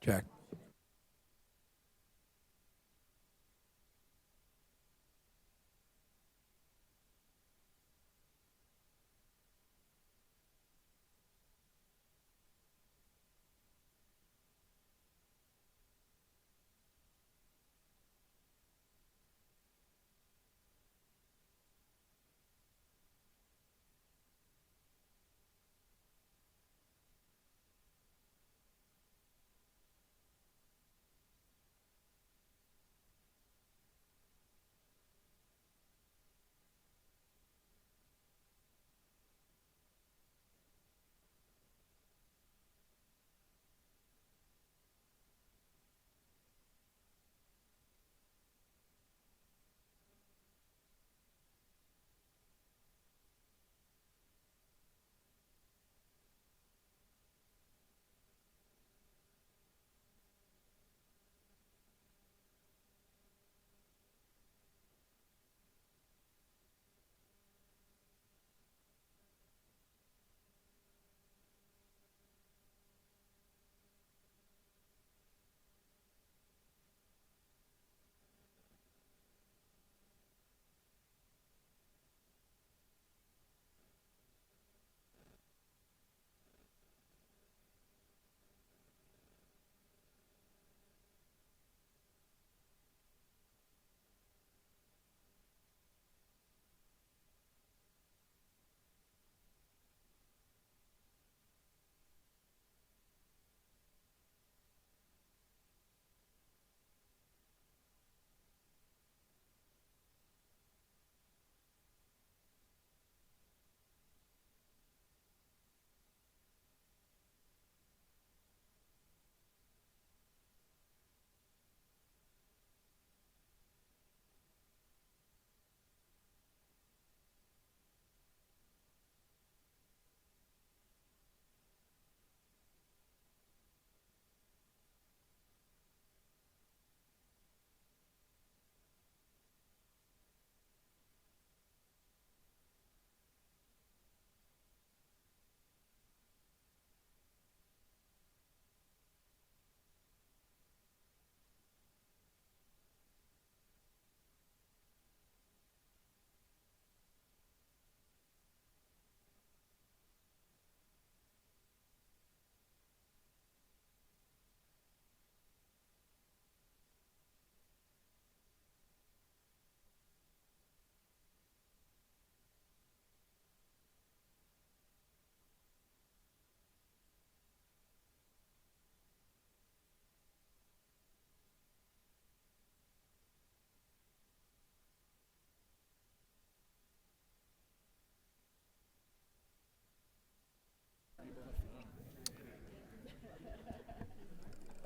Jack.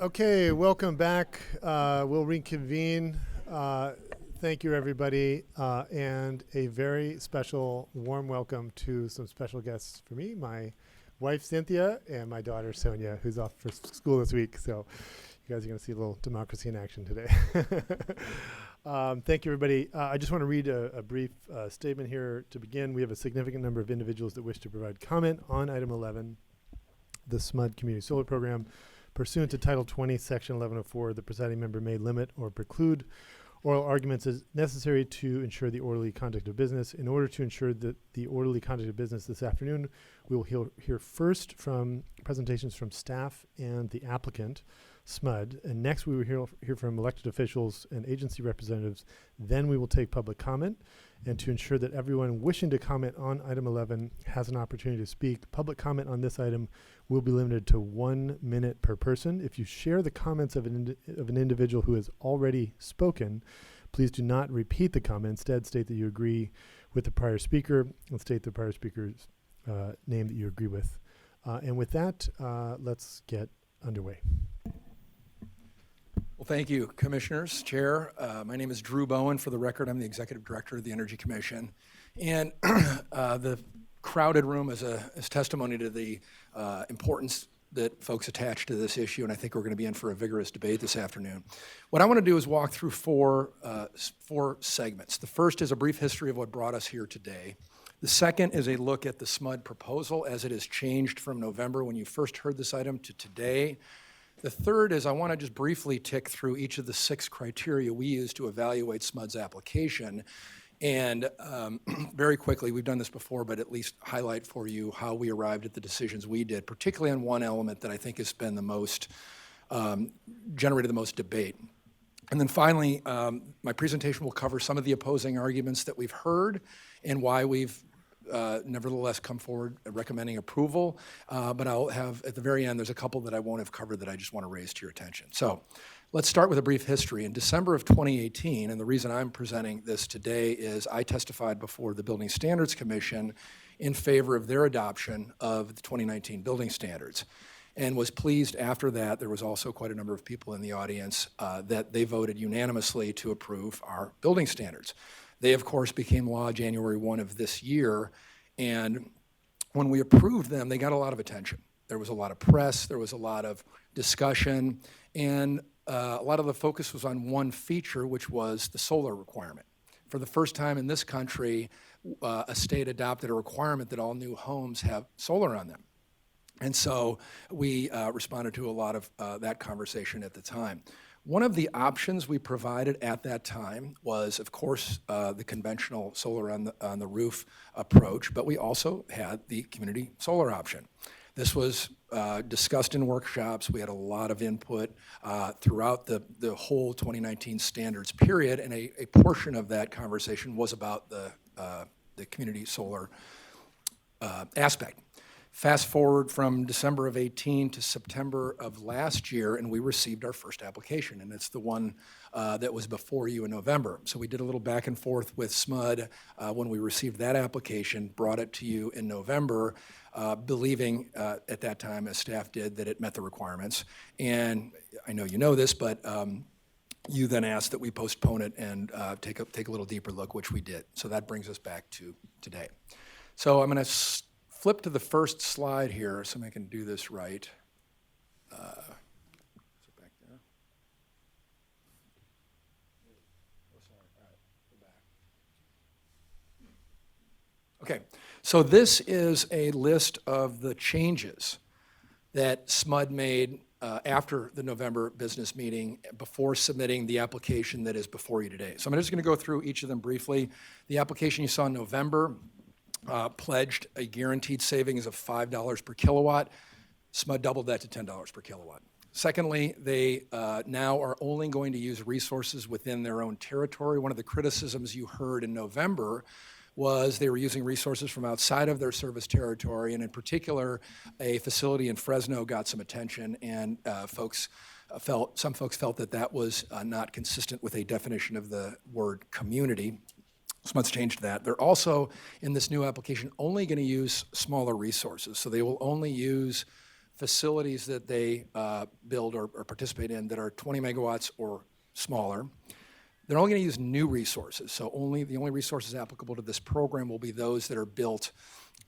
Okay, welcome back. We'll reconvene. Thank you, everybody, and a very special, warm welcome to some special guests for me, my wife, Cynthia, and my daughter, Sonia, who's off for school this week. So you guys are going to see a little democracy in action today. Thank you, everybody. I just want to read a brief statement here to begin. We have a significant number of individuals that wish to provide comment on item 11, the SMUD Community Solar Program. Pursuant to Title 20, Section 1104, the presiding member may limit or preclude oral arguments as necessary to ensure the orderly conduct of business. In order to ensure that the orderly conduct of business this afternoon, we will hear first from presentations from staff and the applicant, SMUD, and next we will hear from elected officials and agency representatives. Then we will take public comment. And to ensure that everyone wishing to comment on item 11 has an opportunity to speak, public comment on this item will be limited to 1 minute per person. If you share the comments of an individual who has already spoken, please do not repeat the comment. Instead, state that you agree with the prior speaker and state the prior speaker's name that you agree with. And with that, let's get underway. Well, thank you, Commissioners, Chair. My name is Drew Bowen. For the record, I'm the Executive Director of the Energy Commission. And the crowded room is testimony to the importance that folks attach to this issue, and I think we're going to be in for a vigorous debate this afternoon. What I want to do is walk through four segments. The first is a brief history of what brought us here today. The second is a look at the SMUD proposal as it has changed from November when you first heard this item to today. The third is I want to just briefly tick through each of the 6 criteria we use to evaluate SMUD's application. And very quickly, we've done this before, but at least highlight for you how we arrived at the decisions we did, particularly on one element that I think has been the most, generated the most debate. And then finally, my presentation will cover some of the opposing arguments that we've heard and why we've nevertheless come forward recommending approval. But I'll have, at the very end, there's a couple that I won't have covered that I just want to raise to your attention. So let's start with a brief history. In December of 2018, and the reason I'm presenting this today is I testified before the Building Standards Commission in favor of their adoption of the 2019 building standards, and was pleased after that, there was also quite a number of people in the audience, that they voted unanimously to approve our building standards. They, of course, became law January 1 of this year, and when we approved them, they got a lot of attention. There was a lot of press, there was a lot of discussion, and a lot of the focus was on one feature, which was the solar requirement. For the first time in this country, a state adopted a requirement that all new homes have solar on them. And so we responded to a lot of that conversation at the time. One of the options we provided at that time was, of course, the conventional solar on the roof approach, but we also had the community solar option. This was discussed in workshops. We had a lot of input throughout the whole 2019 standards period, and a portion of that conversation was about the community solar aspect. Fast forward from December of 18 to September of last year, and we received our first application, and it's the one that was before you in November. So we did a little back and forth with SMUD when we received that application, brought it to you in November, believing at that time, as staff did, that it met the requirements. And I know you know this, but you then asked that we postpone it and take a little deeper look, which we did. So that brings us back to today. So I'm going to flip to the first slide here so I can do this right. Back there. Oh, sorry. All right, go back. Okay, so this is a list of the changes that SMUD made after the November business meeting before submitting the application that is before you today. So I'm just going to go through each of them briefly. The application you saw in November pledged a guaranteed savings of $5 per kilowatt. SMUD doubled that to $10 per kilowatt. Secondly, they now are only going to use resources within their own territory. One of the criticisms you heard in November was they were using resources from outside of their service territory, and in particular, a facility in Fresno got some attention, and some folks felt that that was not consistent with a definition of the word community. SMUD's changed that. They're also, in this new application, only going to use smaller resources. So they will only use facilities that they build or participate in that are 20 megawatts or smaller. They're only going to use new resources. So the only resources applicable to this program will be those that are built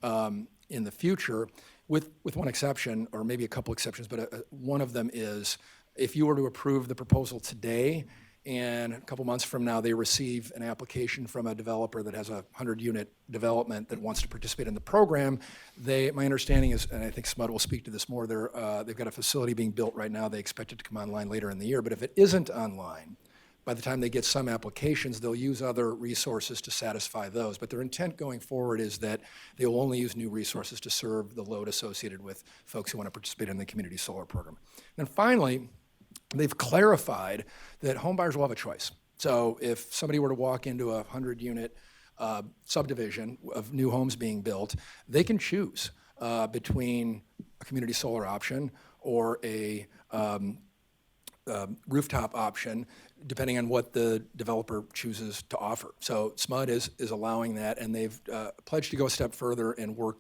in the future, with one exception, or maybe a couple exceptions, but one of them is if you were to approve the proposal today, and a couple months from now they receive an application from a developer that has a 100-unit development that wants to participate in the program, my understanding is, and I think SMUD will speak to this more, they've got a facility being built right now. They expect it to come online later in the year, but if it isn't online, by the time they get some applications, they'll use other resources to satisfy those. But their intent going forward is that they will only use new resources to serve the load associated with folks who want to participate in the community solar program. And finally, they've clarified that home buyers will have a choice. So if somebody were to walk into a 100-unit subdivision of new homes being built, they can choose between a community solar option or a rooftop option, depending on what the developer chooses to offer. So SMUD is allowing that, and they've pledged to go a step further and work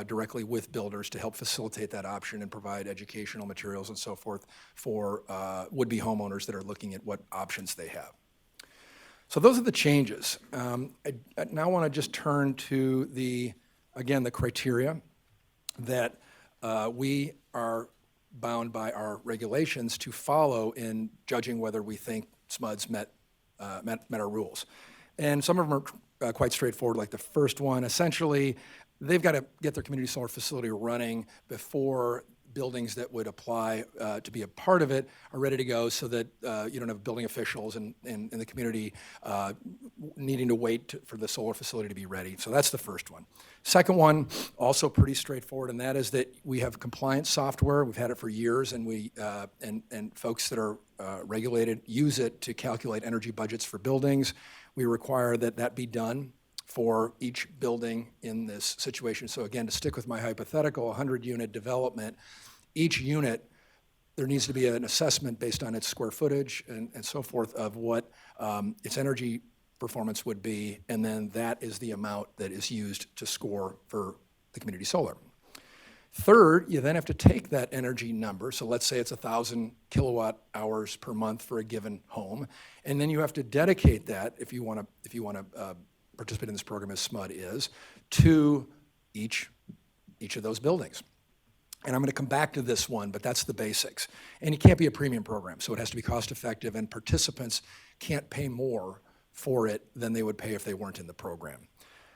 directly with builders to help facilitate that option and provide educational materials and so forth for would-be homeowners that are looking at what options they have. So those are the changes. I now want to just turn to the criteria that we are bound by our regulations to follow in judging whether we think SMUD's met our rules. And some of them are quite straightforward, like the first one. Essentially, they've got to get their community solar facility running before buildings that would apply to be a part of it are ready to go, so that you don't have building officials and in the community needing to wait for the solar facility to be ready. So that's the first one. Second one, also pretty straightforward, and that is that we have compliance software. We've had it for years, and we and folks that are regulated use it to calculate energy budgets for buildings. We require that that be done for each building in this situation. So again, to stick with my hypothetical, 100-unit development, each unit, there needs to be an assessment based on its square footage and so forth of what its energy performance would be, and then that is the amount that is used to score for the community solar. Third, you then have to take that energy number, so let's say it's 1,000 kilowatt hours per month for a given home, and then you have to dedicate that, if you want to participate in this program as SMUD is, to each of those buildings. And I'm going to come back to this one, but that's the basics. And it can't be a premium program, so it has to be cost effective, and participants can't pay more for it than they would pay if they weren't in the program.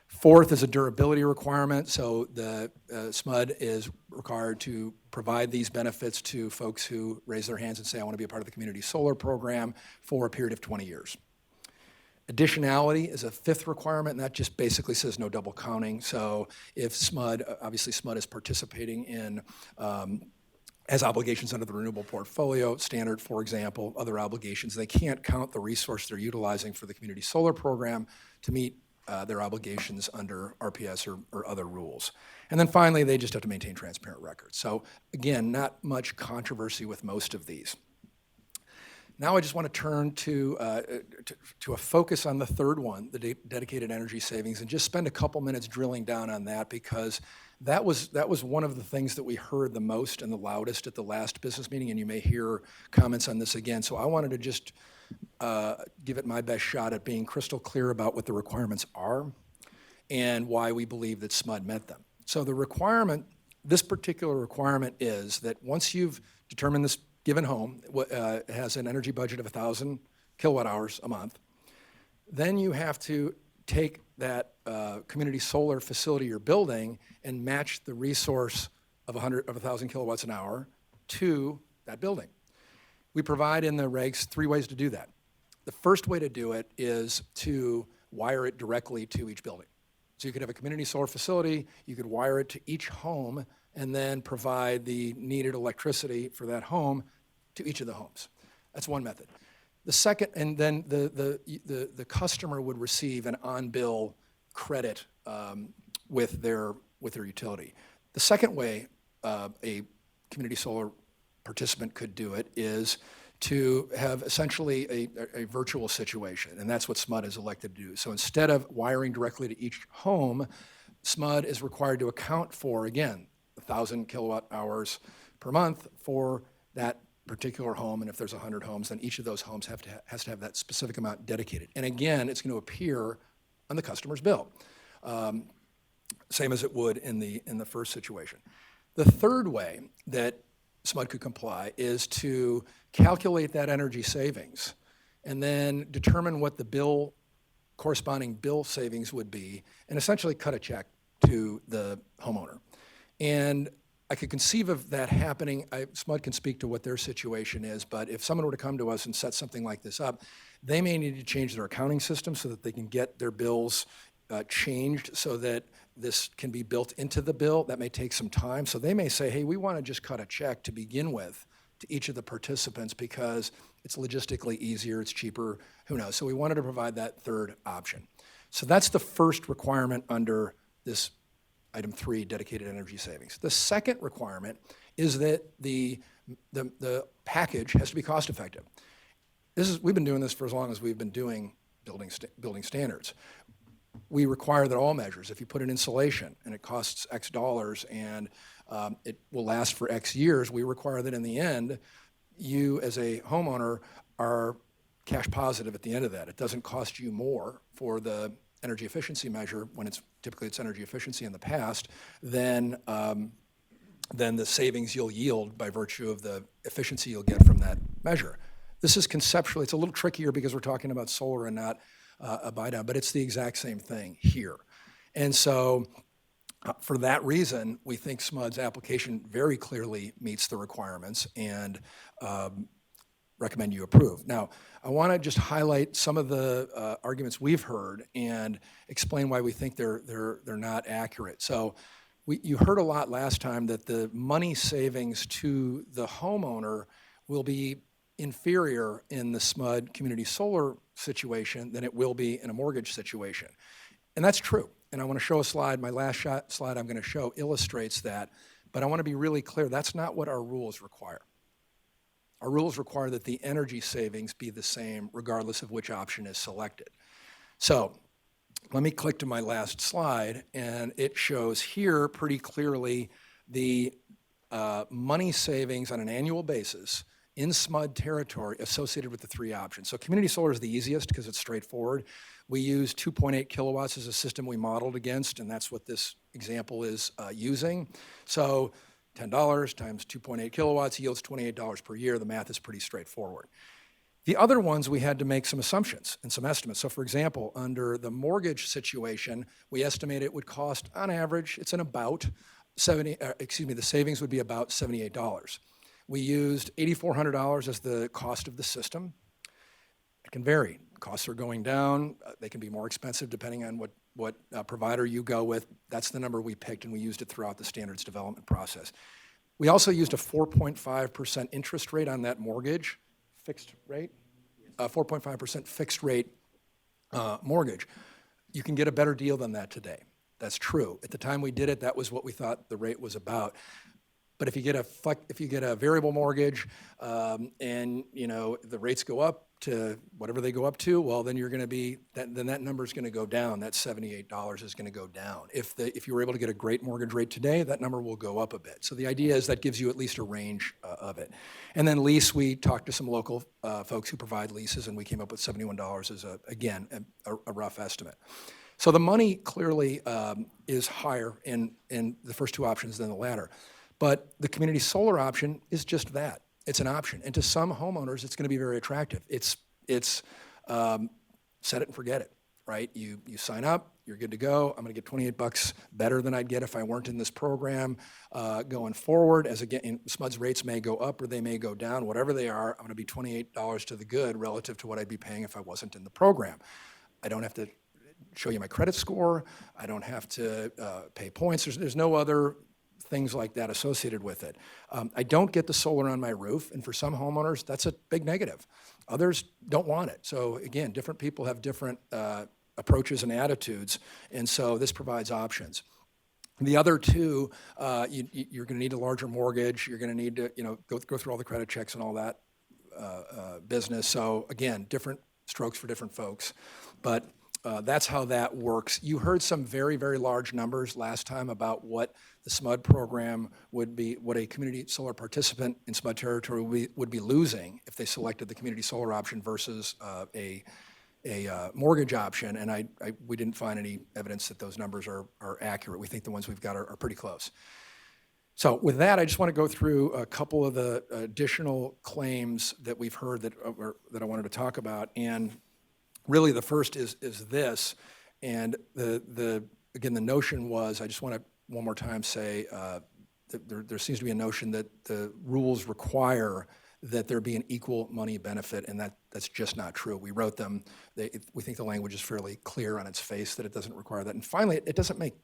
Fourth is a durability requirement, so the SMUD is required to provide these benefits to folks who raise their hands and say, I want to be a part of the community solar program for a period of 20 years. Additionality is a fifth requirement, and that just basically says no double counting. So if SMUD, obviously SMUD is participating in, has obligations under the renewable portfolio standard, for example, other obligations, they can't count the resource they're utilizing for the community solar program to meet their obligations under RPS or other rules. And then finally, they just have to maintain transparent records. So again, not much controversy with most of these. Now I just want to turn to a focus on the third one, the dedicated energy savings, and just spend a couple minutes drilling down on that, because that was one of the things that we heard the most and the loudest at the last business meeting, and you may hear comments on this again. So I wanted to just give it my best shot at being crystal clear about what the requirements are and why we believe that SMUD met them. So the requirement, this particular requirement, is that once you've determined this given home has an energy budget of 1,000 kilowatt hours a month, then you have to take that community solar facility you're building and match the resource of 1,000 kilowatts an hour to that building. We provide in the regs 3 ways to do that. The first way to do it is to wire it directly to each building. So you could have a community solar facility, you could wire it to each home, and then provide the needed electricity for that home to each of the homes. That's one method. The second, and then the customer would receive an on-bill credit with their utility. The second way a community solar participant could do it is to have essentially a virtual situation, and that's what SMUD is elected to do. So instead of wiring directly to each home, SMUD is required to account for, again, 1,000 kilowatt hours per month for that particular home, and if there's 100 homes, then each of those homes has to have that specific amount dedicated. And again, it's going to appear on the customer's bill, same as it would in the first situation. The third way that SMUD could comply is to calculate that energy savings and then determine what the corresponding bill savings would be, and essentially cut a check to the homeowner. And I could conceive of that happening. SMUD can speak to what their situation is, but if someone were to come to us and set something like this up, they may need to change their accounting system so that they can get their bills changed so that this can be built into the bill. That may take some time. So they may say, hey, we want to just cut a check to begin with to each of the participants because it's logistically easier, it's cheaper, who knows. So we wanted to provide that third option. So that's the first requirement under this Item 3, dedicated energy savings. The second requirement is that the package has to be cost effective. We've been doing this for as long as we've been doing building standards. We require that all measures, if you put in insulation and it costs X dollars and it will last for X years, we require that in the end, you as a homeowner are cash positive at the end of that. It doesn't cost you more for the energy efficiency measure when typically it's energy efficiency in the past than the savings you'll yield by virtue of the efficiency you'll get from that measure. This is conceptually, it's a little trickier because we're talking about solar and not a buy down, but it's the exact same thing here. And so For that reason, we think SMUD's application very clearly meets the requirements and recommend you approve. Now, I want to just highlight some of the arguments we've heard and explain why we think they're not accurate. So you heard a lot last time that the money savings to the homeowner will be inferior in the SMUD community solar situation than it will be in a mortgage situation. And that's true. And I want to show a slide. My last slide I'm going to show illustrates that. But I want to be really clear, that's not what our rules require. Our rules require that the energy savings be the same regardless of which option is selected. So let me click to my last slide, and it shows here pretty clearly the money savings on an annual basis in SMUD territory associated with the three options. So community solar is the easiest because it's straightforward. We use 2.8 kilowatts as a system we modeled against, and that's what this example is using. So $10 times 2.8 kilowatts yields $28 per year. The math is pretty straightforward. The other ones, we had to make some assumptions and some estimates. So for example, under the mortgage situation, we estimate it would cost, on average, it's an about the savings would be about $78. We used $8,400 as the cost of the system. It can vary. Costs are going down. They can be more expensive depending on what provider you go with. That's the number we picked, and we used it throughout the standards development process. We also used a 4.5% interest rate on that mortgage, fixed rate, 4.5% fixed rate mortgage. You can get a better deal than that today. That's true. At the time we did it, that was what we thought the rate was about. But if you get a variable mortgage and the rates go up to whatever they go up to, well, then you're going to be then that number is going to go down. That $78 is going to go down. If you were able to get a great mortgage rate today, that number will go up a bit. So the idea is that gives you at least a range of it. And then lease, we talked to some local folks who provide leases, and we came up with $71 as a rough estimate. So the money clearly is higher in the first two options than the latter. But the community solar option is just that. It's an option. And to some homeowners, it's going to be very attractive. It's set it and forget it, right? You sign up, you're good to go. I'm going to get $28 better than I'd get if I weren't in this program going forward. As again, SMUD's rates may go up or they may go down. Whatever they are, I'm going to be $28 to the good relative to what I'd be paying if I wasn't in the program. I don't have to show you my credit score. I don't have to pay points. There's no other things like that associated with it. I don't get the solar on my roof, and for some homeowners, that's a big negative. Others don't want it. So again, different people have different approaches and attitudes, and so this provides options. The other two, you're going to need a larger mortgage. You're going to need to go through all the credit checks and all that business. So again, different strokes for different folks. But that's how that works. You heard some very, very large numbers last time about what the SMUD program would be, what a community solar participant in SMUD territory would be losing if they selected the community solar option versus a mortgage option. And we didn't find any evidence that those numbers are accurate. We think the ones we've got are pretty close. So with that, I just want to go through a couple of the additional claims that we've heard that I wanted to talk about. And really, the first is this, and again, the notion was, I just want to one more time say that there seems to be a notion that the rules require that there be an equal money benefit, and that's just not true. We wrote them. We think the language is fairly clear on its face that it doesn't require that. And finally, it doesn't make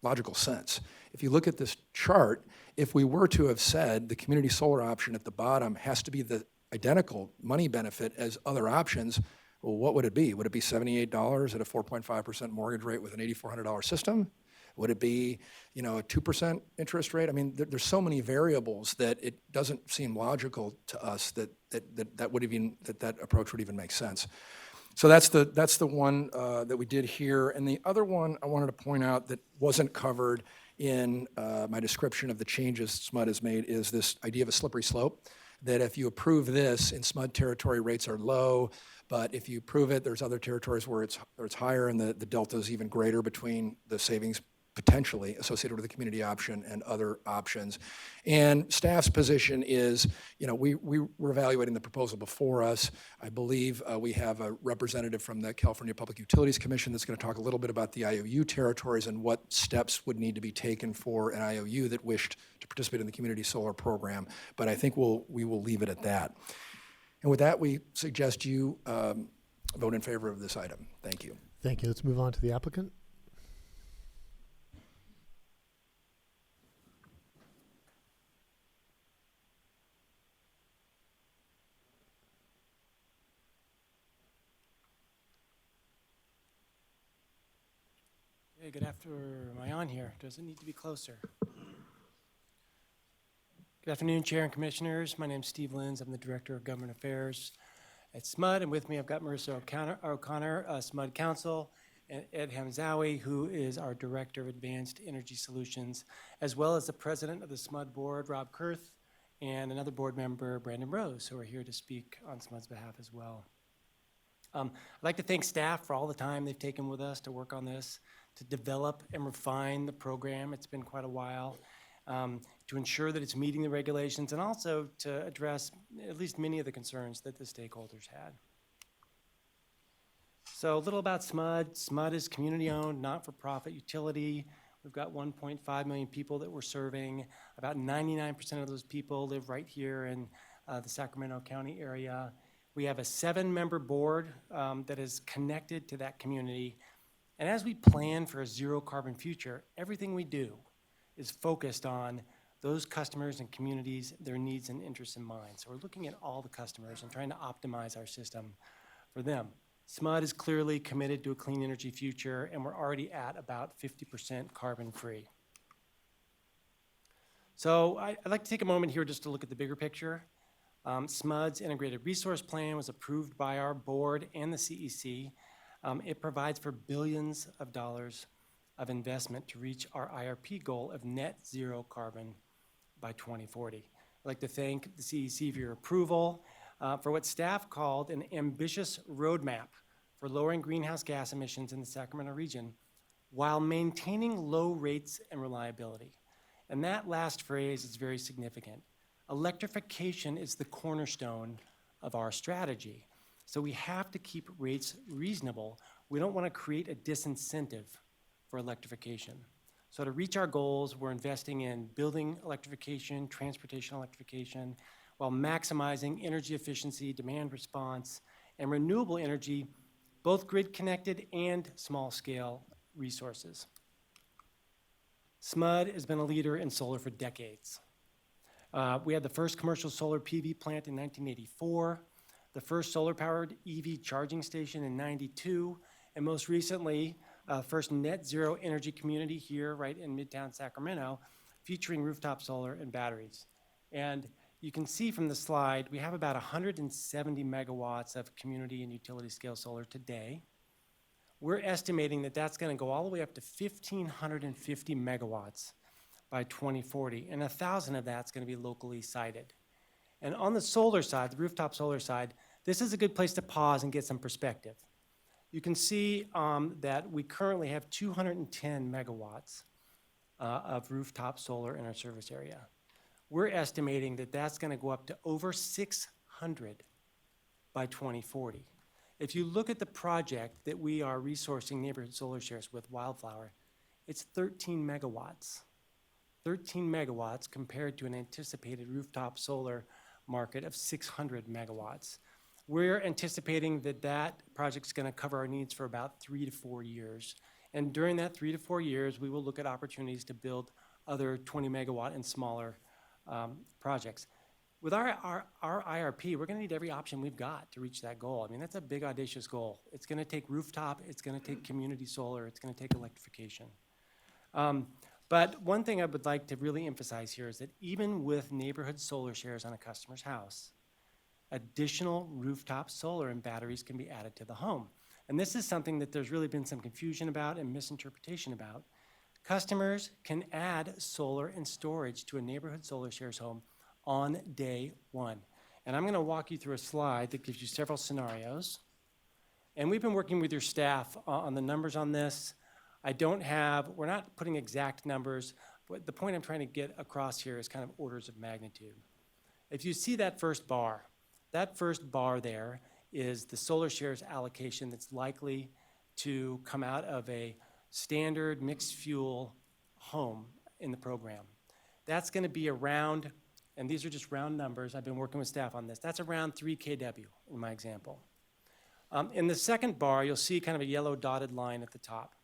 logical sense. If you look at this chart, if we were to have said the community solar option at the bottom has to be the identical money benefit as other options, well, what would it be? Would it be $78 at a 4.5% mortgage rate with an $8,400 system? Would it be, a 2% interest rate? I mean, there's so many variables that it doesn't seem logical to us that approach would even make sense. So that's the one that we did here. And the other one I wanted to point out that wasn't covered in my description of the changes SMUD has made is this idea of a slippery slope. That if you approve this, in SMUD territory rates are low, but if you prove it, there's other territories where it's higher and the delta is even greater between the savings potentially associated with the community option and other options. And staff's position is, we're evaluating the proposal before us. I believe we have a representative from the California Public Utilities Commission that's going to talk a little bit about the IOU territories and what steps would need to be taken for an IOU that wished to participate in the community solar program. But I think we will leave it at that. And with that, we suggest you vote in favor of this item. Thank you. Thank you. Let's move on to the applicant. Hey, good afternoon. Am I on here? Does it need to be closer? Good afternoon, Chair and Commissioners. My name is Steve Lenz. I'm the Director of Government Affairs at SMUD, and with me I've got Marissa O'Connor, SMUD Counsel, and Ed Hamzawi, who is our Director of Advanced Energy Solutions, as well as the President of the SMUD Board, Rob Kurth, and another board member, Brandon Rose, who are here to speak on SMUD's behalf as well. I'd like to thank staff for all the time they've taken with us to work on this, to develop and refine the program. It's been quite a while. To ensure that it's meeting the regulations and also to address at least many of the concerns that the stakeholders had. So a little about SMUD. SMUD is community-owned, not-for-profit utility. We've got 1.5 million people that we're serving. About 99% of those people live right here in the Sacramento County area. We have a 7-member board that is connected to that community. And as we plan for a zero-carbon future, everything we do is focused on those customers and communities, their needs and interests in mind. So we're looking at all the customers and trying to optimize our system for them. SMUD is clearly committed to a clean energy future, and we're already at about 50% carbon free. So I'd like to take a moment here just to look at the bigger picture. SMUD's Integrated Resource Plan was approved by our board and the CEC. It provides for billions of dollars of investment to reach our IRP goal of net zero carbon by 2040. I'd like to thank the CEC for your approval for what staff called an ambitious roadmap for lowering greenhouse gas emissions in the Sacramento region while maintaining low rates and reliability. And that last phrase is very significant. Electrification is the cornerstone of our strategy. So we have to keep rates reasonable. We don't want to create a disincentive for electrification. So to reach our goals, we're investing in building electrification, transportation electrification, while maximizing energy efficiency, demand response, and renewable energy, both grid connected and small scale resources. SMUD has been a leader in solar for decades. We had the first commercial solar PV plant in 1984, the first solar-powered EV charging station in 92, and most recently, first net zero energy community here right in Midtown Sacramento, featuring rooftop solar and batteries. And you can see from the slide, we have about 170 megawatts of community and utility scale solar today. We're estimating that that's going to go all the way up to 1,550 megawatts by 2040, and 1,000 of that's going to be locally sited. And on the solar side, the rooftop solar side, this is a good place to pause and get some perspective. You can see that we currently have 210 megawatts of rooftop solar in our service area. We're estimating that that's going to go up to over 600 by 2040. If you look at the project that we are resourcing neighborhood solar shares with, Wildflower, it's 13 megawatts. 13 megawatts compared to an anticipated rooftop solar market of 600 megawatts. We're anticipating that that project's going to cover our needs for about 3 to 4 years. And during that 3 to 4 years, we will look at opportunities to build other 20 megawatt and smaller projects. With our IRP, we're going to need every option we've got to reach that goal. I mean, that's a big, audacious goal. It's going to take rooftop, it's going to take community solar, it's going to take electrification. But one thing I would like to really emphasize here is that even with neighborhood solar shares on a customer's house, additional rooftop solar and batteries can be added to the home. And this is something that there's really been some confusion about and misinterpretation about. Customers can add solar and storage to a neighborhood solar shares home on day one. And I'm going to walk you through a slide that gives you several scenarios. And we've been working with your staff on the numbers on this. we're not putting exact numbers, but the point I'm trying to get across here is kind of orders of magnitude. If you see that first bar there is the solar shares allocation that's likely to come out of a standard mixed fuel home in the program. That's going to be around, and these are just round numbers, I've been working with staff on this, that's around 3 kW in my example. In the second bar, you'll see kind of a yellow dotted line at the top.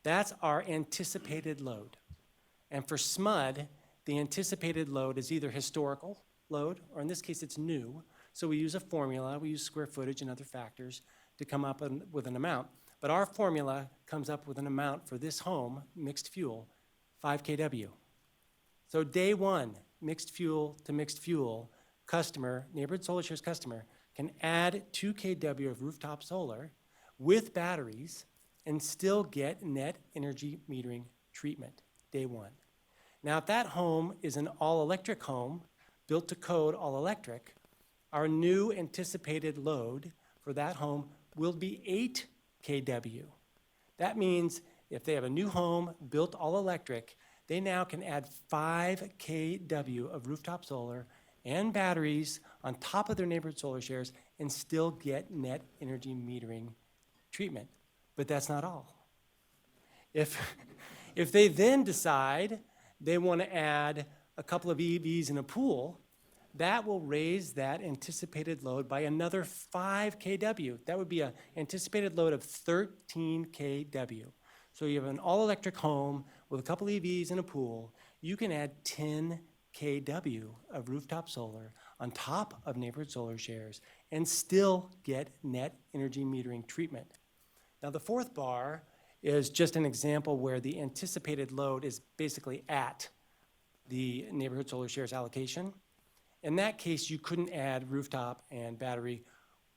That's our anticipated load. And for SMUD, the anticipated load is either historical load, or in this case, it's new. So we use a formula, we use square footage and other factors to come up with an amount. But our formula comes up with an amount for this home, mixed fuel, 5 kW. So day one, mixed fuel to mixed fuel, customer, Neighborhood Solar Shares customer, can add 2 kW of rooftop solar with batteries and still get net energy metering treatment, day one. Now, if that home is an all-electric home, built to code all-electric, our new anticipated load for that home will be 8 kW. That means if they have a new home built all-electric, they now can add 5 kW of rooftop solar and batteries on top of their Neighborhood Solar Shares and still get net energy metering treatment. But that's not all. If they then decide they want to add a couple of EVs in a pool, that will raise that anticipated load by another 5 kW. That would be an anticipated load of 13 kW. So you have an all-electric home with a couple EVs in a pool, you can add 10 kW of rooftop solar on top of Neighborhood Solar Shares and still get net energy metering treatment. Now the fourth bar is just an example where the anticipated load is basically at the Neighborhood Solar Shares allocation. In that case, you couldn't add rooftop and battery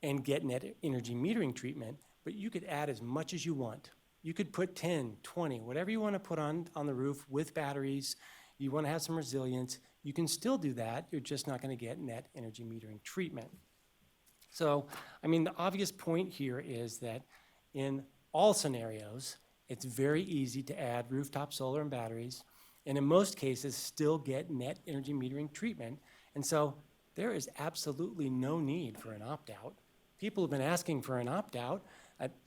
and get net energy metering treatment, but you could add as much as you want. You could put 10, 20, whatever you want to put on the roof with batteries. You want to have some resilience, you can still do that. You're just not going to get net energy metering treatment. So, I mean, the obvious point here is that in all scenarios, it's very easy to add rooftop solar and batteries, and in most cases still get net energy metering treatment. And so there is absolutely no need for an opt-out. People have been asking for an opt-out.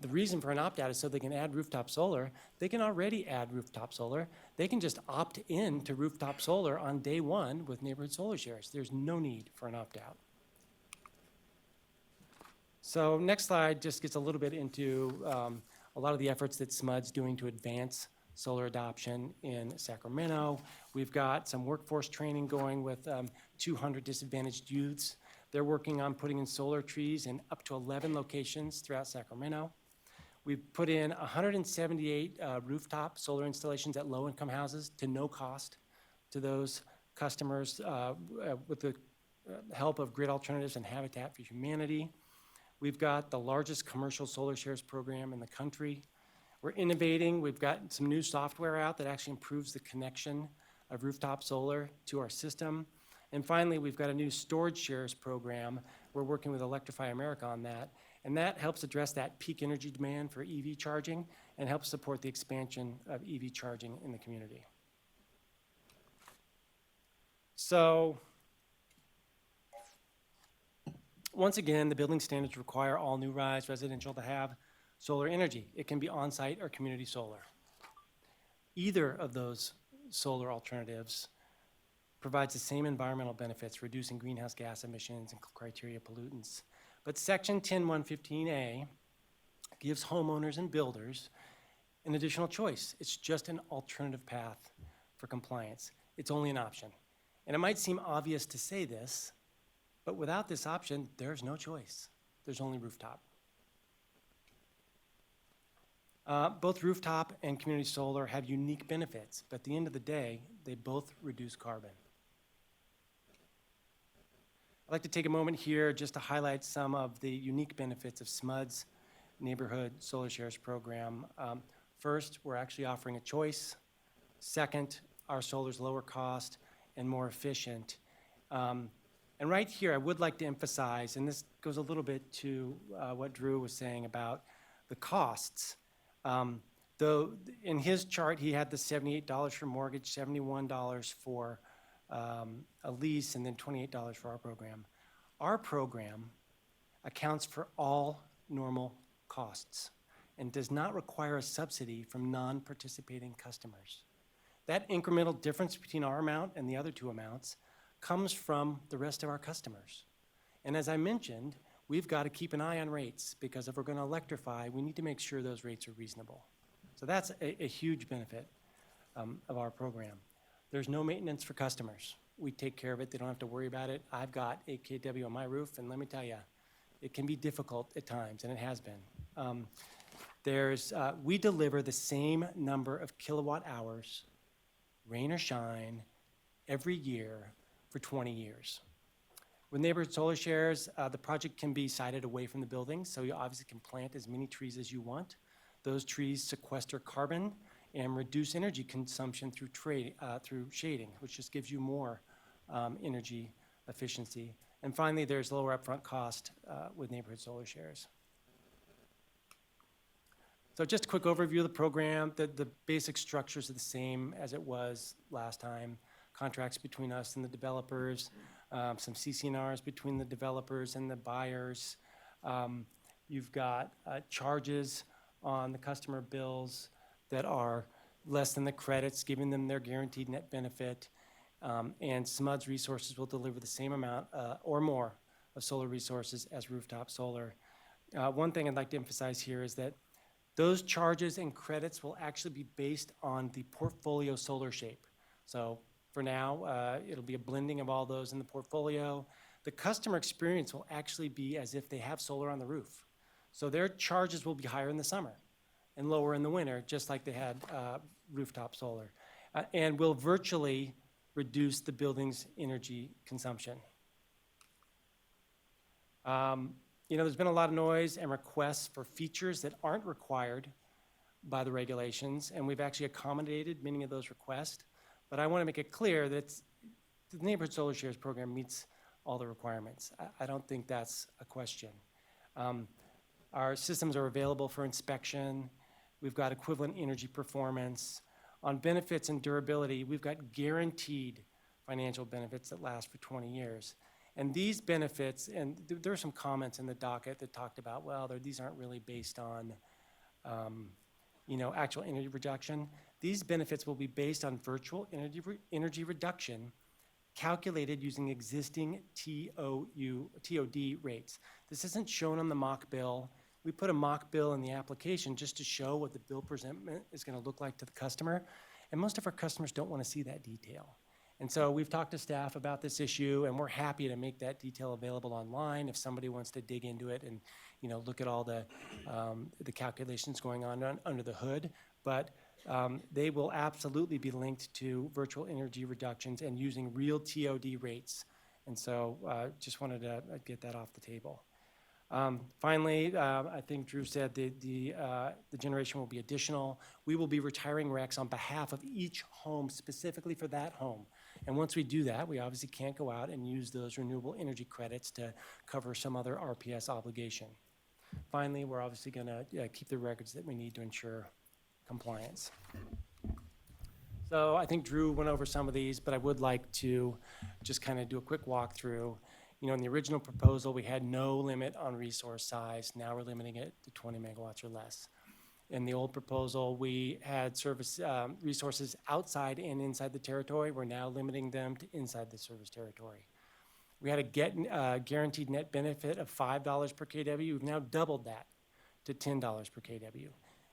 The reason for an opt-out is so they can add rooftop solar. They can already add rooftop solar. They can just opt in to rooftop solar on day one with Neighborhood Solar Shares. There's no need for an opt-out. So next slide just gets a little bit into a lot of the efforts that SMUD's doing to advance solar adoption in Sacramento. We've got some workforce training going with 200 disadvantaged youths. They're working on putting in solar trees in up to 11 locations throughout Sacramento. We've put in 178 rooftop solar installations at low-income houses to no cost to those customers with the help of Grid Alternatives and Habitat for Humanity. We've got the largest commercial solar shares program in the country. We're innovating. We've got some new software out that actually improves the connection of rooftop solar to our system. And finally, we've got a new storage shares program. We're working with Electrify America on that. And that helps address that peak energy demand for EV charging and helps support the expansion of EV charging in the community. So, once again, the building standards require all new rise residential to have solar energy. It can be on-site or community solar. Either of those solar alternatives provides the same environmental benefits, reducing greenhouse gas emissions and criteria pollutants. But Section 10115A gives homeowners and builders an additional choice. It's just an alternative path for compliance. It's only an option. And it might seem obvious to say this, but without this option, there's no choice. There's only rooftop. Both rooftop and community solar have unique benefits, but at the end of the day, they both reduce carbon. I'd like to take a moment here just to highlight some of the unique benefits of SMUD's Neighborhood Solar Shares program. First, we're actually offering a choice. Second, our solar's lower cost and more efficient. And right here, I would like to emphasize, and this goes a little bit to what Drew was saying about the costs. Though in his chart, he had the $78 for mortgage, $71 for a lease, and then $28 for our program. Our program accounts for all normal costs and does not require a subsidy from non-participating customers. That incremental difference between our amount and the other two amounts comes from the rest of our customers. And as I mentioned, we've got to keep an eye on rates, because if we're going to electrify, we need to make sure those rates are reasonable. So that's a huge benefit of our program. There's no maintenance for customers. We take care of it. They don't have to worry about it. I've got 8 kW on my roof, and let me tell you, it can be difficult at times, and it has been. We deliver the same number of kilowatt hours, rain or shine, every year for 20 years. With neighborhood solar shares, the project can be sited away from the building, so you obviously can plant as many trees as you want. Those trees sequester carbon and reduce energy consumption through shading, which just gives you more energy efficiency. And finally, there's lower upfront cost with neighborhood solar shares. So just a quick overview of the program. The basic structures are the same as it was last time. Contracts between us and the developers, some CC&Rs between the developers and the buyers. You've got charges on the customer bills that are less than the credits, giving them their guaranteed net benefit. And SMUD's resources will deliver the same amount or more of solar resources as rooftop solar. One thing I'd like to emphasize here is that those charges and credits will actually be based on the portfolio solar shape. So for now, it'll be a blending of all those in the portfolio. The customer experience will actually be as if they have solar on the roof. So their charges will be higher in the summer and lower in the winter, just like they had rooftop solar, and will virtually reduce the building's energy consumption. There's been a lot of noise and requests for features that aren't required by the regulations, and we've actually accommodated many of those requests. But I want to make it clear that the Neighborhood Solar Shares program meets all the requirements. I don't think that's a question. Our systems are available for inspection. We've got equivalent energy performance. On benefits and durability, we've got guaranteed financial benefits that last for 20 years. And these benefits, and there are some comments in the docket that talked about, well, these aren't really based on actual energy reduction. These benefits will be based on virtual energy reduction calculated using existing TOD rates. This isn't shown on the mock bill. We put a mock bill in the application just to show what the bill presentment is going to look like to the customer. And most of our customers don't want to see that detail. And so we've talked to staff about this issue, and we're happy to make that detail available online if somebody wants to dig into it and look at all the calculations going on under the hood. But they will absolutely be linked to virtual energy reductions and using real TOD rates. And so just wanted to get that off the table. Finally, I think Drew said the generation will be additional. We will be retiring RECs on behalf of each home, specifically for that home. And once we do that, we obviously can't go out and use those renewable energy credits to cover some other RPS obligation. Finally, we're obviously going to keep the records that we need to ensure compliance. So I think Drew went over some of these, but I would like to just kind of do a quick walkthrough. In the original proposal, we had no limit on resource size. Now we're limiting it to 20 megawatts or less. In the old proposal, we had service resources outside and inside the territory. We're now limiting them to inside the service territory. We had a guaranteed net benefit of $5 per kW. We've now doubled that to $10 per kW.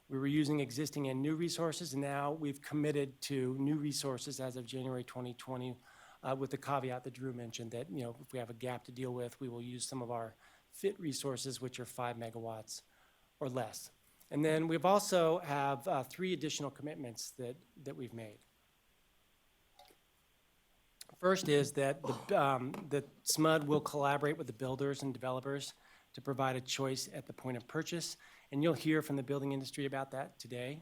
We were using existing and new resources, and now we've committed to new resources as of January 2020, with the caveat that Drew mentioned that if we have a gap to deal with, we will use some of our FIT resources, which are 5 megawatts or less. And then we've also have 3 additional commitments that we've made. First is that the SMUD will collaborate with the builders and developers to provide a choice at the point of purchase, and you'll hear from the building industry about that today.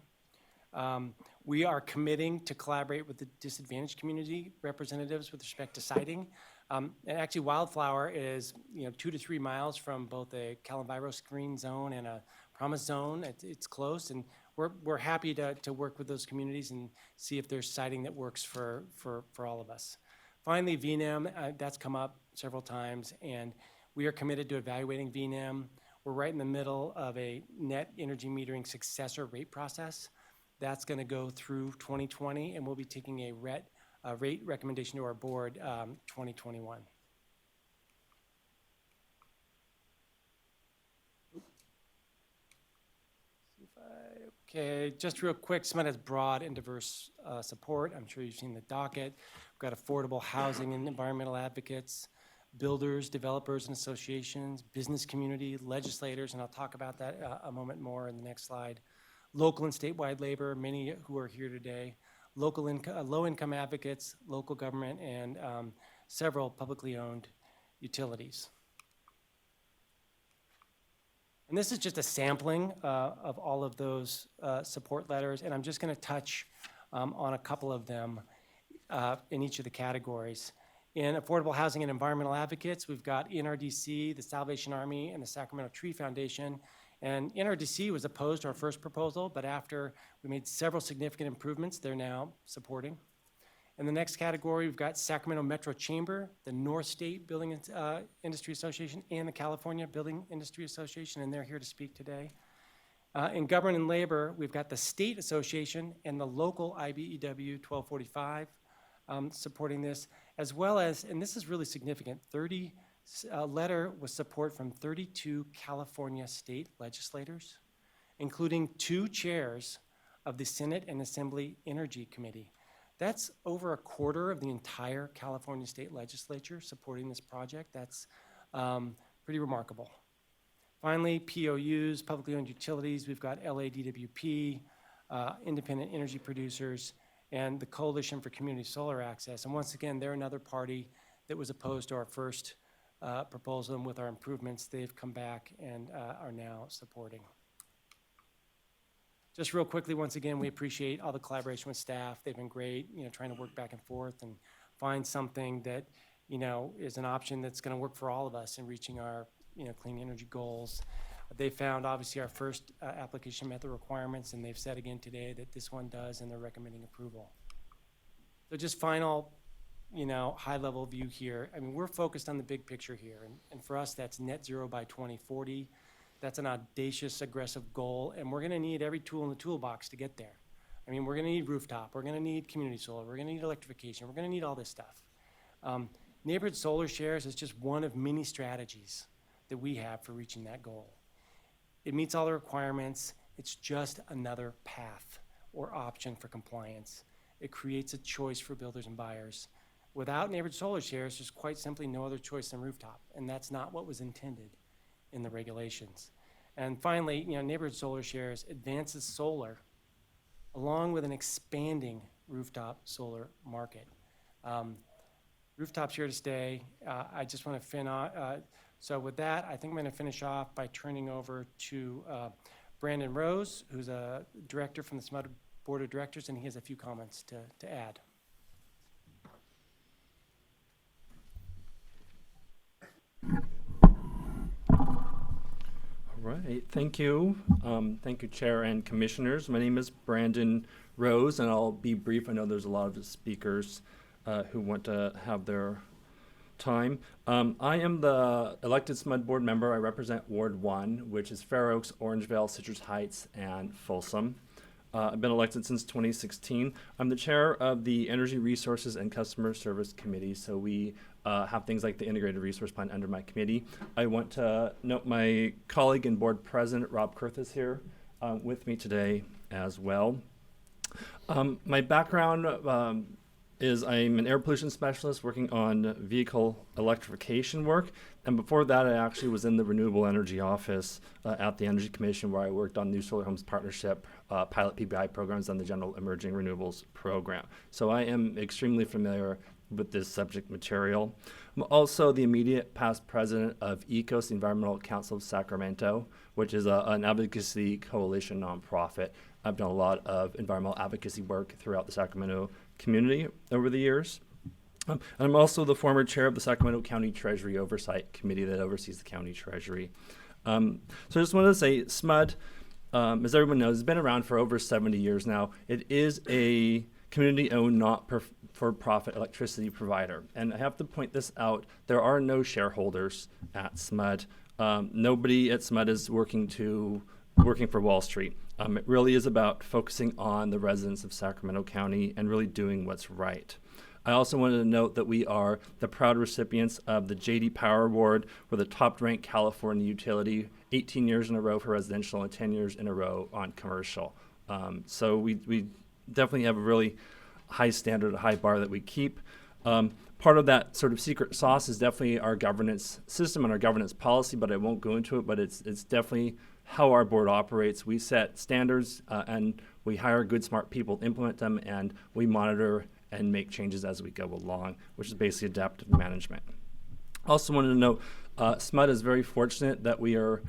We are committing to collaborate with the disadvantaged community representatives with respect to siting. And actually, Wildflower is 2 to 3 miles from both a Calenviro screen zone and a promise zone. It's close, and we're happy to work with those communities and see if there's siting that works for all of us. Finally, VNEM, that's come up several times, and we are committed to evaluating VNEM. We're right in the middle of a net energy metering successor rate process. That's going to go through 2020, and we'll be taking a rate recommendation to our board 2021. Okay, just real quick, SMUD has broad and diverse support. I'm sure you've seen the docket. We've got affordable housing and environmental advocates, builders, developers and associations, business community, legislators, and I'll talk about that a moment more in the next slide. Local and statewide labor, many who are here today, low-income advocates, local government, and several publicly owned utilities. And this is just a sampling of all of those support letters, and I'm just going to touch on a couple of them in each of the categories. In affordable housing and environmental advocates, we've got NRDC, the Salvation Army, and the Sacramento Tree Foundation. And NRDC was opposed to our first proposal, but after we made several significant improvements, they're now supporting. In the next category, we've got Sacramento Metro Chamber, the North State Building Industry Association, and the California Building Industry Association, and they're here to speak today. In government and labor, we've got the State Association and the local IBEW 1245 supporting this, as well as, and this is really significant, letter with support from 32 California state legislators, including 2 chairs of the Senate and Assembly Energy Committee. That's over a quarter of the entire California state legislature supporting this project. That's pretty remarkable. Finally, POUs, publicly owned utilities, we've got LADWP, independent energy producers, and the Coalition for Community Solar Access. And once again, they're another party that was opposed to our first proposal, and with our improvements, they've come back and are now supporting. Just real quickly, once again, we appreciate all the collaboration with staff. They've been great, trying to work back and forth and find something that, is an option that's going to work for all of us in reaching our, clean energy goals. They found, obviously, our first application met the requirements, and they've said again today that this one does, and they're recommending approval. So just final, high-level view here. I mean, we're focused on the big picture here, and for us, that's net zero by 2040. That's an audacious, aggressive goal, and we're going to need every tool in the toolbox to get there. I mean, we're going to need rooftop. We're going to need community solar. We're going to need electrification. We're going to need all this stuff. Neighborhood solar shares is just one of many strategies that we have for reaching that goal. It meets all the requirements. It's just another path or option for compliance. It creates a choice for builders and buyers. Without neighborhood solar shares, there's quite simply no other choice than rooftop, and that's not what was intended in the regulations. And finally, neighborhood solar shares advances solar along with an expanding rooftop solar market. Rooftops here to stay. I just want to so with that, I think I'm going to finish off by turning over to Brandon Rose, who's a director from the SMUD Board of Directors, and he has a few comments to add. All right, thank you. Thank you, Chair and Commissioners. My name is Brandon Rose, and I'll be brief. I know there's a lot of speakers who want to have their time. I am the elected SMUD board member. I represent Ward 1, which is Fair Oaks, Orangevale, Citrus Heights, and Folsom. I've been elected since 2016. I'm the chair of the Energy Resources and Customer Service Committee, so we have things like the Integrated Resource Plan under my committee. I want to note my colleague and board president, Rob Kurth, is here with me today as well. My background is I'm an air pollution specialist working on vehicle electrification work. And before that, I actually was in the Renewable Energy Office at the Energy Commission, where I worked on New Solar Homes Partnership, pilot PBI programs, and the General Emerging Renewables Program. So I am extremely familiar with this subject material. I'm also the immediate past president of ECOS, the Environmental Council of Sacramento, which is an advocacy coalition nonprofit. I've done a lot of environmental advocacy work throughout the Sacramento community over the years. And I'm also the former chair of the Sacramento County Treasury Oversight Committee that oversees the county treasury. So I just wanted to say SMUD as everyone knows, has been around for over 70 years now. It is a community-owned, not-for-profit electricity provider. And I have to point this out. There are no shareholders at SMUD. Nobody at SMUD is working for Wall Street. It really is about focusing on the residents of Sacramento County and really doing what's right. I also wanted to note that we are the proud recipients of the J.D. Power Award. We're the top-ranked California utility, 18 years in a row for residential and 10 years in a row on commercial. So we definitely have a really high standard, a high bar that we keep. Part of that sort of secret sauce is definitely our governance system and our governance policy, but I won't go into it, but it's definitely how our board operates. We set standards and we hire good, smart people to implement them, and we monitor and make changes as we go along, which is basically adaptive management. Also wanted to note, SMUD is very fortunate that we are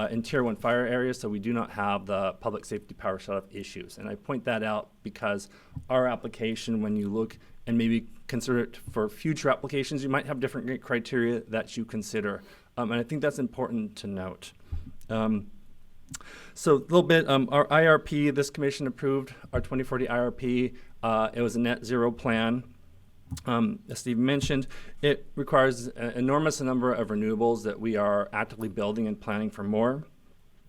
in Tier 1 fire areas, so we do not have the public safety power shutoff issues. And I point that out because our application, when you look and maybe consider it for future applications, you might have different criteria that you consider. And I think that's important to note. So a little bit, our IRP, this commission approved our 2040 IRP. It was a net zero plan. As Steve mentioned, it requires an enormous number of renewables that we are actively building and planning for more.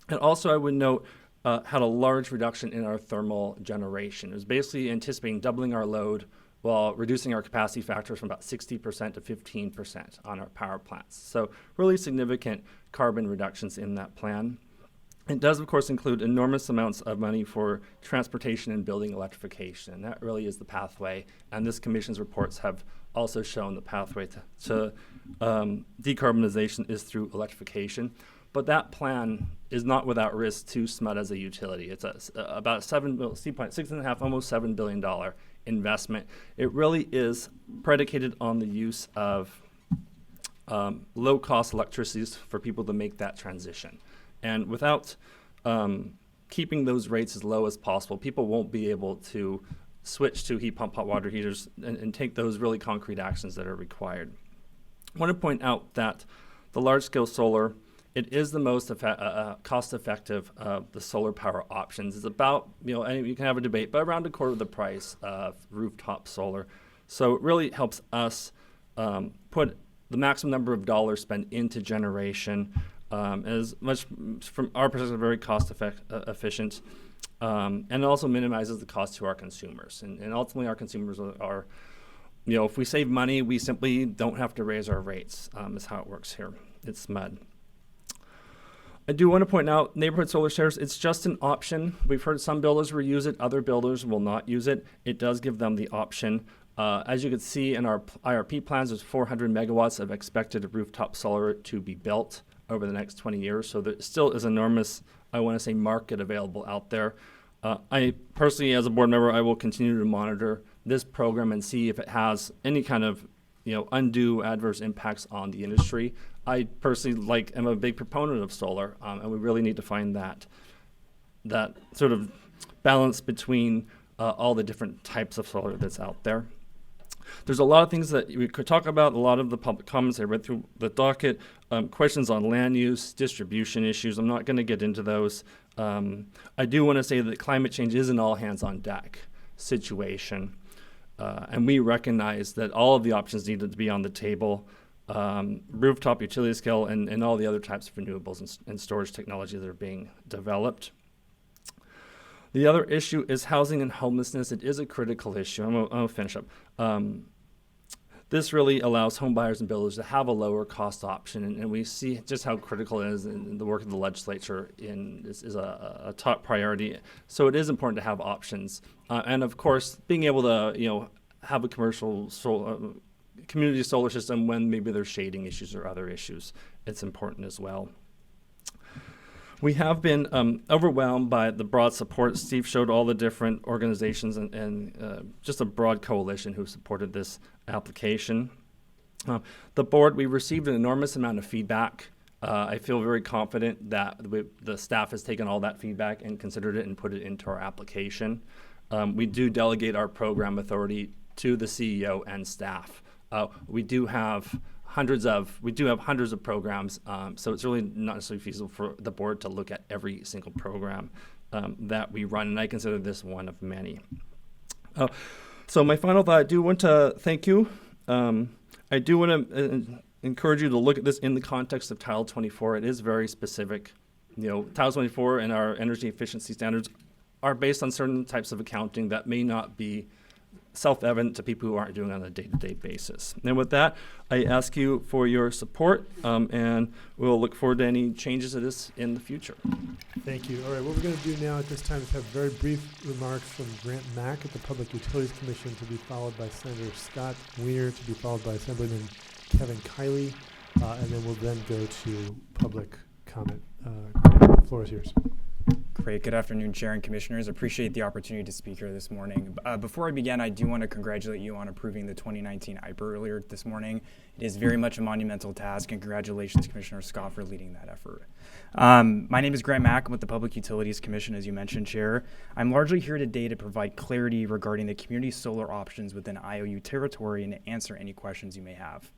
And also I would note had a large reduction in our thermal generation. It was basically anticipating doubling our load while reducing our capacity factors from about 60% to 15% on our power plants. So really significant carbon reductions in that plan. It does, of course, include enormous amounts of money for transportation and building electrification. And that really is the pathway. And this commission's reports have also shown the pathway to decarbonization is through electrification. But that plan is not without risk to SMUD as a utility. It's about $6.5, almost $7 billion investment. It really is predicated on the use of low-cost electricity for people to make that transition. And without keeping those rates as low as possible, people won't be able to switch to heat pump hot water heaters and take those really concrete actions that are required. I want to point out that the large-scale solar, it is the most cost-effective of the solar power options. It's about, and you can have a debate, but around a quarter of the price of rooftop solar. So it really helps us put the maximum number of dollars spent into generation as much, from our perspective, very cost efficient, and also minimizes the cost to our consumers. And ultimately, our consumers are, if we save money, we simply don't have to raise our rates, is how it works here. It's SMUD. I do want to point out neighborhood solar shares, it's just an option. We've heard some builders will use it, other builders will not use it. It does give them the option. As you can see in our IRP plans, there's 400 megawatts of expected rooftop solar to be built over the next 20 years. So there still is enormous, I want to say, market available out there. I personally, as a board member, I will continue to monitor this program and see if it has any kind of undue adverse impacts on the industry. I personally am a big proponent of solar, and we really need to find that sort of balance between all the different types of solar that's out there. There's a lot of things that we could talk about, a lot of the public comments I read through the docket, questions on land use, distribution issues. I'm not going to get into those. I do want to say that climate change is an all hands on deck situation. And we recognize that all of the options needed to be on the table, rooftop, utility scale, and all the other types of renewables and storage technology that are being developed. The other issue is housing and homelessness. It is a critical issue. I'm going to finish up. This really allows home buyers and builders to have a lower cost option, and we see just how critical it is in the work of the legislature. This is a top priority. So it is important to have options, and of course, being able to have a commercial community solar system when maybe there's shading issues or other issues. It's important as well. We have been overwhelmed by the broad support. Steve showed all the different organizations and just a broad coalition who supported this application. The board, we received an enormous amount of feedback. I feel very confident that the staff has taken all that feedback and considered it and put it into our application. We do delegate our program authority to the CEO and staff. we do have hundreds of programs, so it's really not necessarily feasible for the board to look at every single program that we run, and I consider this one of many. So my final thought, I do want to thank you. I do want to encourage you to look at this in the context of Title 24. It is very specific. Title 24 and our energy efficiency standards are based on certain types of accounting that may not be self-evident to people who aren't doing it on a day-to-day basis. And with that, I ask you for your support, and we'll look forward to any changes to this in the future. Thank you. All right, what we're going to do now at this time is have very brief remarks from Grant Mack at the Public Utilities Commission, to be followed by Senator Scott Weir, to be followed by Assemblyman Kevin Kiley, and then we'll then go to public comment. Grant, the floor is yours. Great. Good afternoon, Chair and Commissioners. Appreciate the opportunity to speak here this morning. Before I begin, I do want to congratulate you on approving the 2019 IPER earlier this morning. It is very much a monumental task, and congratulations, Commissioner Scott, for leading that effort. My name is Grant Mack. I'm with the Public Utilities Commission, as you mentioned, Chair. I'm largely here today to provide clarity regarding the community solar options within IOU territory and to answer any questions you may have.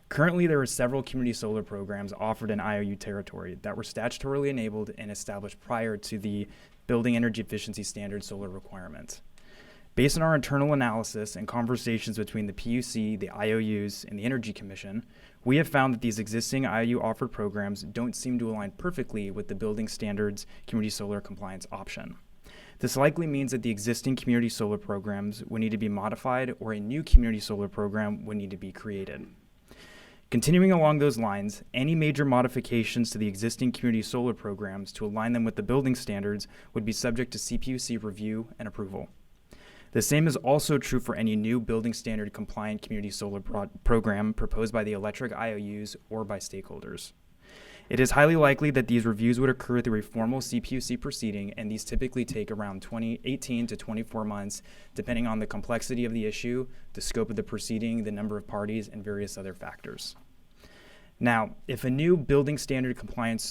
Currently, there are several community solar programs offered in IOU territory that were statutorily enabled and established prior to the Building Energy Efficiency Standard solar requirement. Based on our internal analysis and conversations between the PUC, the IOUs, and the Energy Commission, we have found that these existing IOU offered programs don't seem to align perfectly with the Building Standards community solar compliance option. This likely means that the existing community solar programs would need to be modified, or a new community solar program would need to be created. Continuing along those lines, any major modifications to the existing community solar programs to align them with the building standards would be subject to CPUC review and approval. The same is also true for any new building standard compliant community solar program proposed by the electric IOUs or by stakeholders. It is highly likely that these reviews would occur through a formal CPUC proceeding, and these typically take around 18 to 24 months, depending on the complexity of the issue, the scope of the proceeding, the number of parties, and various other factors. Now, if a new building standard compliant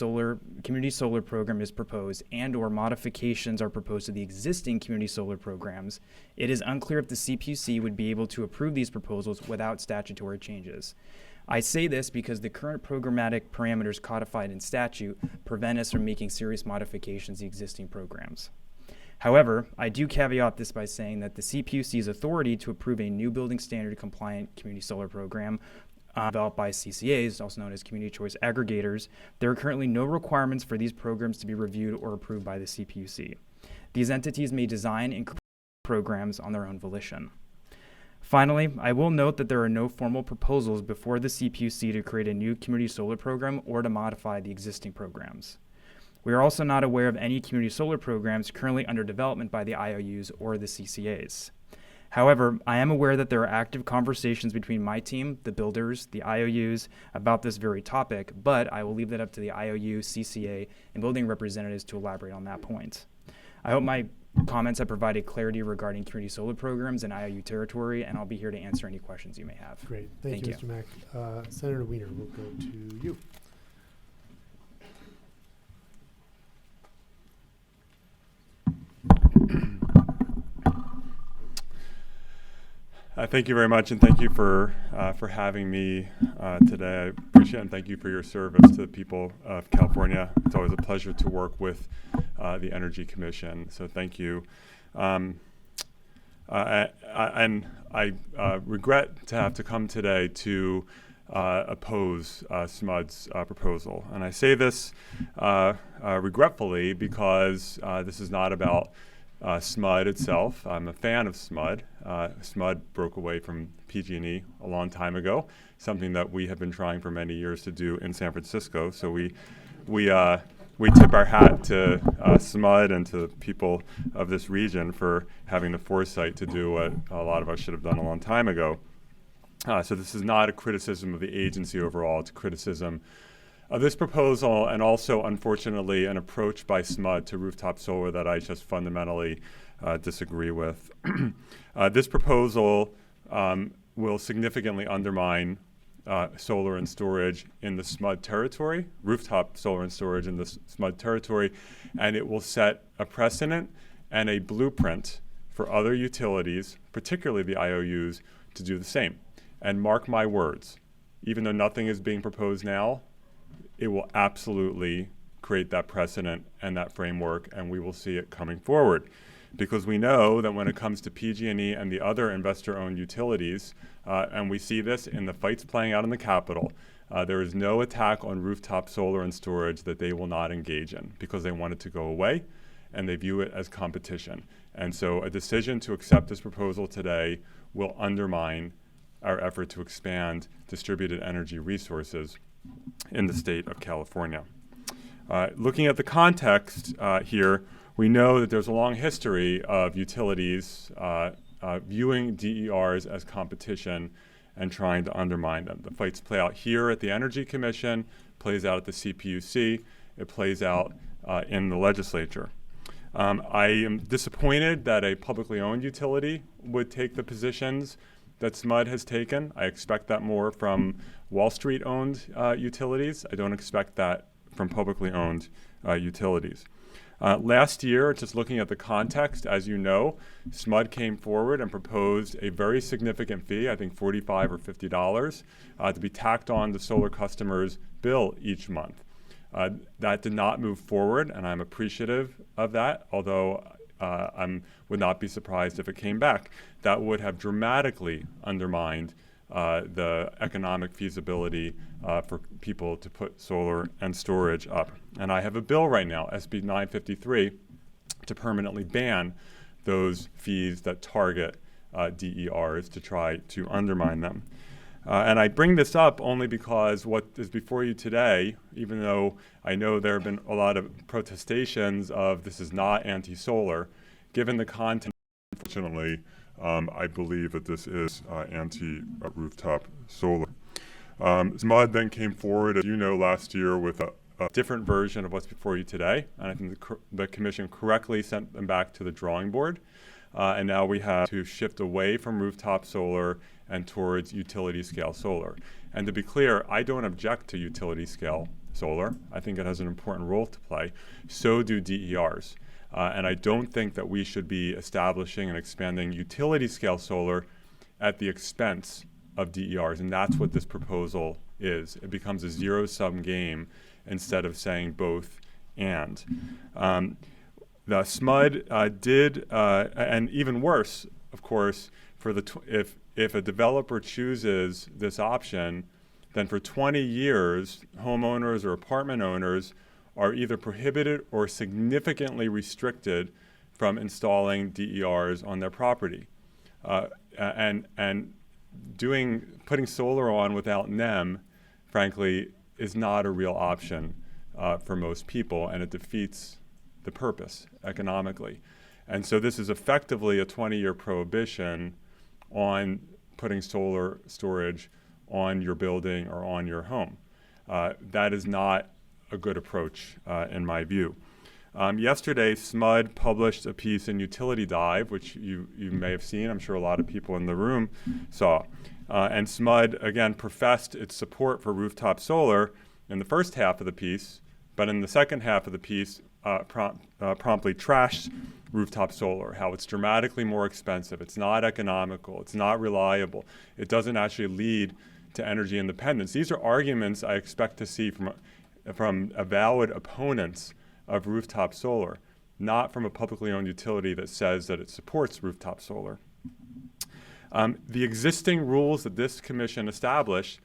community solar program is proposed and/or modifications are proposed to the existing community solar programs, it is unclear if the CPUC would be able to approve these proposals without statutory changes. I say this because the current programmatic parameters codified in statute prevent us from making serious modifications to existing programs. However, I do caveat this by saying that the CPUC's authority to approve a new building standard compliant community solar program developed by CCAs, also known as community choice aggregators, there are currently no requirements for these programs to be reviewed or approved by the CPUC. These entities may design and create programs on their own volition. Finally, I will note that there are no formal proposals before the CPUC to create a new community solar program or to modify the existing programs. We are also not aware of any community solar programs currently under development by the IOUs or the CCAs. However, I am aware that there are active conversations between my team, the builders, the IOUs about this very topic, but I will leave that up to the IOU, CCA, and building representatives to elaborate on that point. I hope my comments have provided clarity regarding community solar programs in IOU territory, and I'll be here to answer any questions you may have. Great. Thank you, Mr. Mack. Senator Weiner, we'll go to you. Thank you very much, and thank you for having me today. I appreciate it, and thank you for your service to the people of California. It's always a pleasure to work with the Energy Commission, so thank you. And I regret to have to come today to oppose SMUD's proposal. And I say this regretfully because this is not about SMUD itself. I'm a fan of SMUD. SMUD broke away from PG&E a long time ago, something that we have been trying for many years to do in San Francisco. So we tip our hat to SMUD and to people of this region for having the foresight to do what a lot of us should have done a long time ago. So this is not a criticism of the agency overall. It's a criticism of this proposal, and also, unfortunately, an approach by SMUD to rooftop solar that I just fundamentally disagree with. This proposal will significantly undermine solar and storage in the SMUD territory, rooftop solar and storage in the SMUD territory, and it will set a precedent and a blueprint for other utilities, particularly the IOUs, to do the same. And mark my words, even though nothing is being proposed now, it will absolutely create that precedent and that framework, and we will see it coming forward. Because we know that when it comes to PG&E and the other investor-owned utilities, and we see this in the fights playing out in the Capitol, there is no attack on rooftop solar and storage that they will not engage in because they want it to go away and they view it as competition. And so a decision to accept this proposal today will undermine our effort to expand distributed energy resources in the state of California. Looking at the context here, we know that there's a long history of utilities viewing DERs as competition and trying to undermine them. The fights play out here at the Energy Commission, plays out at the CPUC, it plays out in the legislature. I am disappointed that a publicly owned utility would take the positions that SMUD has taken. I expect that more from Wall Street owned utilities. I don't expect that from publicly owned utilities. Last year, just looking at the context, as you know, SMUD came forward and proposed a very significant fee, I think $45 or $50, to be tacked on the solar customers' bill each month. That did not move forward, and I'm appreciative of that, although I would not be surprised if it came back. That would have dramatically undermined the economic feasibility for people to put solar and storage up. And I have a bill right now, SB 953, to permanently ban those fees that target DERs to try to undermine them. And I bring this up only because what is before you today, even though I know there have been a lot of protestations of this is not anti-solar, given the content, unfortunately, I believe that this is anti-rooftop solar. SMUD then came forward, as you know, last year with a different version of what's before you today, and I think the Commission correctly sent them back to the drawing board. And now we have to shift away from rooftop solar and towards utility scale solar. And to be clear, I don't object to utility scale solar. I think it has an important role to play. So do DERs. And I don't think that we should be establishing and expanding utility scale solar at the expense of DERs. And that's what this proposal is. It becomes a zero-sum game instead of saying both and. The SMUD did, and even worse, of course, for if a developer chooses this option, then for 20 years, homeowners or apartment owners are either prohibited or significantly restricted from installing DERs on their property. And putting solar on without NEM, frankly, is not a real option for most people, and it defeats the purpose economically. And so this is effectively a 20-year prohibition on putting solar storage on your building or on your home. That is not a good approach in my view. Yesterday, SMUD published a piece in Utility Dive, which you may have seen. I'm sure a lot of people in the room saw. And SMUD, again, professed its support for rooftop solar in the first half of the piece, but in the second half of the piece, promptly trashed rooftop solar, how it's dramatically more expensive, it's not economical, it's not reliable, it doesn't actually lead to energy independence. These are arguments I expect to see from avowed opponents of rooftop solar, not from a publicly owned utility that says that it supports rooftop solar. The existing rules that this commission established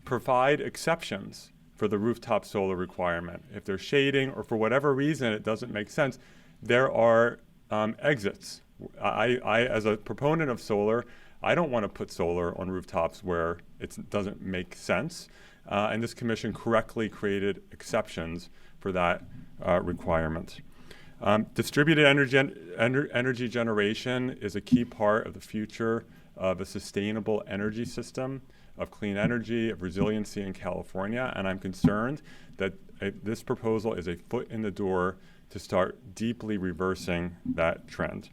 provide exceptions for the rooftop solar requirement. If there's shading or for whatever reason it doesn't make sense, there are exits. I, as a proponent of solar, I don't want to put solar on rooftops where it doesn't make sense. And this commission correctly created exceptions for that requirement. Distributed energy generation is a key part of the future of a sustainable energy system, of clean energy, of resiliency in California, and I'm concerned that this proposal is a foot in the door to start deeply reversing that trend.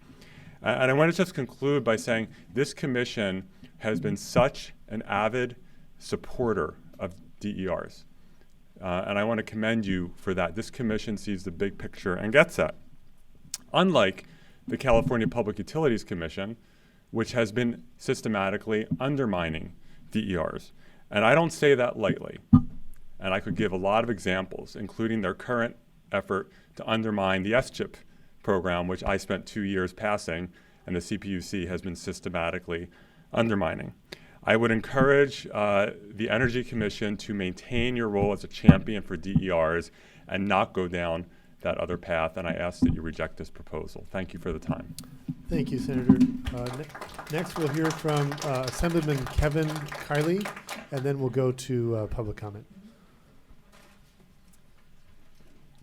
And I want to just conclude by saying this commission has been such an avid supporter of DERs, and I want to commend you for that. This commission sees the big picture and gets that. Unlike the California Public Utilities Commission, which has been systematically undermining DERs. And I don't say that lightly. And I could give a lot of examples, including their current effort to undermine the SCHIP program, which I spent 2 years passing, and the CPUC has been systematically undermining. I would encourage the Energy Commission to maintain your role as a champion for DERs and not go down that other path, and I ask that you reject this proposal. Thank you for the time. Thank you, Senator. Next, we'll hear from Assemblyman Kevin Kiley, and then we'll go to public comment.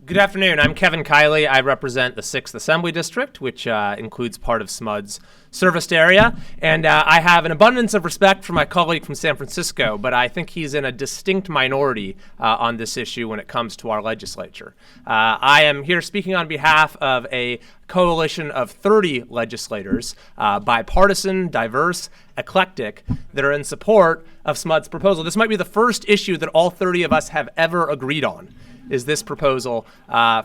Good afternoon. I'm Kevin Kiley. I represent the 6th Assembly District, which includes part of SMUD's serviced area. And I have an abundance of respect for my colleague from San Francisco, but I think he's in a distinct minority on this issue when it comes to our legislature. I am here speaking on behalf of a coalition of 30 legislators, bipartisan, diverse, eclectic, that are in support of SMUD's proposal. This might be the first issue that all 30 of us have ever agreed on, is this proposal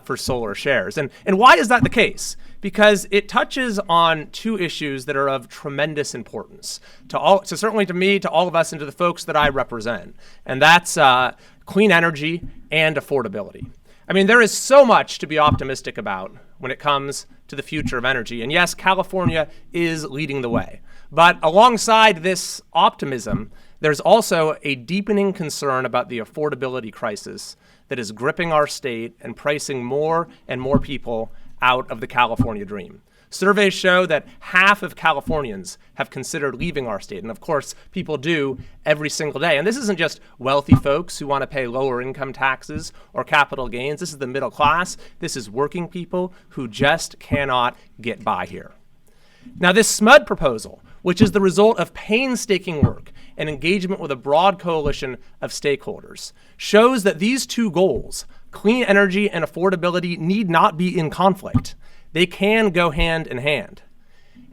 for solar shares. And why is that the case? Because it touches on two issues that are of tremendous importance so certainly to me, to all of us, and to the folks that I represent. And that's clean energy and affordability. I mean, there is so much to be optimistic about when it comes to the future of energy. And yes, California is leading the way. But alongside this optimism, there's also a deepening concern about the affordability crisis that is gripping our state and pricing more and more people out of the California dream. Surveys show that half of Californians have considered leaving our state, and of course, people do every single day. And this isn't just wealthy folks who want to pay lower income taxes or capital gains. This is the middle class. This is working people who just cannot get by here. Now, this SMUD proposal, which is the result of painstaking work and engagement with a broad coalition of stakeholders, shows that these two goals, clean energy and affordability, need not be in conflict. They can go hand in hand.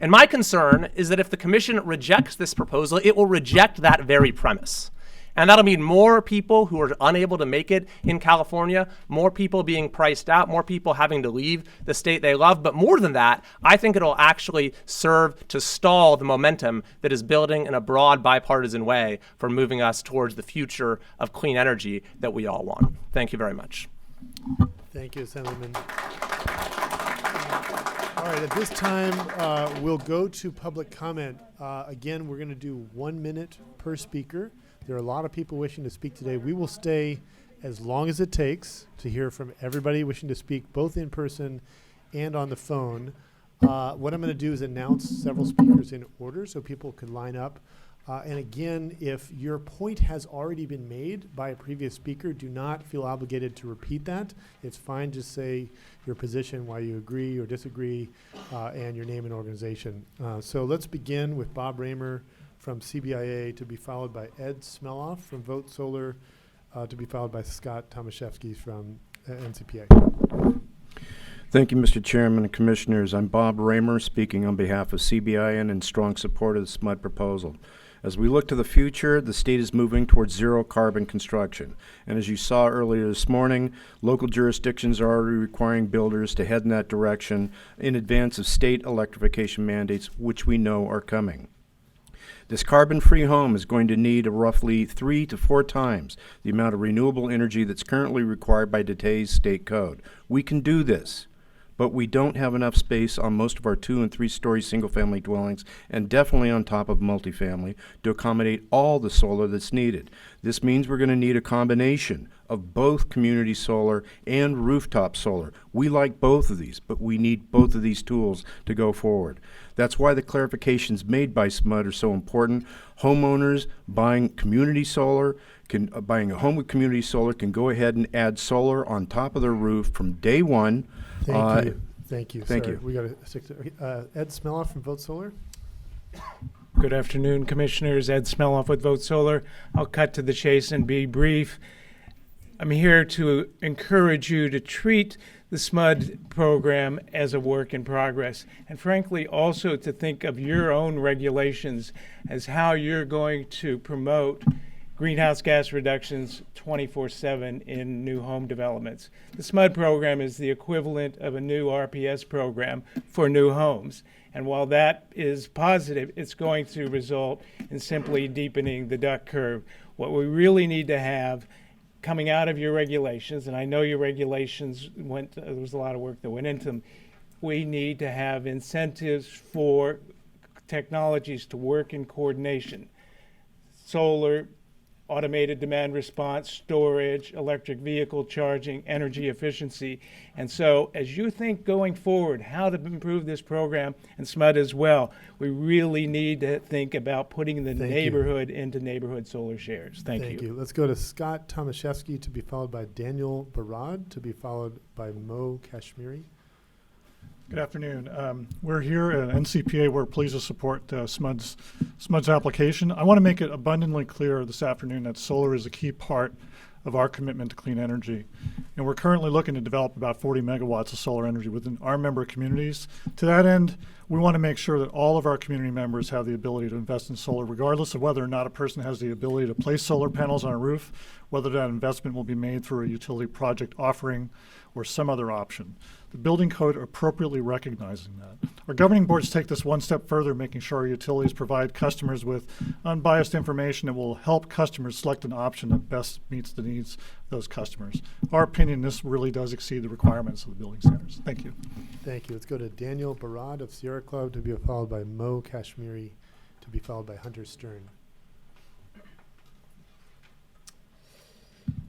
And my concern is that if the Commission rejects this proposal, it will reject that very premise. And that'll mean more people who are unable to make it in California, more people being priced out, more people having to leave the state they love. But more than that, I think it'll actually serve to stall the momentum that is building in a broad bipartisan way for moving us towards the future of clean energy that we all want. Thank you very much. Thank you, Assemblyman. All right, at this time, we'll go to public comment. Again, we're going to do 1 minute per speaker. There are a lot of people wishing to speak today. We will stay as long as it takes to hear from everybody wishing to speak, both in person and on the phone. What I'm going to do is announce several speakers in order so people can line up. And again, if your point has already been made by a previous speaker, do not feel obligated to repeat that. It's fine to say your position, why you agree or disagree, and your name and organization. So let's begin with Bob Raymer from CBIA, to be followed by Ed Smeloff from Vote Solar, to be followed by Scott Tomaszewski from NCPA. Thank you, Mr. Chairman and Commissioners. I'm Bob Raymer, speaking on behalf of CBIA and in strong support of the SMUD proposal. As we look to the future, the state is moving towards zero carbon construction. And as you saw earlier this morning, local jurisdictions are already requiring builders to head in that direction in advance of state electrification mandates, which we know are coming. This carbon-free home is going to need roughly 3 to 4 times the amount of renewable energy that's currently required by today's state code. We can do this, but we don't have enough space on most of our 2- and 3-story single-family dwellings, and definitely on top of multifamily, to accommodate all the solar that's needed. This means we're going to need a combination of both community solar and rooftop solar. We like both of these, but we need both of these tools to go forward. That's why the clarifications made by SMUD are so important. Homeowners buying community solar buying a home with community solar can go ahead and add solar on top of their roof from day one. Thank you. Thank you. Thank Sorry, you. We got to stick to Ed Smeloff from Vote Solar. Good afternoon, Commissioners. Ed Smeloff with Vote Solar. I'll cut to the chase and be brief. I'm here to encourage you to treat the SMUD program as a work in progress, and frankly also to think of your own regulations as how you're going to promote greenhouse gas reductions 24/7 in new home developments. The SMUD program is the equivalent of a new RPS program for new homes. And while that is positive, it's going to result in simply deepening the duck curve. What we really need to have coming out of your regulations, and I know your regulations there was a lot of work that went into them, we need to have incentives for technologies to work in coordination. Solar, automated demand response, storage, electric vehicle charging, energy efficiency. And so as you think going forward how to improve this program, and SMUD as well, we really need to think about putting the neighborhood into neighborhood solar shares. Thank you. Let's go to Scott Tomaszewski, to be followed by Daniel Barad, to be followed by Mo Kashmiri. Good afternoon. We're here at NCPA. We're pleased to support SMUD's application. I want to make it abundantly clear this afternoon that solar is a key part of our commitment to clean energy. And we're currently looking to develop about 40 megawatts of solar energy within our member communities. To that end, we want to make sure that all of our community members have the ability to invest in solar, regardless of whether or not a person has the ability to place solar panels on a roof, whether that investment will be made through a utility project offering or some other option. The building code appropriately recognizing that. Our governing boards take this one step further, making sure our utilities provide customers with unbiased information that will help customers select an option that best meets the needs of those customers. Our opinion, this really does exceed the requirements of the building standards. Thank you. Thank you. Let's go to Daniel Barad of Sierra Club, to be followed by Mo Kashmiri, to be followed by Hunter Stern.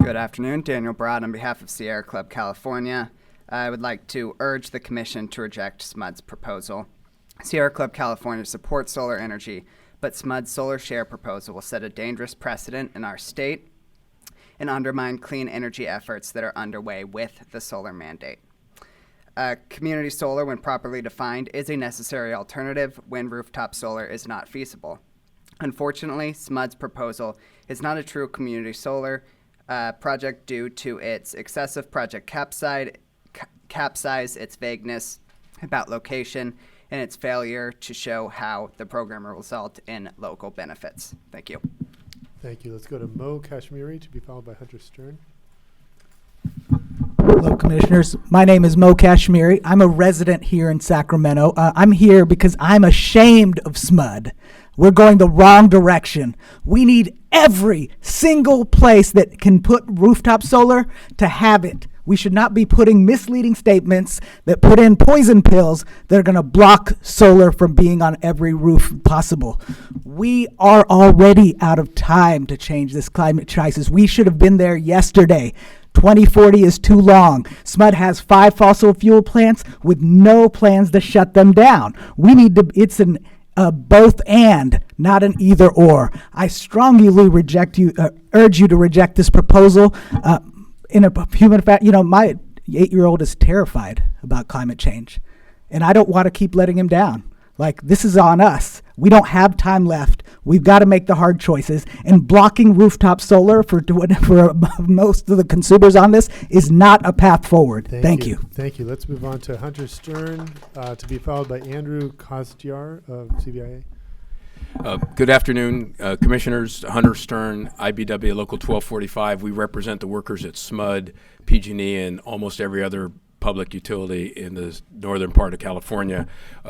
Good afternoon, Daniel Barad on behalf of Sierra Club, California. I would like to urge the Commission to reject SMUD's proposal. Sierra Club, California supports solar energy, but SMUD's solar share proposal will set a dangerous precedent in our state and undermine clean energy efforts that are underway with the solar mandate. Community solar, when properly defined, is a necessary alternative when rooftop solar is not feasible. Unfortunately, SMUD's proposal is not a true community solar project due to its excessive project capsize, its vagueness about location, and its failure to show how the program will result in local benefits. Thank you. Thank you. Let's go to Mo Kashmiri, to be followed by Hunter Stern. Hello, Commissioners. My name is Mo Kashmiri. I'm a resident here in Sacramento. I'm here because I'm ashamed of SMUD. We're going the wrong direction. We need every single place that can put rooftop solar to have it. We should not be putting misleading statements that put in poison pills that are going to block solar from being on every roof possible. We are already out of time to change this climate crisis. We should have been there yesterday. 2040 is too long. SMUD has 5 fossil fuel plants with no plans to shut them down. We need to, it's an both and, not an either or. I strongly urge you to reject this proposal. In a human fact, my 8-year-old is terrified about climate change, and I don't want to keep letting him down. Like, this is on us. We don't have time left. We've got to make the hard choices, and blocking rooftop solar for most of the consumers on this is not a path forward. Thank you. Thank you. Let's move on to Hunter Stern, to be followed by Andrew Kostyar of CBIA. Good afternoon, Commissioners. Hunter Stern, IBW Local 1245. We represent the workers at SMUD, PG&E, and almost every other public utility in the northern part of California.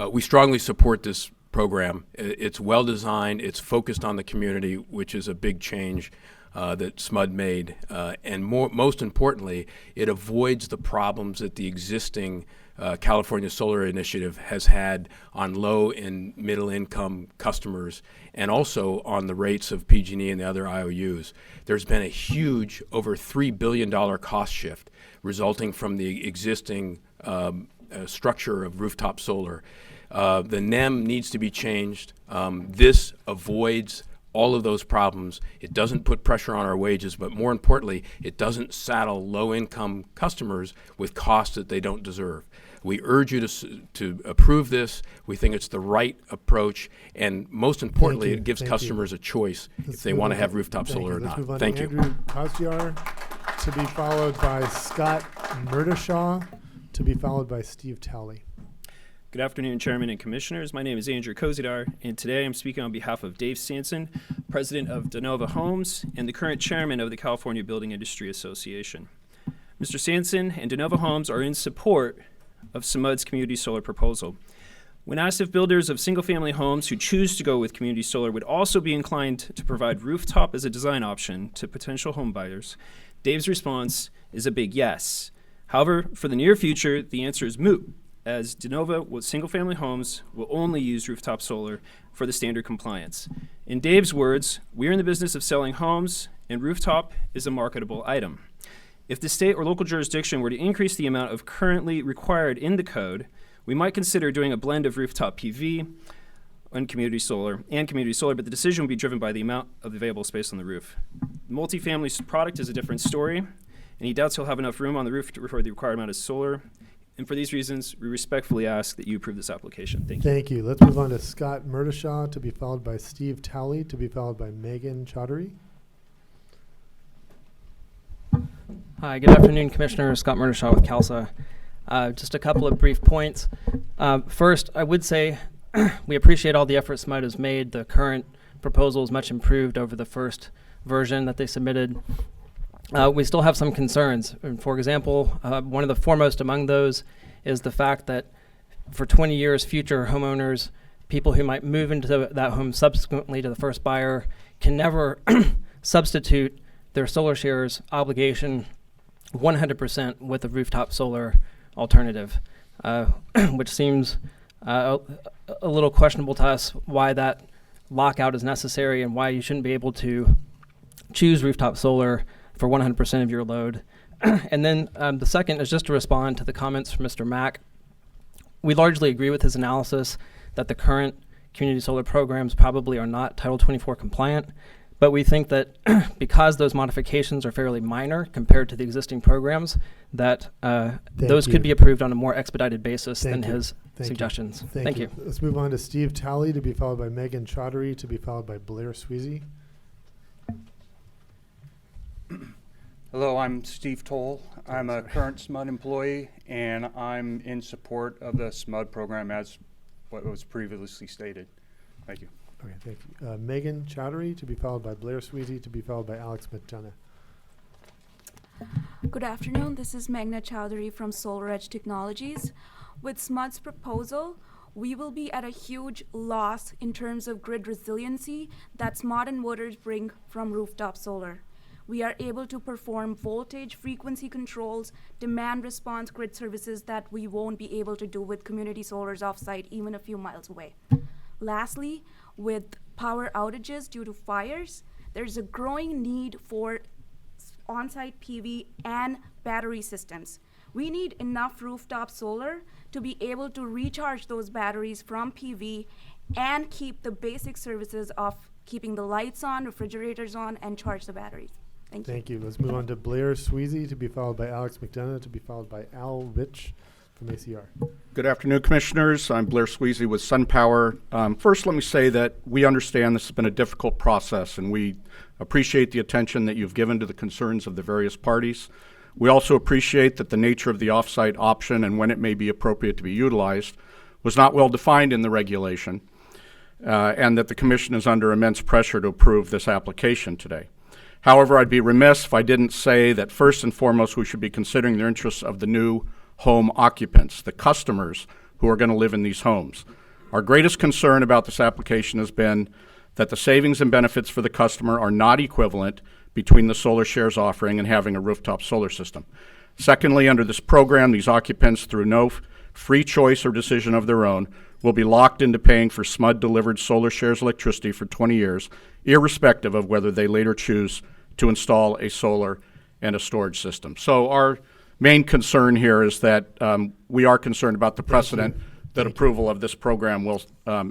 We strongly support this program. It's well designed. It's focused on the community, which is a big change that SMUD made. And most importantly, it avoids the problems that the existing California Solar Initiative has had on low and middle income customers, and also on the rates of PG&E and the other IOUs. There's been a huge, over $3 billion cost shift resulting from the existing structure of rooftop solar. The NEM needs to be changed. This avoids all of those problems. It doesn't put pressure on our wages, but more importantly, it doesn't saddle low-income customers with costs that they don't deserve. We urge you to approve this. We think it's the right approach, and most importantly, it gives customers a choice if they want to have rooftop solar or not. Thank you. Andrew Kostyar, to be followed by Scott Murdashaw, to be followed by Steve Talley. Good afternoon, Chairman and Commissioners. My name is Andrew Kozidar, and today I'm speaking on behalf of Dave Sanson, President of DeNova Homes and the current Chairman of the California Building Industry Association. Mr. Sanson and DeNova Homes are in support of SMUD's community solar proposal. When asked if builders of single-family homes who choose to go with community solar would also be inclined to provide rooftop as a design option to potential home buyers, Dave's response is a big yes. However, for the near future, the answer is moot, as de novo with single-family homes will only use rooftop solar for the standard compliance. In Dave's words, we're in the business of selling homes, and rooftop is a marketable item. If the state or local jurisdiction were to increase the amount of currently required in the code, we might consider doing a blend of rooftop PV and community solar, but the decision would be driven by the amount of available space on the roof. The multifamily product is a different story, and he doubts he'll have enough room on the roof for the required amount of solar. And for these reasons, we respectfully ask that you approve this application. Thank you. Thank you. Let's move on to Scott Murdishaw, to be followed by Steve Towley, to be followed by Megan Chaudhary. Hi, good afternoon, Commissioner. Scott Murdishaw with CALSA. Just a couple of brief points. First, I would say we appreciate all the effort SMUD has made. The current proposal is much improved over the first version that they submitted. We still have some concerns. For example, one of the foremost among those is the fact that for 20 years, future homeowners, people who might move into that home subsequently to the first buyer, can never substitute their solar shares obligation 100% with a rooftop solar alternative, which seems a little questionable to us why that lockout is necessary and why you shouldn't be able to choose rooftop solar for 100% of your load. And then the second is just to respond to the comments from Mr. Mack. We largely agree with his analysis that the current community solar programs probably are not Title 24 compliant, but we think that because those modifications are fairly minor compared to the existing programs, that those could be approved on a more expedited basis than his suggestions. Thank you. Let's move on to Steve Towley, to be followed by Megan Chaudhary, to be followed by Blair Sweezy. Hello, I'm Steve Toll. I'm a current SMUD employee, and I'm in support of the SMUD program as what was previously stated. Thank you. Okay, thank you. Megan Chaudhary, to be followed by Blair Sweezy, to be followed by Alex McDonough. Good afternoon. This is Meghna Chowdhury from SolarEdge Technologies. With SMUD's proposal, we will be at a huge loss in terms of grid resiliency that smart inverters bring from rooftop solar. We are able to perform voltage frequency controls, demand response grid services that we won't be able to do with community solars offsite even a few miles away. Lastly, with power outages due to fires, there's a growing need for on-site PV and battery systems. We need enough rooftop solar to be able to recharge those batteries from PV and keep the basic services of keeping the lights on, refrigerators on, and charge the batteries. Thank you. Let's move on to Blair Sweezy, to be followed by Alex McDonough, to be followed by Al Rich from ACR. Good afternoon, Commissioners. I'm Blair Sweezy with SunPower. First, let me say that we understand this has been a difficult process, and we appreciate the attention that you've given to the concerns of the various parties. We also appreciate that the nature of the offsite option and when it may be appropriate to be utilized was not well defined in the regulation, and that the Commission is under immense pressure to approve this application today. However, I'd be remiss if I didn't say that first and foremost we should be considering the interests of the new home occupants, the customers who are going to live in these homes. Our greatest concern about this application has been that the savings and benefits for the customer are not equivalent between the solar shares offering and having a rooftop solar system. Secondly, under this program, these occupants, through no free choice or decision of their own, will be locked into paying for SMUD-delivered solar shares electricity for 20 years, irrespective of whether they later choose to install a solar and a storage system. So our main concern here is that we are concerned about the precedent that approval of this program will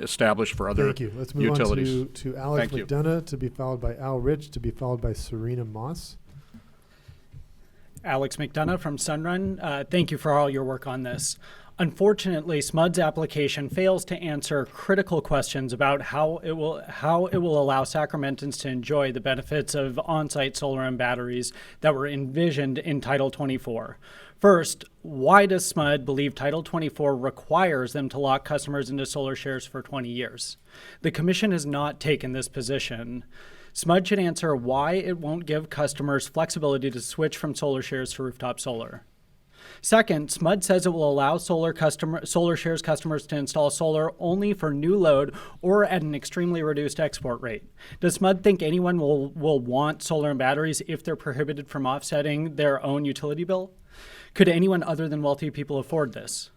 establish for other utilities. Let's move on to Alex McDonough, to be followed by Al Rich, to be followed by Serena Moss. Alex McDonough from Sunrun. Thank you for all your work on this. Unfortunately, SMUD's application fails to answer critical questions about how it will allow Sacramentans to enjoy the benefits of on-site solar and batteries that were envisioned in Title 24. First, why does SMUD believe Title 24 requires them to lock customers into solar shares for 20 years? The Commission has not taken this position. SMUD should answer why it won't give customers flexibility to switch from solar shares to rooftop solar. Second, SMUD says it will allow Solar Shares customers to install solar only for new load or at an extremely reduced export rate. Does SMUD think anyone will want solar and batteries if they're prohibited from offsetting their own utility bill? Could anyone other than wealthy people afford this?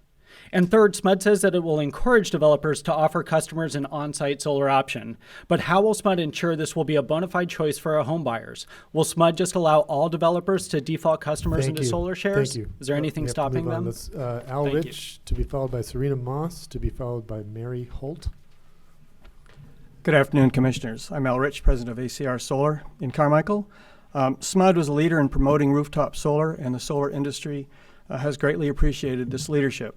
And third, SMUD says that it will encourage developers to offer customers an on-site solar option. But how will SMUD ensure this will be a bona fide choice for our home buyers? Will SMUD just allow all developers to default customers into Solar Shares? Thank you. Is there anything stopping them? Let's, Al Thank Rich, to be followed by Serena Moss, to be followed by Mary Holt. Good afternoon, Commissioners. I'm Al Rich, President of ACR Solar in Carmichael. SMUD was a leader in promoting rooftop solar, and the solar industry has greatly appreciated this leadership.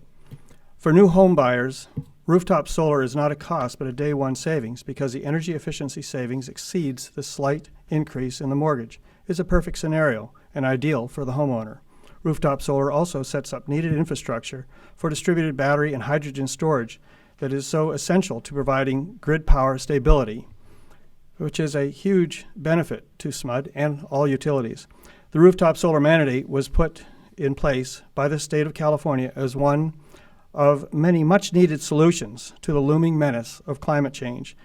For new home buyers, rooftop solar is not a cost but a day one savings because the energy efficiency savings exceeds the slight increase in the mortgage. It's a perfect scenario and ideal for the homeowner. Rooftop solar also sets up needed infrastructure for distributed battery and hydrogen storage that is so essential to providing grid power stability, which is a huge benefit to SMUD and all utilities. The rooftop solar mandate was put in place by the state of California as one of many much-needed solutions to the looming menace of climate change,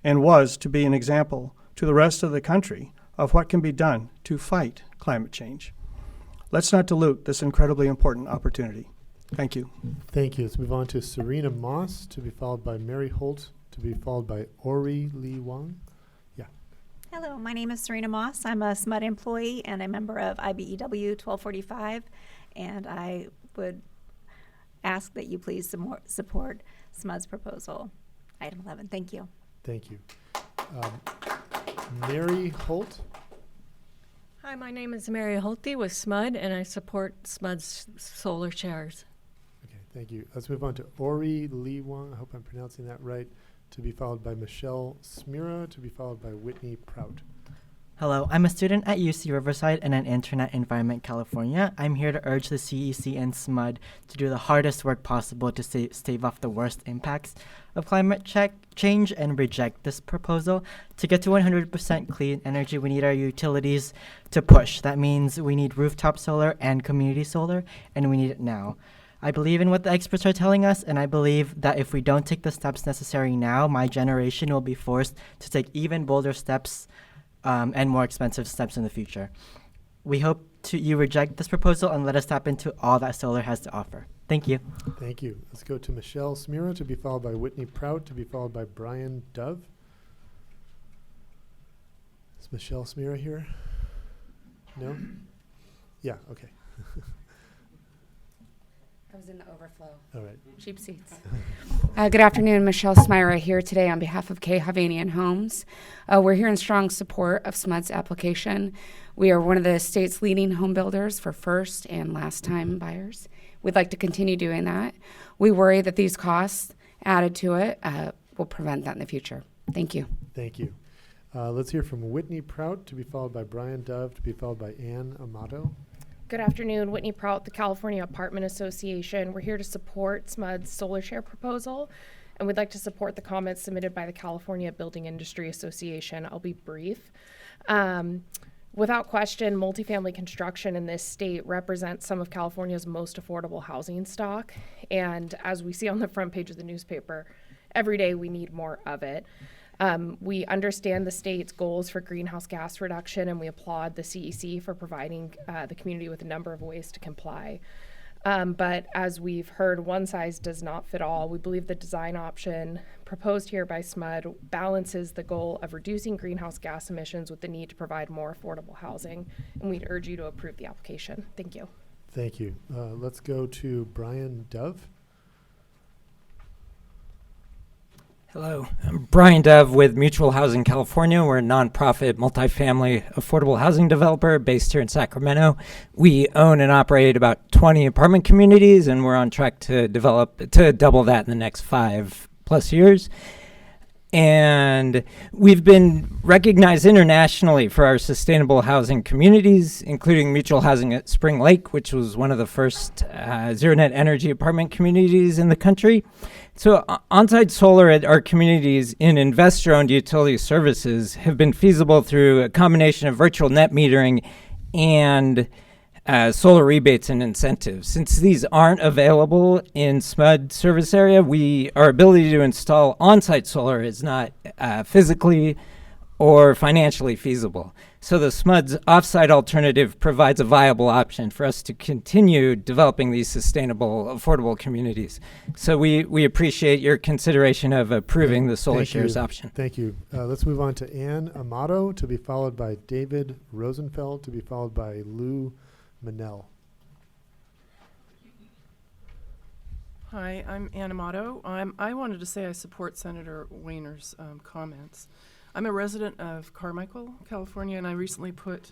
and was to be an example to the rest of the country of what can be done to fight climate change. Let's not dilute this incredibly important opportunity. Thank you. Thank you. Let's move on to Serena Moss, to be followed by Mary Holt, to be followed by Ori Lee Wang. Hello, my name is Serena Moss. I'm a SMUD employee and a member of IBEW 1245, and I would ask that you please support SMUD's proposal, item 11. Thank you. Thank you. Mary Holt. Hi, my name is Mary Holte with SMUD, and I support SMUD's Solar Shares. Okay, thank you. Let's move on to Ori Lee Wang. I hope I'm pronouncing that right. To be followed by Michelle Smira, to be followed by Whitney Prout. Hello, I'm a student at UC Riverside and an intern at Environment California. I'm here to urge the CEC and SMUD to do the hardest work possible to stave off the worst impacts of climate change and reject this proposal. To get to 100% clean energy, we need our utilities to push. That means we need rooftop solar and community solar, and we need it now. I believe in what the experts are telling us, and I believe that if we don't take the steps necessary now, my generation will be forced to take even bolder steps and more expensive steps in the future. We hope you reject this proposal and let us tap into all that solar has to offer. Thank you. Thank you. Let's go to Michelle Smira, to be followed by Whitney Prout, to be followed by Brian Dove. Is Michelle Smira here? No? Yeah, okay. I was in the overflow. All right. Cheap seats. Good afternoon, Michelle Smira here today on behalf of K. Hovnanian Homes. We're here in strong support of SMUD's application. We are one of the state's leading home builders for first and last time buyers. We'd like to continue doing that. We worry that these costs added to it will prevent that in the future. Thank you. Thank you. Let's hear from Whitney Prout, to be followed by Brian Dove, to be followed by Ann Amato. Good afternoon, Whitney Prout, the California Apartment Association. We're here to support SMUD's Solar Share proposal, and we'd like to support the comments submitted by the California Building Industry Association. I'll be brief. Without question, multifamily construction in this state represents some of California's most affordable housing stock, and as we see on the front page of the newspaper, every day we need more of it. We understand the state's goals for greenhouse gas reduction, and we applaud the CEC for providing the community with a number of ways to comply. But as we've heard, one size does not fit all. We believe the design option proposed here by SMUD balances the goal of reducing greenhouse gas emissions with the need to provide more affordable housing, and we'd urge you to approve the application. Thank you. Thank you. Let's go to Brian Dove. Hello, I'm Brian Dove with Mutual Housing California. We're a nonprofit multifamily affordable housing developer based here in Sacramento. We own and operate about 20 apartment communities, and we're on track to double that in the next 5+ years. And we've been recognized internationally for our sustainable housing communities, including Mutual Housing at Spring Lake, which was one of the first zero net energy apartment communities in the country. So on-site solar at our communities in investor-owned utility services have been feasible through a combination of virtual net metering and solar rebates and incentives. Since these aren't available in SMUD service area, our ability to install on-site solar is not physically or financially feasible. So the SMUD's off-site alternative provides a viable option for us to continue developing these sustainable, affordable communities. So we appreciate your consideration of approving the solar shares option. Thank you. Let's move on to Ann Amato, to be followed by David Rosenfeld, to be followed by Lou Manel. Hi, I'm Ann Amato. I wanted to say I support Senator Wayner's comments. I'm a resident of Carmichael, California, and I recently put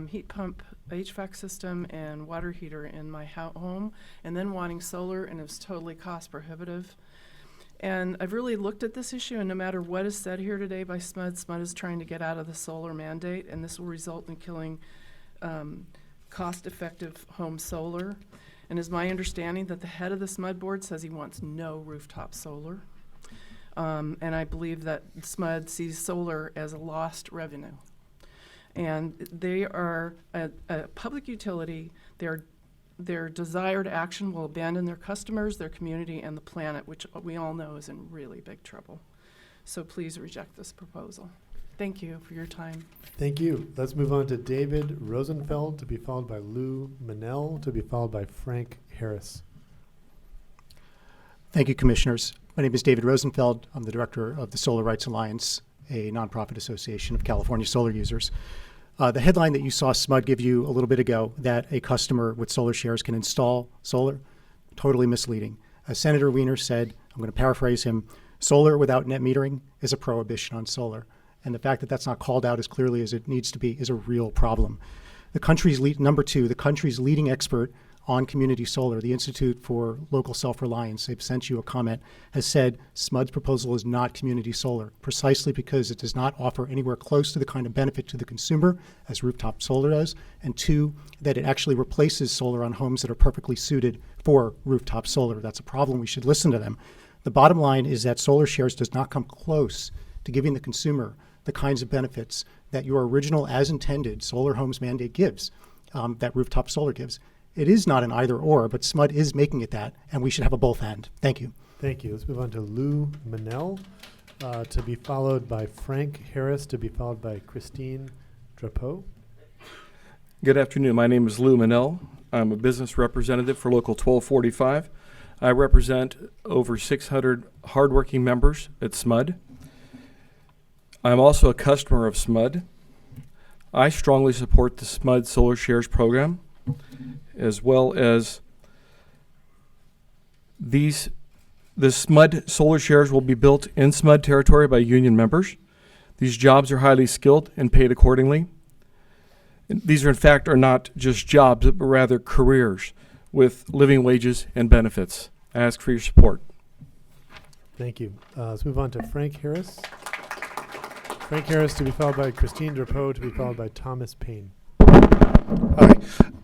heat pump, HVAC system, and water heater in my home, and then wanting solar, and it was totally cost prohibitive. And I've really looked at this issue, and no matter what is said here today by SMUD is trying to get out of the solar mandate, and this will result in killing cost-effective home solar. And it's my understanding that the head of the SMUD board says he wants no rooftop solar. And I believe that SMUD sees solar as a lost revenue. And they are a public utility. Their desired action will abandon their customers, their community, and the planet, which we all know is in really big trouble. So please reject this proposal. Thank you for your time. Thank you. Let's move on to David Rosenfeld, to be followed by Lou Manel, to be followed by Frank Harris. Thank you, Commissioners. My name is David Rosenfeld. I'm the director of the Solar Rights Alliance, a nonprofit association of California solar users. The headline that you saw SMUD give you a little bit ago, that a customer with solar shares can install solar, totally misleading. As Senator Weiner said, I'm going to paraphrase him, solar without net metering is a prohibition on solar. And the fact that that's not called out as clearly as it needs to be is a real problem. The country's number two, the country's leading expert on community solar, the Institute for Local Self-Reliance, they've sent you a comment, has said SMUD's proposal is not community solar, precisely because it does not offer anywhere close to the kind of benefit to the consumer as rooftop solar does, and two, that it actually replaces solar on homes that are perfectly suited for rooftop solar. That's a problem. We should listen to them. The bottom line is that solar shares does not come close to giving the consumer the kinds of benefits that your original as intended solar homes mandate gives, that rooftop solar gives. It is not an either or, but SMUD is making it that, and we should have a both and. Thank you. Thank you. Let's move on to Lou Manel, to be followed by Frank Harris, to be followed by Christine Drapeau. Good afternoon. My name is Lou Manel. I'm a business representative for Local 1245. I represent over 600 hardworking members at SMUD. I'm also a customer of SMUD. I strongly support the SMUD Solar Shares program, as well as the SMUD Solar Shares will be built in SMUD territory by union members. These jobs are highly skilled and paid accordingly. And these are, in fact, are not just jobs, but rather careers with living wages and benefits. I ask for your support. Thank you. Let's move on to Frank Harris. Frank Harris, to be followed by Christine Drapeau, to be followed by Thomas Payne. Hi,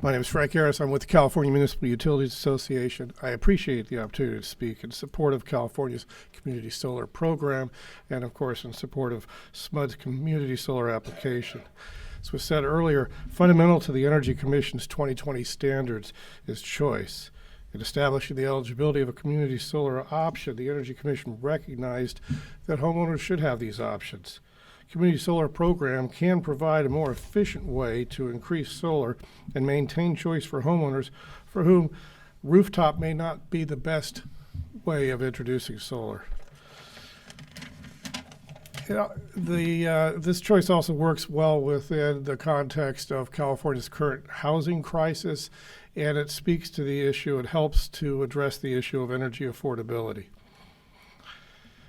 my name is Frank Harris. I'm with the California Municipal Utilities Association. I appreciate the opportunity to speak in support of California's community solar program and, of course, in support of SMUD's community solar application. As was said earlier, fundamental to the Energy Commission's 2020 standards is choice. In establishing the eligibility of a community solar option, the Energy Commission recognized that homeowners should have these options. Community solar program can provide a more efficient way to increase solar and maintain choice for homeowners for whom rooftop may not be the best way of introducing solar. This choice also works well within the context of California's current housing crisis, and it speaks to the issue and helps to address the issue of energy affordability.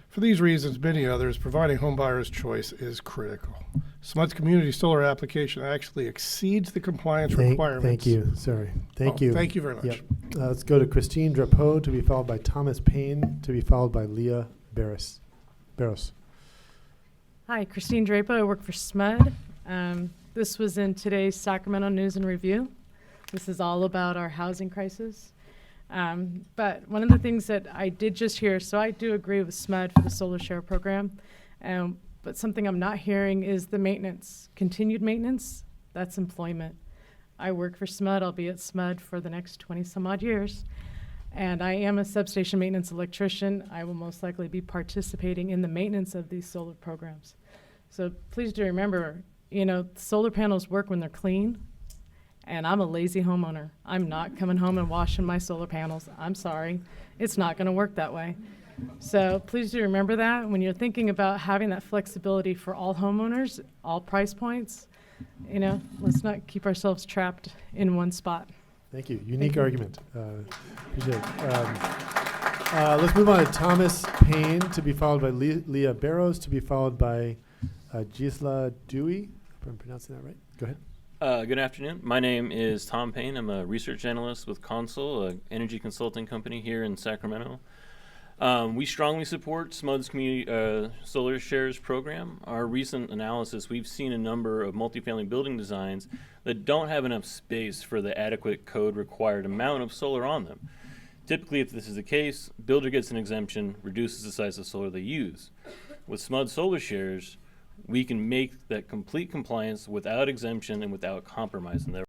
For these reasons, many others, providing homebuyers choice is critical. SMUD's community solar application actually exceeds the compliance requirements. Thank you. Sorry. Thank you. Thank you very much. Yep. Let's go to Christine Drapeau, to be followed by Thomas Payne, to be followed by Leah Barros. Hi, Christine Drapeau. I work for SMUD. This was in today's Sacramento News and Review. This is all about our housing crisis. But one of the things that I did just hear, so I do agree with SMUD for the solar share program, but something I'm not hearing is the maintenance, continued maintenance. That's employment. I work for SMUD. I'll be at SMUD for the next 20 some odd years. And I am a substation maintenance electrician. I will most likely be participating in the maintenance of these solar programs. So please do remember, solar panels work when they're clean. And I'm a lazy homeowner. I'm not coming home and washing my solar panels. I'm sorry. It's not going to work that way. So please do remember that when you're thinking about having that flexibility for all homeowners, all price points, let's not keep ourselves trapped in one spot. Thank you. Unique argument. Appreciate it. Let's move on to Thomas Payne, to be followed by Leah Barrows, to be followed by Gisela Dewey. If I'm pronouncing that right. Go ahead. Good afternoon. My name is Tom Payne. I'm a research analyst with Consul, an energy consulting company here in Sacramento. We strongly support SMUD's Community Solar Shares program. Our recent analysis, we've seen a number of multifamily building designs that don't have enough space for the adequate code required amount of solar on them. Typically, if this is the case, builder gets an exemption, reduces the size of solar they use. With SMUD Solar Shares, we can make that complete compliance without exemption and without compromise. And